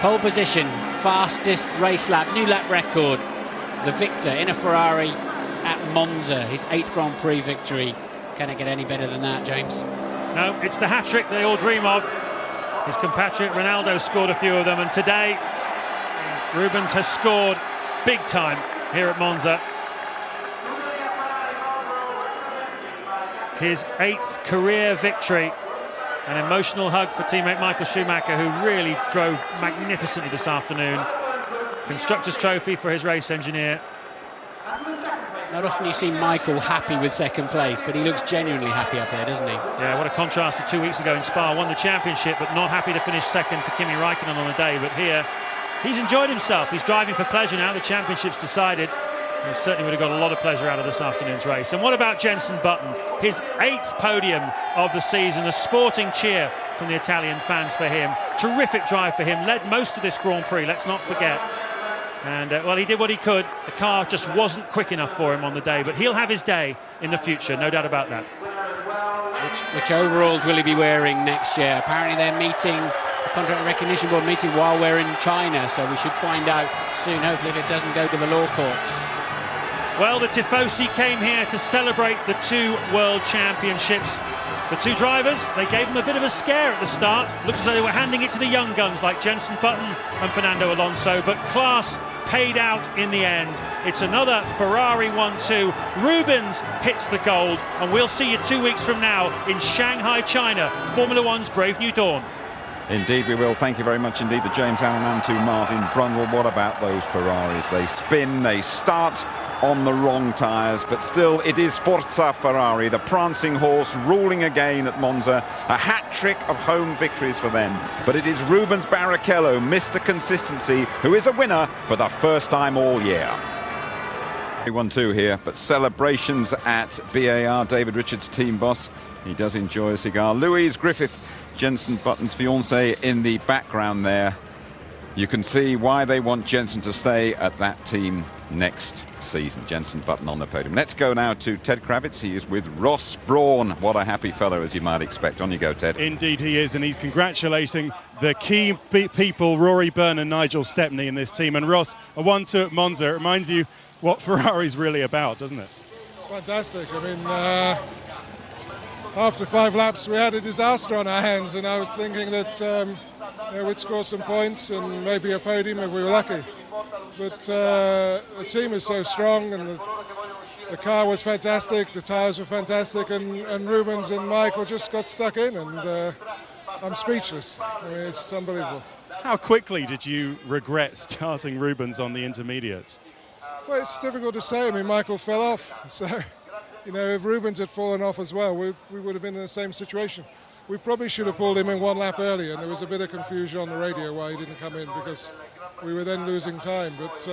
Pole position, fastest race lap, new lap record. The victor in a Ferrari at Monza, his 8th Grand Prix victory. Can it get any better than that, James? No, it's the hat-trick they all dream of. His compatriot Ronaldo scored a few of them, and today Rubens has scored big time here at Monza. His 8th career victory. An emotional hug for teammate Michael Schumacher, who really drove magnificently this afternoon. Constructors' trophy for his race engineer. Not often you see Michael happy with second place, but he looks genuinely happy up there, doesn't he? Yeah, what a contrast to 2 weeks ago in Spa. Won the championship, but not happy to finish second to Kimi Raikkonen on the day. But here, he's enjoyed himself. He's driving for pleasure now. The championship's decided. He certainly would have got a lot of pleasure out of this afternoon's race. And what about Jenson Button? His 8th podium of the season. A sporting cheer from the Italian fans for him. Terrific drive for him. Led most of this Grand Prix, let's not forget. And, well, he did what he could. The car just wasn't quick enough for him on the day. But he'll have his day in the future, no doubt about that. Which overalls will he be wearing next year? Apparently they're meeting, the Contract Recognition Board meeting while we're in China. So we should find out soon, hopefully, if it doesn't go to the law courts. Well, the Tifosi came here to celebrate the 2 World Championships. The 2 drivers, they gave them a bit of a scare at the start. Looked as though they were handing it to the young guns like Jenson Button and Fernando Alonso, but class paid out in the end. It's another Ferrari 1-2. Rubens hits the gold, and we'll see you 2 weeks from now in Shanghai, China, Formula One's Brave New Dawn. Indeed we will. Thank you very much indeed to James Allen and to Martin Brundle. What about those Ferraris? They spin, they start on the wrong tyres, but still it is Forza Ferrari, the prancing horse, ruling again at Monza. A hat-trick of home victories for them. But it is Rubens Barrichello, Mr. Consistency, who is a winner for the first time all year. 1-2 here, but celebrations at BAR. David Richards, team boss. He does enjoy a cigar. Louise Griffith, Jenson Button's fiancée, in the background there. You can see why they want Jenson to stay at that team next season. Jenson Button on the podium. Let's go now to Ted Kravitz. He is with Ross Brawn. What a happy fellow, as you might expect. On you go, Ted. Indeed he is, and he's congratulating the key people, Rory Byrne and Nigel Stepney, in this team. And Ross, a 1-2 at Monza. It reminds you what Ferrari's really about, doesn't it? Fantastic. I mean, after 5 laps we had a disaster on our hands, and I was thinking that we'd score some points and maybe a podium if we were lucky. But the team is so strong, and the car was fantastic, the tyres were fantastic, and Rubens and Michael just got stuck in, and I'm speechless. I mean, it's unbelievable. How quickly did you regret starting Rubens on the intermediates? Well, it's difficult to say. I mean, Michael fell off, so if Rubens had fallen off as well, we would have been in the same situation. We probably should have pulled him in 1 lap earlier, and there was a bit of confusion on the radio why he didn't come in, because we were then losing time. But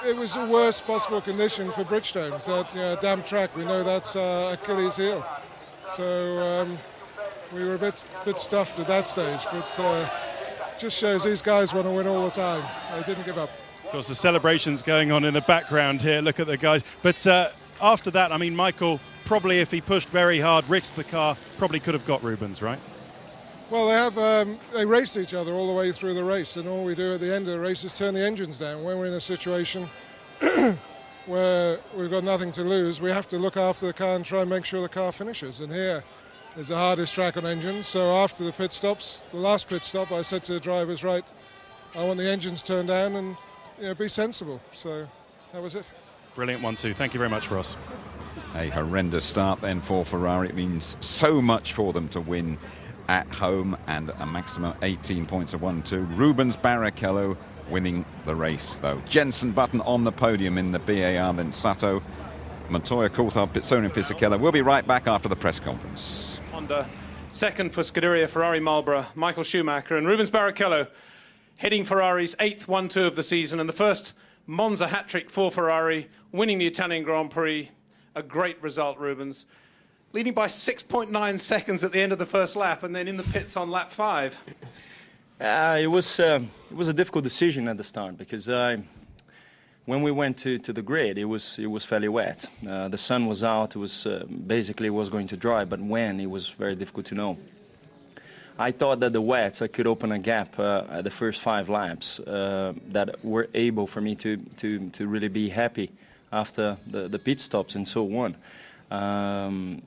it was the worst possible condition for Bridgestone. It's a damp track. We know that's Achilles' heel. So we were a bit stuffed at that stage. But just shows these guys want to win all the time. They didn't give up. Of course, the celebrations going on in the background here. Look at the guys. But after that, I mean, Michael, probably if he pushed very hard, risked the car, probably could have got Rubens, right? Well, they raced each other all the way through the race, and all we do at the end of the race is turn the engines down. When we're in a situation where we've got nothing to lose, we have to look after the car and try and make sure the car finishes. And here is the hardest track on engines. So after the pit stops, the last pit stop, I said to the drivers, right, I want the engines turned down and be sensible. So that was it. Brilliant 1-2. Thank you very much, Ross. A horrendous start then for Ferrari. It means so much for them to win at home, and a maximum 18 points of 1-2. Rubens Barrichello winning the race, though. Jenson Button on the podium in the BAR, then Sato, Montoya, Coulthard, Pizzoni, Fisichella. We'll be right back after the press conference. Honda, second for Scuderia Ferrari Marlboro, Michael Schumacher, and Rubens Barrichello heading Ferrari's 8th 1-2 of the season, and the first Monza hat-trick for Ferrari, winning the Italian Grand Prix. A great result, Rubens. Leading by 6.9 seconds at the end of the first lap, and then in the pits on lap 5. It was a difficult decision at the start, because when we went to the grid, it was fairly wet. The sun was out. It was basically was going to dry, but when, it was very difficult to know. I thought that the wets, I could open a gap at the first 5 laps that were able for me to really be happy after the pit stops and so on.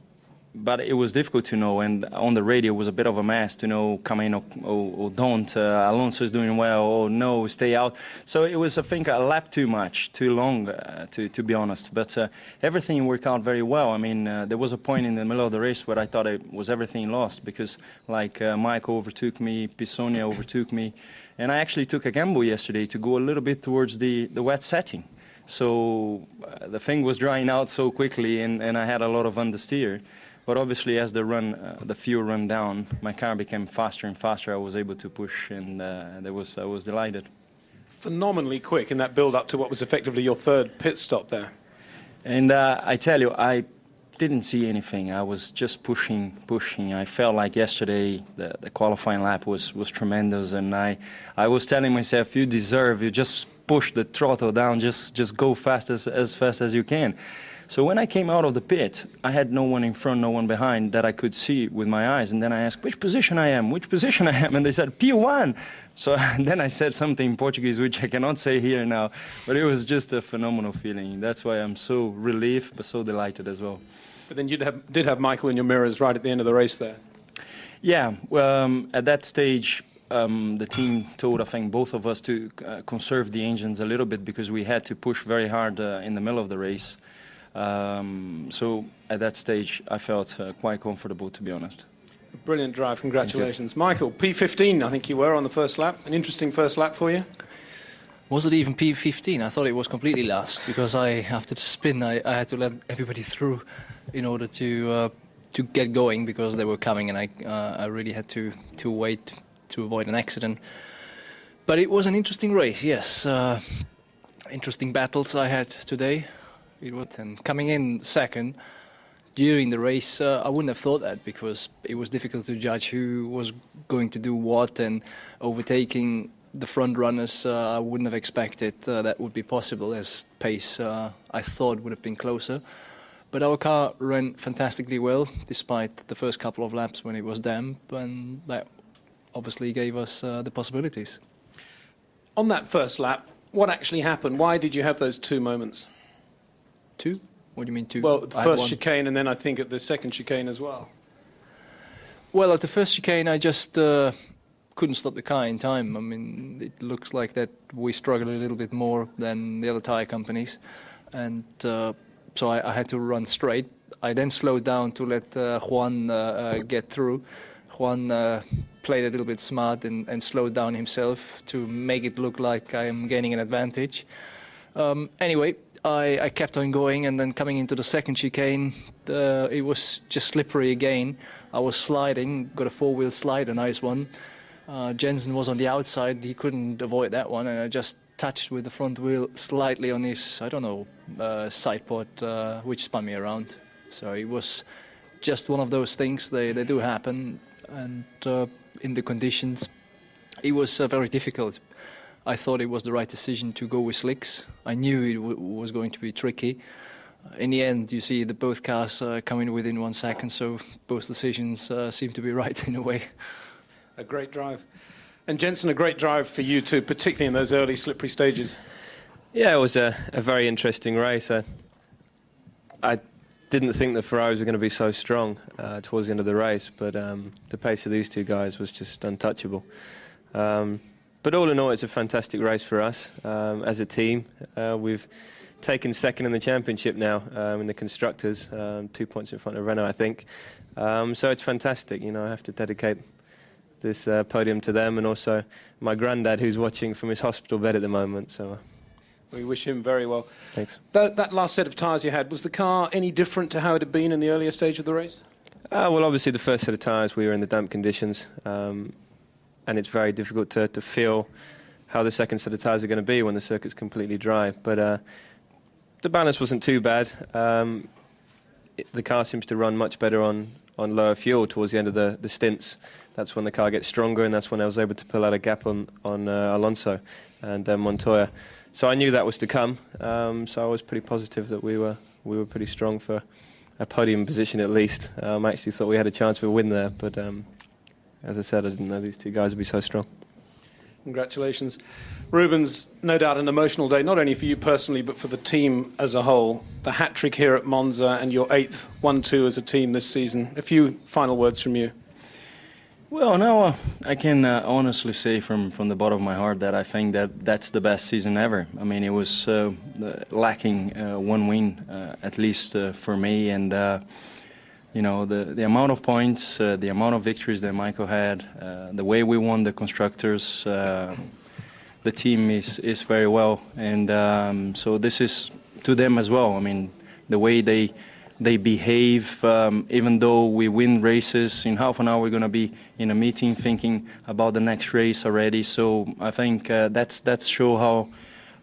But it was difficult to know, and on the radio it was a bit of a mess to know, come in or don't, Alonso is doing well, or no, stay out. So it was, I think, a lap too much, too long, to be honest. But everything worked out very well. I mean, there was a point in the middle of the race where I thought it was everything lost, because like Michael overtook me, Pisonia overtook me, and I actually took a gamble yesterday to go a little bit towards the wet setting. So the thing was drying out so quickly, and I had a lot of understeer. But obviously, as the fuel ran down, my car became faster and faster. I was able to push, and I was delighted. Phenomenally quick in that build-up to what was effectively your 3rd pit stop there. And I tell you, I didn't see anything. I was just pushing. I felt like yesterday the qualifying lap was tremendous, and I was telling myself, you just push the throttle down, just go as fast as you can. So when I came out of the pit, I had no one in front, no one behind that I could see with my eyes. And then I asked which position I am, and they said P1. So then I said something in Portuguese, which I cannot say here now. But it was just a phenomenal feeling. That's why I'm so relieved, but so delighted as well. But then you did have Michael in your mirrors right at the end of the race there. Yeah, at that stage, the team told, I think, both of us to conserve the engines a little bit, because we had to push very hard in the middle of the race. So at that stage, I felt quite comfortable, to be honest. Brilliant drive, congratulations. Michael, P15, I think you were on the first lap. An interesting first lap for you? Was it even P15? I thought it was completely last, because after the spin, I had to let everybody through in order to get going, because they were coming, and I really had to wait to avoid an accident. But it was an interesting race, yes. Interesting battles I had today. And coming in second during the race, I wouldn't have thought that, because it was difficult to judge who was going to do what, and overtaking the front runners, I wouldn't have expected that would be possible, as pace I thought would have been closer. But our car ran fantastically well, despite the first couple of laps when it was damp, and that obviously gave us the possibilities. On that first lap, what actually happened? Why did you have those 2 moments? 2? What do you mean 2? Well, the first chicane, and then I think at the second chicane as well. Well, at the first chicane, I just couldn't stop the car in time. I mean, it looks like that we struggled a little bit more than the other tyre companies. And so I had to run straight. I then slowed down to let Juan get through. Juan played a little bit smart and slowed down himself to make it look like I'm gaining an advantage. Anyway, I kept on going, and then coming into the second chicane, it was just slippery again. I was sliding, got a 4-wheel slide, a nice one. Jensen was on the outside, he couldn't avoid that one, and I just touched with the front wheel slightly on his, I don't know, side pod, which spun me around. So it was just one of those things, they do happen, and in the conditions, it was very difficult. I thought it was the right decision to go with slicks. I knew it was going to be tricky. In the end, you see that both cars come in within 1 second, so both decisions seem to be right in a way. A great drive. And Jensen, a great drive for you too, particularly in those early slippery stages. Yeah, it was a very interesting race. I didn't think the Ferraris were going to be so strong towards the end of the race, but the pace of these 2 guys was just untouchable. But all in all, it's a fantastic race for us as a team. We've taken second in the championship now in the constructors, 2 points in front of Renault, I think. So it's fantastic. You know, I have to dedicate this podium to them, and also my granddad, who's watching from his hospital bed at the moment. So we wish him very well. Thanks. That last set of tyres you had, was the car any different to how it had been in the earlier stage of the race? Well, obviously the first set of tyres, we were in the damp conditions. And it's very difficult to feel how the second set of tyres are going to be when the circuit's completely dry. But the balance wasn't too bad. The car seems to run much better on lower fuel towards the end of the stints. That's when the car gets stronger, and that's when I was able to pull out a gap on Alonso and Montoya. So I knew that was to come. So I was pretty positive that we were pretty strong for a podium position at least. I actually thought we had a chance for a win there, but as I said, I didn't know these two guys would be so strong. Congratulations. Rubens, no doubt an emotional day, not only for you personally, but for the team as a whole. The hat-trick here at Monza and your 8th 1-2 as a team this season. A few final words from you. Well, now I can honestly say from the bottom of my heart that I think that's the best season ever. I mean, it was lacking one win, at least for me, and you know, the amount of points, the amount of victories that Michael had, the way we won the constructors, the team is very well, and so this is to them as well. I mean, the way they behave, even though we win races, in half an hour we're going to be in a meeting thinking about the next race already. So I think that's show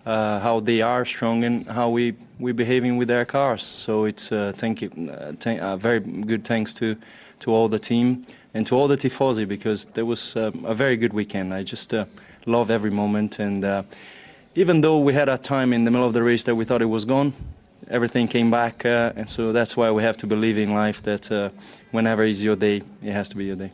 how they are strong and how we're behaving with their cars. So it's very good thanks to all the team and to all the tifosi, because there was a very good weekend. I just love every moment, and even though we had a time in the middle of the race that we thought it was gone, everything came back, and so that's why we have to believe in life that whenever is your day, it has to be your day.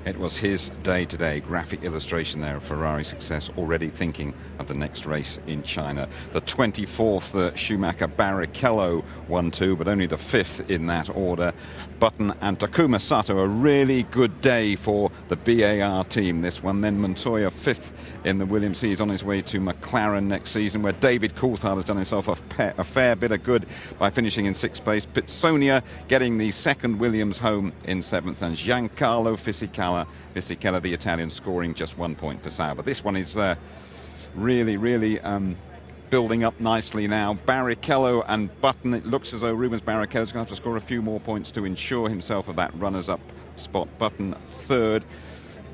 It was his day today. Graphic illustration there of Ferrari success, already thinking of the next race in China. The 24th Schumacher Barrichello 1-2, but only the 5th in that order. Button and Takuma Sato, a really good day for the BAR team, this one. Then Montoya 5th in the Williams. He's on his way to McLaren next season, where David Coulthard has done himself a fair bit of good by finishing in 6th place. Pitsonia getting the 2nd Williams home in 7th, and Giancarlo Fisichella, the Italian, scoring just 1 point for Sauber. This one is really building up nicely now. Barrichello and Button, it looks as though Rubens Barrichello's going to have to score a few more points to ensure himself of that runners-up spot. Button 3rd.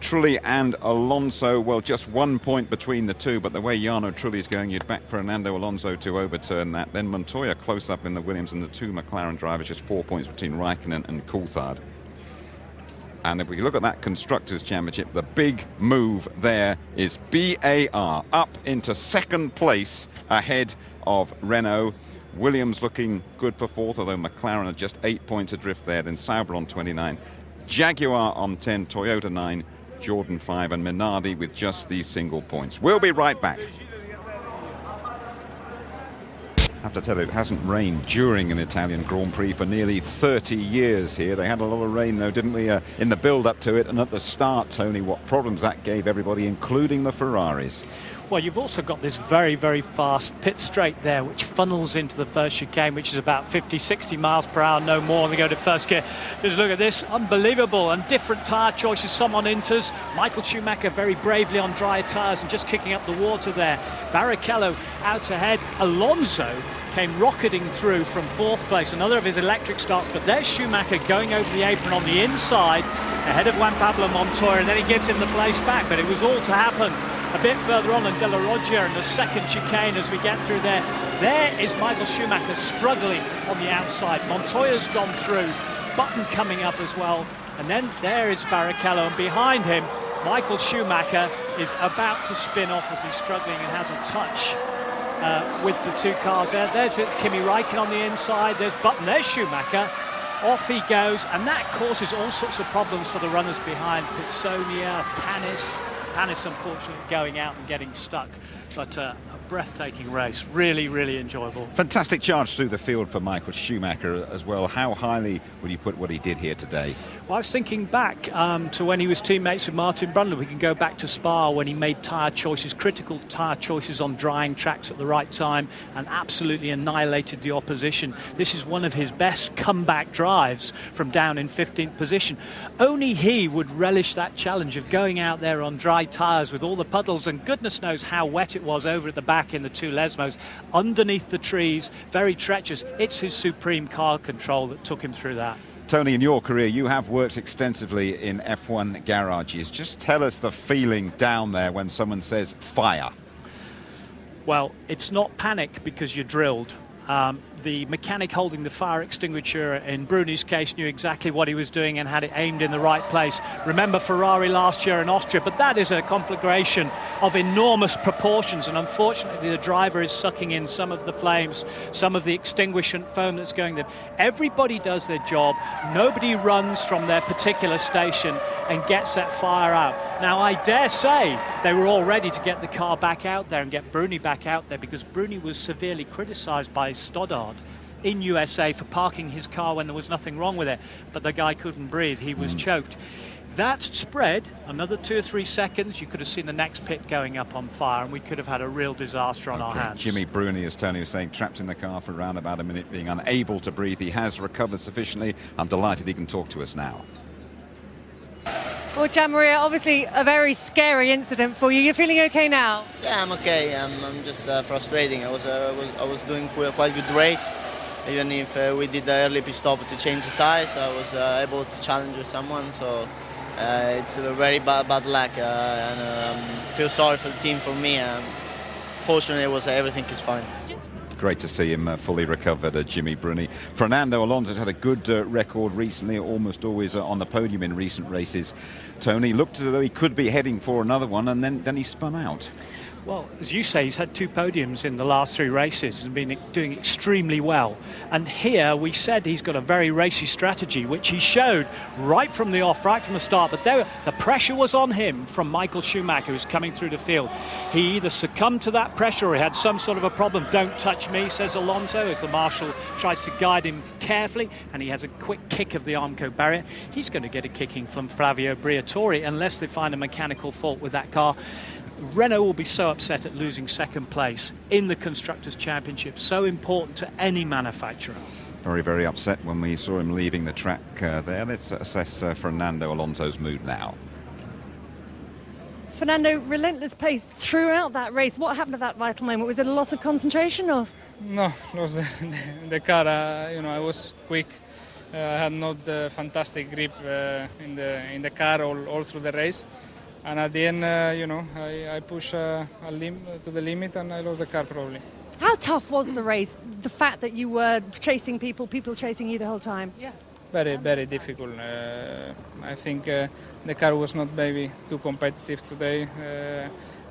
Trulli and Alonso, well, just 1 point between the two, but the way Jarno Trulli's going, you'd back Fernando Alonso to overturn that. Then Montoya close up in the Williams, and the two McLaren drivers, just 4 points between Raikkonen and Coulthard. And if we look at that Constructors' Championship, the big move there is BAR up into 2nd place ahead of Renault. Williams looking good for 4th, although McLaren are just 8 points adrift there. Then Sauber on 29, Jaguar on 10, Toyota 9, Jordan 5, and Minardi with just these single points. We'll be right back. I have to tell you, it hasn't rained during an Italian Grand Prix for nearly 30 years here. They had a lot of rain, though, didn't we, in the build-up to it, and at the start, Tony, what problems that gave everybody, including the Ferraris. Well, you've also got this very, very fast pit straight there, which funnels into the first chicane, which is about 50, 60 miles per hour, no more. And they go to first gear. Just look at this, unbelievable. And different tyre choices, some on inters. Michael Schumacher very bravely on dry tyres and just kicking up the water there. Barrichello out ahead. Alonso came rocketing through from 4th place, another of his electric starts, but there's Schumacher going over the apron on the inside ahead of Juan Pablo Montoya, and then he gives him the place back. But it was all to happen a bit further on in De La Roggia in the 2nd chicane as we get through there. There is Michael Schumacher struggling on the outside. Montoya's gone through, Button coming up as well, and then there is Barrichello, and behind him Michael Schumacher is about to spin off as he's struggling and has a touch with the two cars there. There's Kimi Räikkönen on the inside, there's Button, there's Schumacher. Off he goes, and that causes all sorts of problems for the runners behind. Pitsonia, Panis unfortunately going out and getting stuck, but a breathtaking race, really enjoyable. Fantastic charge through the field for Michael Schumacher as well. How highly would you put what he did here today? Well, I was thinking back to when he was teammates with Martin Brundle. We can go back to Spa when he made tyre choices, critical tyre choices on drying tracks at the right time, and absolutely annihilated the opposition. This is one of his best comeback drives from down in 15th position. Only he would relish that challenge of going out there on dry tyres with all the puddles, and goodness knows how wet it was over at the back in the two Lesmos, underneath the trees, very treacherous. It's his supreme car control that took him through that. Tony, in your career, you have worked extensively in F1 garages. Just tell us the feeling down there when someone says fire. Well, it's not panic because you're drilled. The mechanic holding the fire extinguisher in Bruni's case knew exactly what he was doing and had it aimed in the right place. Remember Ferrari last year in Austria, but that is a conflagration of enormous proportions, and unfortunately the driver is sucking in some of the flames, some of the extinguishant foam that's going there. Everybody does their job. Nobody runs from their particular station and gets that fire out. Now, I dare say they were all ready to get the car back out there and get Bruni back out there, because Bruni was severely criticised by Stoddard in USA for parking his car when there was nothing wrong with it, but the guy couldn't breathe. He was choked. That spread another 2 or 3 seconds. You could have seen the next pit going up on fire, and we could have had a real disaster on our hands. Jimmy Bruni, as Tony was saying, trapped in the car for around about a minute, being unable to breathe. He has recovered sufficiently. I'm delighted he can talk to us now. Well, Gianmaria, obviously a very scary incident for you. You're feeling okay now? Yeah, I'm okay. I'm just frustrating. I was doing quite a good race. Even if we did the early pit stop to change the tires, I was able to challenge with someone. So it's a very bad luck, and feel sorry for the team, for me. Fortunately, everything is fine. Great to see him fully recovered, Jimmy Bruni. Fernando Alonso's had a good record recently, almost always on the podium in recent races. Tony looked as though he could be heading for another one, and then he spun out. Well, as you say, he's had 2 podiums in the last 3 races and been doing extremely well. And here we said he's got a very racy strategy, which he showed right from the off, right from the start. But the pressure was on him from Michael Schumacher, who's coming through the field. He either succumbed to that pressure or he had some sort of a problem. Don't touch me, says Alonso, as the marshal tries to guide him carefully. And he has a quick kick of the Armco barrier. He's going to get a kicking from Flavio Briatore unless they find a mechanical fault with that car. Renault will be so upset at losing second place in the Constructors' Championship, so important to any manufacturer. Very, very upset when we saw him leaving the track there. Let's assess Fernando Alonso's mood now. Fernando, relentless pace throughout that race. What happened at that vital moment? Was it a loss of concentration or? No, it was the car. I was quick. I had not the fantastic grip in the car all through the race. And at the end, I pushed to the limit and I lost the car probably. How tough was the race? The fact that you were chasing people chasing you the whole time? Yeah. Very, very difficult. I think the car was not maybe too competitive today,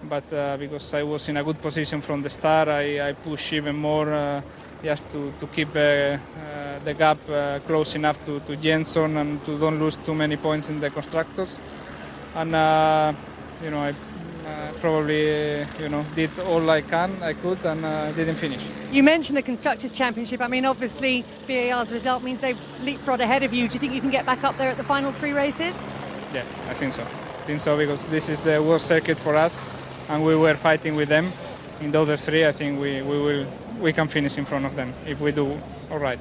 but because I was in a good position from the start, I pushed even more just to keep the gap close enough to Jenson and to don't lose too many points in the constructors. And I probably did all I could, and didn't finish. You mentioned the Constructors' Championship. I mean, obviously BAR's result means they've leapfrogged ahead of you. Do you think you can get back up there at the final 3 races? Yeah, I think so because this is the worst circuit for us, and we were fighting with them. In the other 3, I think we can finish in front of them if we do all right.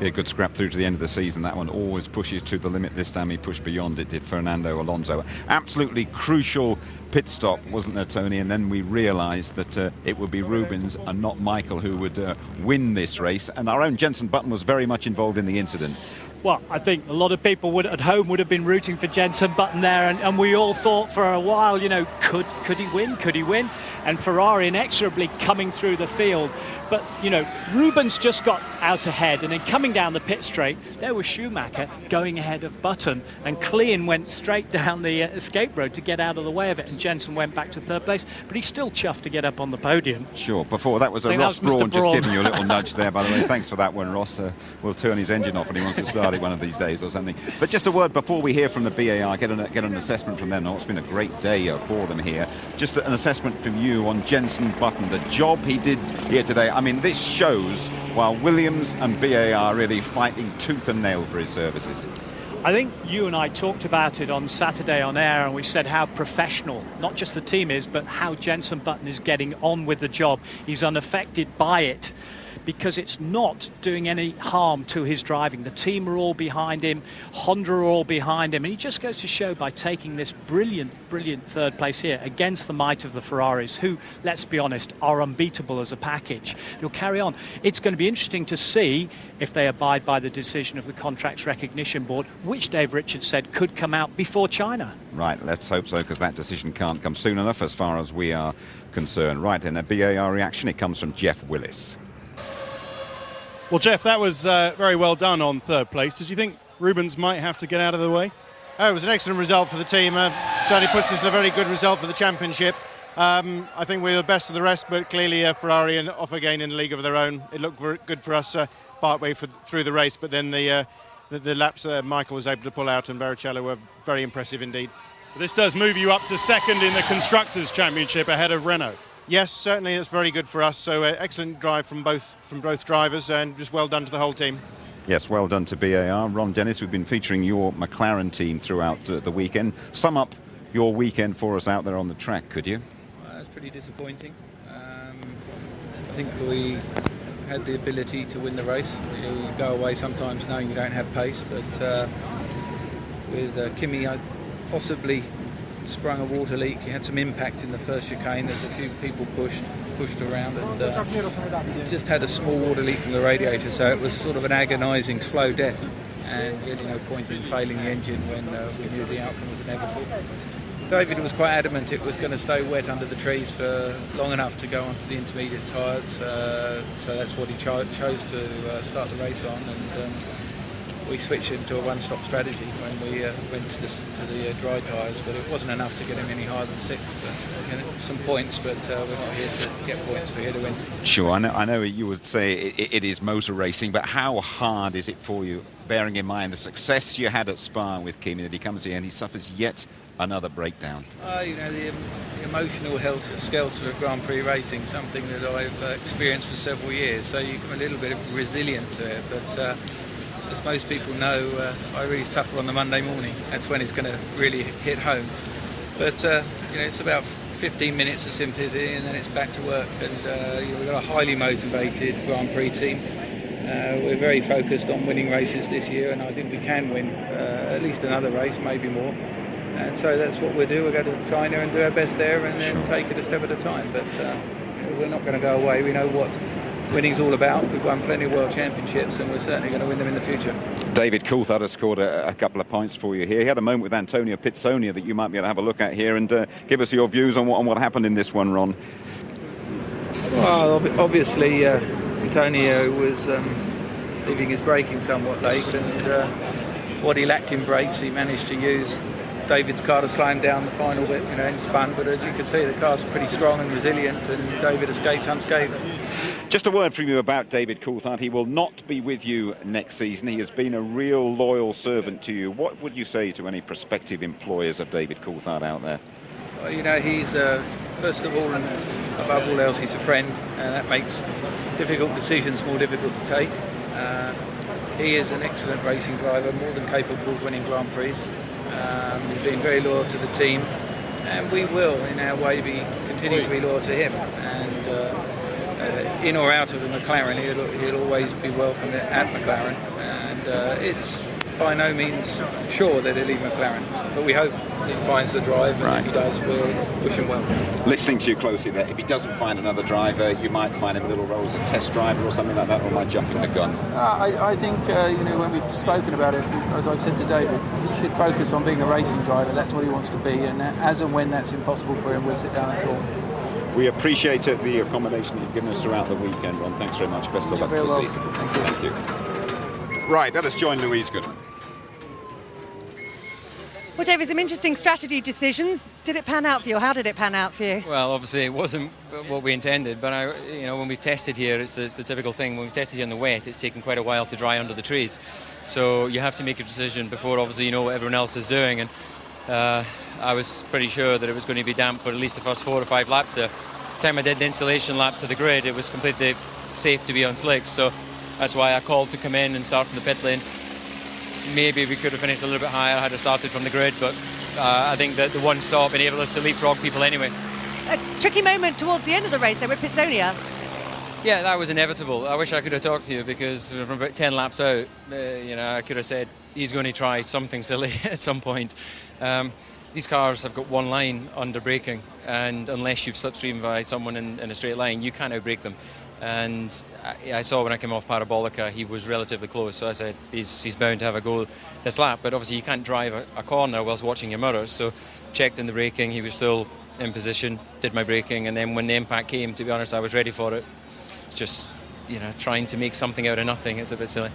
Yeah, good scrap through to the end of the season. That one always pushes to the limit. This time he pushed beyond it, did Fernando Alonso. Absolutely crucial pit stop, wasn't there, Tony? And then we realised that it would be Rubens and not Michael who would win this race. And our own Jenson Button was very much involved in the incident. Well, I think a lot of people at home would have been rooting for Jenson Button there, and we all thought for a while, could he win? Could he win? And Ferrari inexorably coming through the field. But, Rubens just got out ahead, and then coming down the pit straight, there was Schumacher going ahead of Button, and Klein went straight down the escape road to get out of the way of it, and Jenson went back to 3rd place, but he's still chuffed to get up on the podium. Sure, before that was Ross Brawn just giving you a little nudge there, by the way. Thanks for that one, Ross. We'll turn his engine off when he wants to start it one of these days or something. But just a word before we hear from the BAR, get an assessment from them. It's been a great day for them here. Just an assessment from you on Jenson Button, the job he did here today. I mean, this shows while Williams and BAR are really fighting tooth and nail for his services. I think you and I talked about it on Saturday on air, and we said how professional not just the team is, but how Jenson Button is getting on with the job. He's unaffected by it because it's not doing any harm to his driving. The team are all behind him, Honda are all behind him, and he just goes to show by taking this brilliant 3rd place here against the might of the Ferraris, who, let's be honest, are unbeatable as a package. He'll carry on. It's going to be interesting to see if they abide by the decision of the Contracts Recognition Board, which Dave Richards said could come out before China. Right, let's hope so, because that decision can't come soon enough as far as we are concerned. Right, in a BAR reaction, it comes from Jeff Willis. Well, Jeff, that was very well done on third place. Did you think Rubens might have to get out of the way? It was an excellent result for the team. Certainly puts us in a very good result for the championship. I think we're the best of the rest, but clearly Ferrari and off again in a league of their own. It looked very good for us partway through the race, but then the laps Michael was able to pull out and Barrichello were very impressive indeed. This does move you up to second in the Constructors' Championship ahead of Renault. Yes, certainly it's very good for us. So excellent drive from both drivers, and just well done to the whole team. Yes, well done to BAR. Ron Dennis, we've been featuring your McLaren team throughout the weekend. Sum up your weekend for us out there on the track, could you? It's pretty disappointing. I think we had the ability to win the race. You go away sometimes knowing you don't have pace, but with Kimi, I possibly sprung a water leak. He had some impact in the first chicane as a few people pushed around, and just had a small water leak from the radiator, so it was sort of an agonising slow death, and really no point in failing the engine when we knew the outcome was inevitable. David was quite adamant it was going to stay wet under the trees for long enough to go onto the intermediate tyres, so that's what he chose to start the race on, and we switched into a one-stop strategy when we went to the dry tyres, but it wasn't enough to get him any higher than sixth. Again, some points, but we're not here to get points, we're here to win. Sure, I know you would say it is motor racing, but how hard is it for you, bearing in mind the success you had at Spa with Kimi, that he comes here and he suffers yet another breakdown? You know, the emotional helter-skelter of Grand Prix racing, something that I've experienced for several years, so you become a little bit resilient to it, but as most people know, I really suffer on the Monday morning. That's when it's going to really hit home. But you know, it's about 15 minutes of sympathy, and then it's back to work. And you know, we've got a highly motivated Grand Prix team. We're very focused on winning races this year, and I think we can win at least another race, maybe more. And so that's what we'll do. We'll go to China and do our best there, and then take it a step at a time. But you know, we're not going to go away. We know what winning's all about. We've won plenty of World Championships, and we're certainly going to win them in the future. David Coulthard has scored a couple of points for you here. He had a moment with Antonio Pizzonia that you might be able to have a look at here, and give us your views on what happened in this one, Ron. Well, obviously, Antonio was leaving his braking somewhat late, and what he lacked in brakes, he managed to use David's car to slow him down the final bit, you know, and spun. But as you can see, the car's pretty strong and resilient, and David escaped unscathed. Just a word from you about David Coulthard. He will not be with you next season. He has been a real loyal servant to you. What would you say to any prospective employers of David Coulthard out there? Well, you know, he's first of all and above all else, he's a friend, and that makes difficult decisions more difficult to take. He is an excellent racing driver, more than capable of winning Grand Prix. He's been very loyal to the team, and we will, in our way, continue to be loyal to him. And in or out of the McLaren, he'll always be welcome at McLaren, and it's by no means sure that he'll leave McLaren, but we hope he finds the drive, and if he does, we'll wish him well. Listening to you closely there, if he doesn't find another driver, you might find him a little role as a test driver or something like that, or am I jumping the gun? I think, you know, when we've spoken about it, as I've said to David, he should focus on being a racing driver. That's what he wants to be, and as and when that's impossible for him, we'll sit down and talk. We appreciate the accommodation that you've given us throughout the weekend, Ron. Thanks very much. Best of luck for the season. Thank you. Right, let us join Louise Goodman. Well, David, some interesting strategy decisions. Did it pan out for you? How did it pan out for you? Well, obviously it wasn't what we intended, but you know, when we've tested here, it's a typical thing. When we've tested here in the wet, it's taken quite a while to dry under the trees. So you have to make a decision before, obviously, you know what everyone else is doing. And I was pretty sure that it was going to be damp for at least the first 4 or 5 laps there. The time I did the installation lap to the grid, it was completely safe to be on slicks, so that's why I called to come in and start from the pit lane. Maybe we could have finished a little bit higher had I started from the grid, but I think that the one stop enabled us to leapfrog people anyway. A tricky moment towards the end of the race there with Pizzonia. Yeah, that was inevitable. I wish I could have talked to you, because from about 10 laps out, you know, I could have said he's going to try something silly at some point. These cars have got one line under braking, and unless you've slipstreamed by someone in a straight line, you can't outbrake them. And I saw when I came off Parabolica, he was relatively close, so I said he's bound to have a go this lap. But obviously you can't drive a corner whilst watching your mirrors, so checked in the braking, he was still in position, did my braking, and then when the impact came, to be honest, I was ready for it. It's just trying to make something out of nothing. It's a bit silly.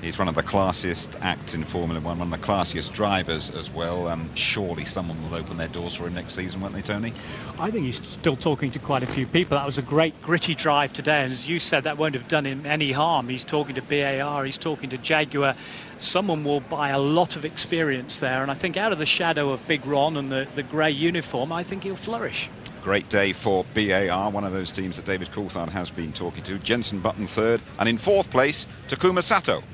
He's one of the classiest acts in Formula One, one of the classiest drivers as well. Surely someone will open their doors for him next season, won't they, Tony? I think he's still talking to quite a few people. That was a great gritty drive today, and as you said, that won't have done him any harm. He's talking to BAR, he's talking to Jaguar. Someone will buy a lot of experience there, and I think out of the shadow of Big Ron and the grey uniform, I think he'll flourish. Great day for BAR, one of those teams that David Coulthard has been talking to. Jenson Button third, and in fourth place, Takuma Sato.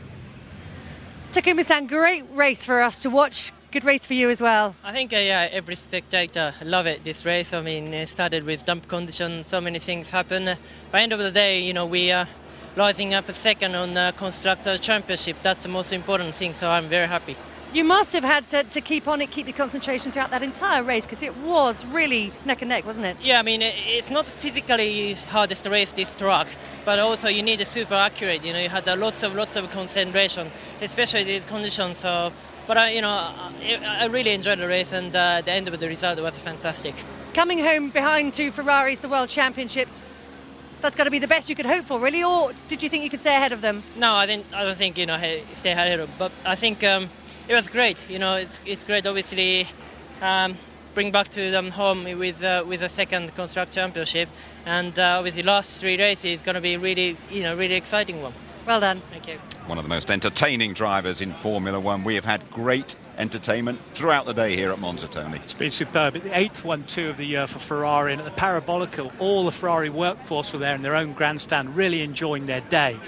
Takuma-san, great race for us to watch. Good race for you as well. I think every spectator love it, this race. I mean, it started with dump conditions, so many things happen. By the end of the day, we are rising up a second on the Constructors' Championship. That's the most important thing, so I'm very happy. You must have had to keep on it, keep your concentration throughout that entire race, because it was really neck and neck, wasn't it? Yeah, I mean, it's not physically hardest race, this track, but also you need a super accurate. You had lots of concentration, especially these conditions. So, but I really enjoyed the race, and the end of the result was fantastic. Coming home behind two Ferraris, the World Championships, that's got to be the best you could hope for, really, or did you think you could stay ahead of them? No, I don't think stay ahead of them, but I think it was great. It's great, obviously, bring back to them home with a second Constructors' Championship, and obviously last three races is going to be really exciting one. Well done. Thank you. One of the most entertaining drivers in Formula One. We have had great entertainment throughout the day here at Monza, Tony. It's been superb. The 8th 1-2 of the year for Ferrari, and at the Parabolical, all the Ferrari workforce were there in their own grandstand, really enjoying their day.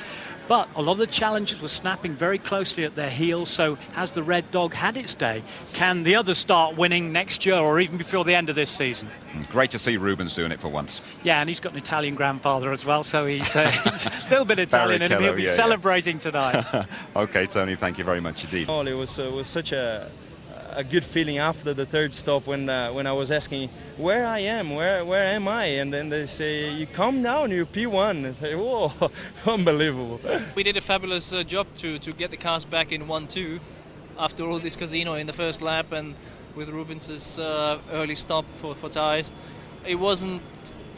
But a lot of the challengers were snapping very closely at their heels, so has the Red Dog had its day? Can the others start winning next year or even before the end of this season? Great to see Rubens doing it for once. Yeah, and he's got an Italian grandfather as well, so he's a little bit Italian, and he'll be celebrating tonight. OK, Tony, thank you very much indeed. It was such a good feeling after the third stop when I was asking where I am, where am I, and then they say, you come down, you're P1. I say, whoa, unbelievable. We did a fabulous job to get the cars back in 1-2 after all this casino in the first lap, and with Rubens's early stop for tyres. It wasn't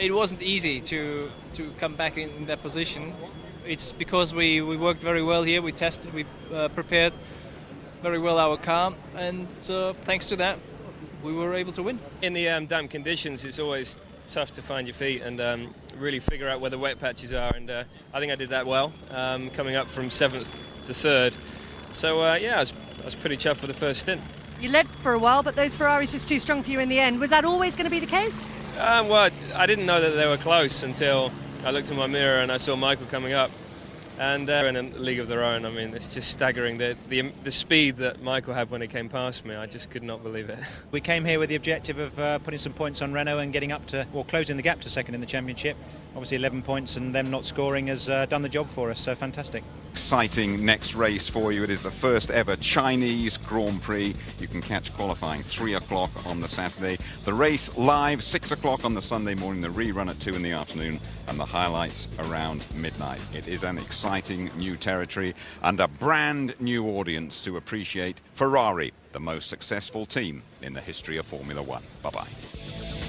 easy to come back in that position. It's because we worked very well here, we tested, we prepared very well our car, and thanks to that we were able to win. In the damp conditions, it's always tough to find your feet and really figure out where the wet patches are, and I think I did that well, coming up from 7th to 3rd. So yeah, I was pretty chuffed for the first stint. You led for a while, but those Ferraris just too strong for you in the end. Was that always going to be the case? Well, I didn't know that they were close until I looked in my mirror and I saw Michael coming up. And they're in a league of their own. I mean, it's just staggering. The speed that Michael had when he came past me, I just could not believe it. We came here with the objective of putting some points on Renault and getting up to, or closing the gap to second in the championship. Obviously 11 points, and them not scoring has done the job for us, so fantastic. Exciting next race for you. It is the first ever Chinese Grand Prix. You can catch qualifying 3 o'clock on the Saturday. The race live 6 o'clock on the Sunday morning, the rerun at 2 in the afternoon, and the highlights around midnight. It is an exciting new territory and a brand new audience to appreciate Ferrari, the most successful team in the history of Formula One. Bye-bye.